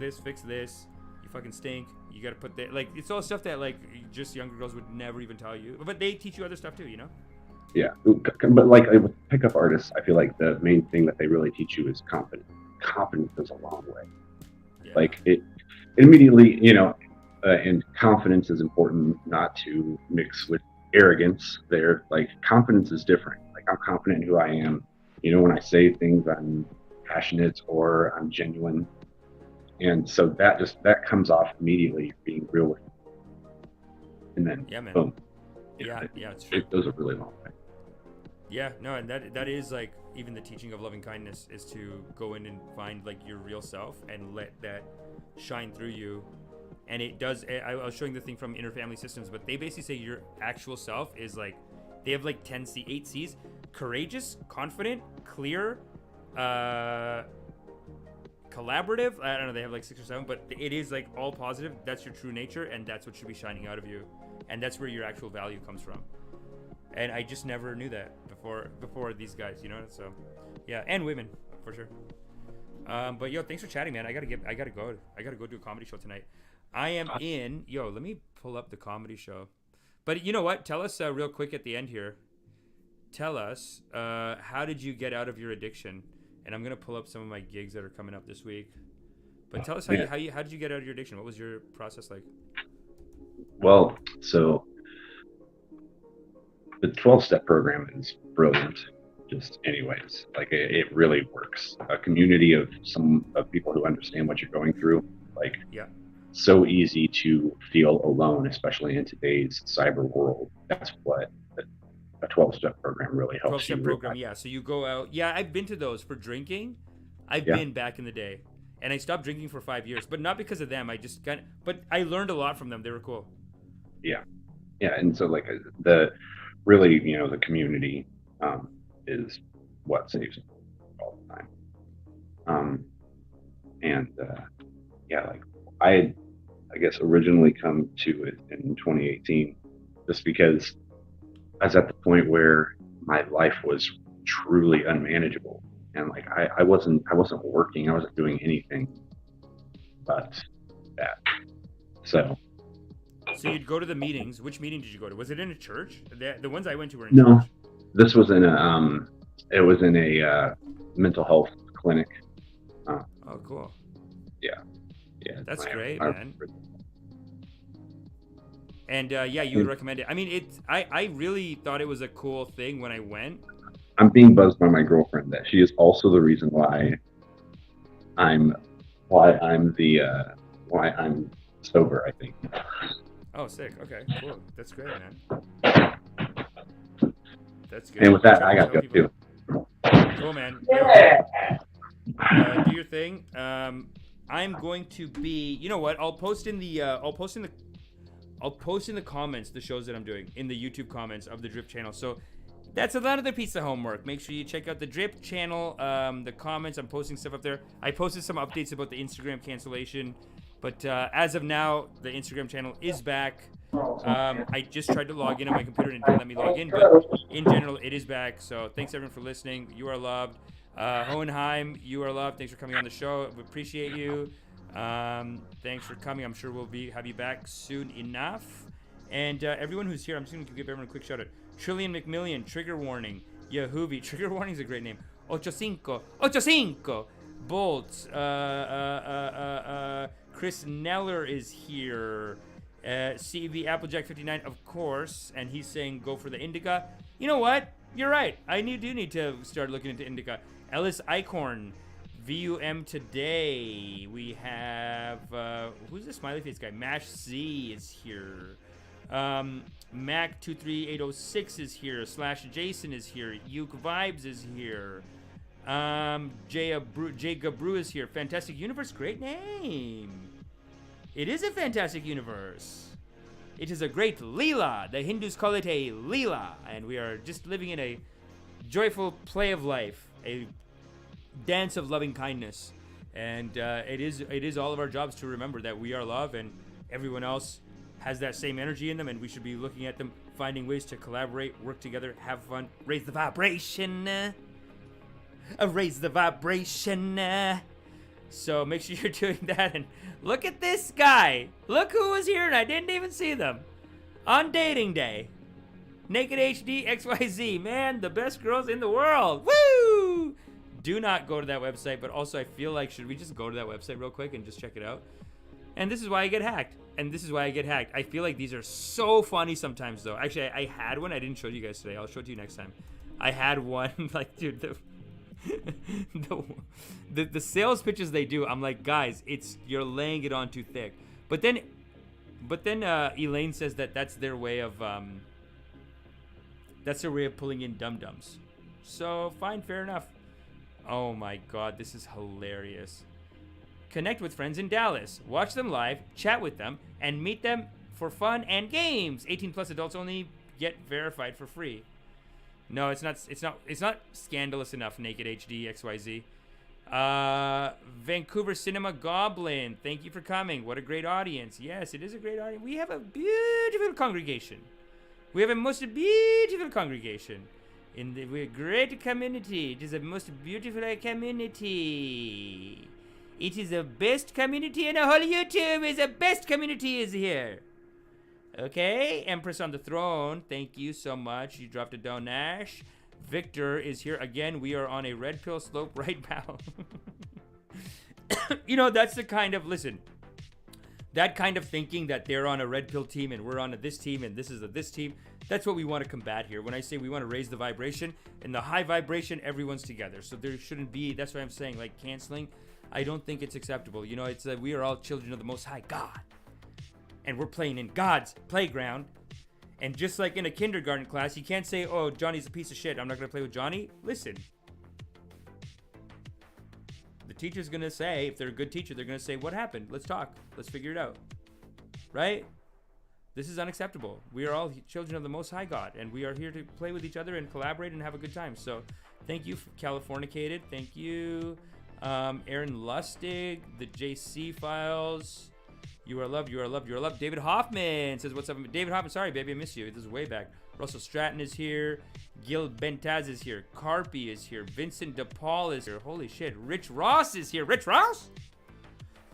this. You fucking stink. You gotta put that. Like it's all stuff that like just younger girls would never even tell you, but they teach you other stuff too, Yeah, but like with pickup artists, I feel like the main thing that they really teach you is confidence. Confidence goes a long way. Yeah. Like it immediately, and confidence is important not to mix with arrogance there. Like confidence is different. Like I'm confident in who I am. When I say things, I'm passionate or I'm genuine. And so that comes off immediately being real with me. And then boom. It's true. It goes a really long way. Yeah, no, and that is like even the teaching of loving kindness is to go in and find like your real self and let that shine through you. And it does. I was showing the thing from Inner Family Systems, but they basically say your actual self is like they have like 8 C's: courageous, confident, clear, collaborative. I don't know, they have like 6 or 7, but it is like all positive. That's your true nature, and that's what should be shining out of you, and that's where your actual value comes from. And I just never knew that before these guys, So, yeah, and women for sure. But yo, thanks for chatting, man. I gotta go. I gotta go do a comedy show tonight. I am in. Yo, let me pull up the comedy show. But you know what? Tell us real quick at the end here. tell us, how did you get out of your addiction? And I'm gonna pull up some of my gigs that are coming up this week. But tell us how did you get out of your addiction? What was your process like? Well, so the 12-step program is brilliant. Just anyways, like it really works. A community of people who understand what you're going through, like so easy to feel alone, especially in today's cyber world. That's what a 12-step program really helps you. 12-step program, yeah. So you go out. Yeah, I've been to those for drinking. I've been back in the day. And I stopped drinking for 5 years, but not because of them. But I learned a lot from them. They were cool. Yeah. Yeah. And so like the community is what saves me all the time. Like I had, I guess, originally come to it in 2018, just because I was at the point where my life was truly unmanageable. And like I wasn't working, I wasn't doing anything but that. So you'd go to the meetings. Which meeting did you go to? Was it in a church? The ones I went to were in church. This was in a mental health clinic. Oh, cool. Yeah. That's great, man. And you would recommend it. I mean, I really thought it was a cool thing when I went. I'm being buzzed by my girlfriend that she is also the reason why I'm sober, I think. Oh, sick. Okay, cool. That's great, man. That's good. And with that, I got to go too. Cool, man. Do your thing. I'm going to be. You know what? I'll post in the comments the shows that I'm doing in the YouTube comments of the Drip channel. So that's another piece of homework. Make sure you check out the Drip channel, the comments. I'm posting stuff up there. I posted some updates about the Instagram cancellation, but as of now, the Instagram channel is back. I just tried to log in on my computer and it didn't let me log in, but in general, it is back. So thanks everyone for listening. You are loved. Hohenheim, you are loved. Thanks for coming on the show. We appreciate you. Thanks for coming. I'm sure we'll have you back soon enough. And everyone who's here, I'm just going to give everyone a quick shout out. Trillion McMillion, Trigger Warning, Yahoovy, Trigger Warning is a great name. 85, Bolts, Chris Neller is here. CV Applejack 59, of course, and he's saying go for the Indica. You know what? You're right. I do need to start looking into Indica. Ellis Icorn, VUM today. We have who's the smiley face guy? Mash Z is here. Mac 23806 is here. Slash Jason is here. Uke Vibes is here. Jay Gabru is here. Fantastic Universe, great name. It is a fantastic universe. It is a great Leela. The Hindus call it a Leela, and we are just living in a joyful play of life, a dance of loving kindness. And it is all of our jobs to remember that we are love, and everyone else has that same energy in them, and we should be looking at them, finding ways to collaborate, work together, have fun, raise the vibration. Raise the vibration. So make sure you're doing that. And look at this guy. Look who was here and I didn't even see them. On dating day. Naked HD XYZ. Man, the best girls in the world. Woo! Do not go to that website. But also I feel like, should we just go to that website real quick and just check it out? And this is why I get hacked. I feel like these are so funny sometimes though. Actually, I had one. I didn't show you guys today. I'll show it to you next time. I had one. Like, dude, the sales pitches they do, I'm like, guys, you're laying it on too thick. But then Elaine says that's their way of pulling in dum-dums. So fine, fair enough. Oh my god, this is hilarious. Connect with friends in Dallas, watch them live, chat with them, and meet them for fun and games. 18 plus adults only, get verified for free. No, it's not scandalous enough, Naked HD XYZ. Vancouver Cinema Goblin, thank you for coming. What a great audience. Yes, it is a great audience. We have a beautiful congregation. We have a most beautiful congregation. We're a great community. It is the most beautiful community. It is the best community in the whole YouTube. Is the best community is here. Okay, Empress on the Throne, thank you so much. You dropped a donash. Victor is here again. We are on a red pill slope right now. You know, that's the kind of, listen, that kind of thinking that they're on a red pill team and we're on this team and this is this team, that's what we want to combat here. When I say we want to raise the vibration, and the high vibration, everyone's together. So there shouldn't be, that's why I'm saying, like, canceling, I don't think it's acceptable. You know, it's we are all children of the Most High God. And we're playing in God's playground. And just like in a kindergarten class, you can't say, oh, Johnny's a piece of shit, I'm not going to play with Johnny. Listen. The teacher's going to say, if they're a good teacher, they're going to say, what happened? Let's talk. Let's figure it out. Right? This is unacceptable. We are all children of the Most High God, and we are here to play with each other and collaborate and have a good time. So thank you, Californicated. Thank you, Aaron Lustig, the JC Files. You are loved, you are loved, you are loved. David Hoffman says, what's up? David Hoffman, sorry, baby, I miss you. This is way back. Russell Stratton is here. Gil Bentaz is here. Carpy is here. Vincent DePaul is here. Holy shit. Rich Ross is here. Rich Ross?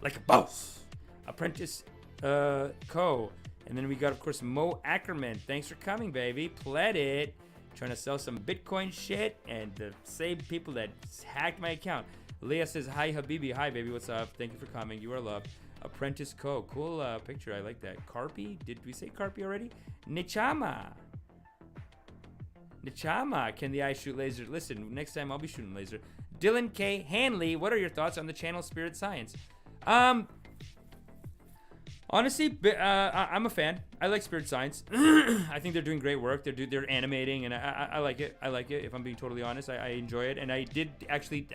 Like a boss. Apprentice Co. And then we got, of course, Mo Ackerman. Thanks for coming, baby. Pled it. Trying to sell some Bitcoin shit and the same people that hacked my account. Leah says, hi, Habibi. Hi, baby. What's up? Thank you for coming. You are loved. Apprentice Co. Cool picture. I like that. Carpy? Did we say Carpy already? Nichama. Can the eye shoot laser? Listen, next time I'll be shooting laser. Dylan K. Hanley, what are your thoughts on the channel Spirit Science? Honestly, I'm a fan. I like Spirit Science. I think they're doing great work. They're animating, and I like it. I like it. If I'm being totally honest, I enjoy it. And I did actually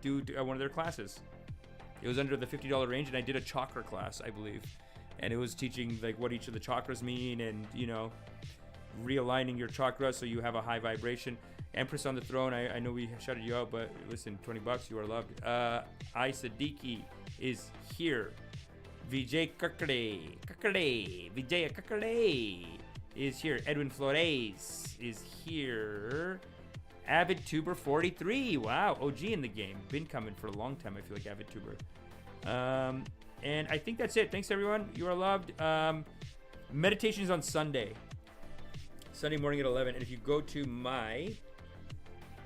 do one of their classes. It was under the $50 range, and I did a chakra class, I believe. And it was teaching like what each of the chakras mean, and you know, realigning your chakra so you have a high vibration. Empress on the Throne, I know we shouted you out, but listen, $20, you are loved. I Siddiqui is here. Vijay Kakade is here. Edwin Flores is here. Avid Tuber 43. Wow, OG in the game. Been coming for a long time, I feel like, Avid Tuber. And I think that's it. Thanks, everyone. You are loved. Meditations on Sunday. Sunday morning at 11. And if you go to my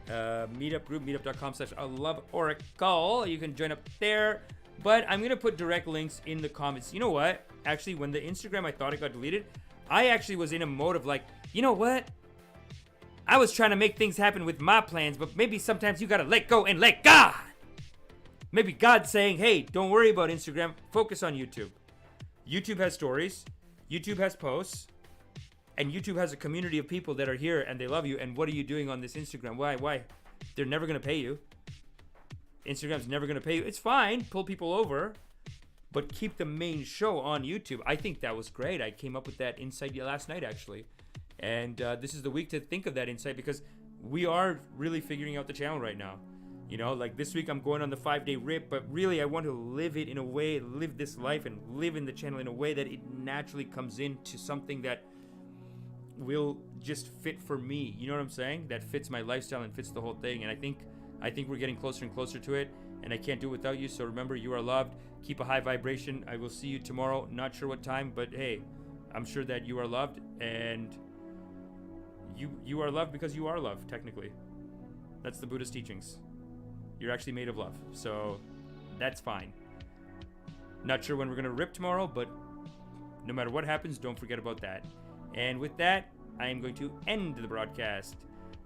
meetup group, meetup.com/loveoracle, you can join up there. But I'm going to put direct links in the comments. You know what? Actually, when the Instagram, I thought it got deleted, I actually was in a mode of like, you know what? I was trying to make things happen with my plans, but maybe sometimes you got to let go and let God. Maybe God's saying, hey, don't worry about Instagram. Focus on YouTube. YouTube has stories. YouTube has posts. And YouTube has a community of people that are here and they love you. And what are you doing on this Instagram? Why? They're never going to pay you. Instagram's never going to pay you. It's fine. Pull people over. But keep the main show on YouTube. I think that was great. I came up with that insight last night, actually. And this is the week to think of that insight because we are really figuring out the channel right now. You know, like this week I'm going on the 5-day rip, but really I want to live it in a way, live this life and live in the channel in a way that it naturally comes into something that will just fit for me. You know what I'm saying? That fits my lifestyle and fits the whole thing. And I think we're getting closer and closer to it. And I can't do it without you. So remember, you are loved. Keep a high vibration. I will see you tomorrow. Not sure what time, but hey, I'm sure that you are loved. And you are loved because you are loved, technically. That's the Buddhist teachings. You're actually made of love. So that's fine. Not sure when we're going to rip tomorrow, but no matter what happens, don't forget about that. And with that, I am going to end the broadcast.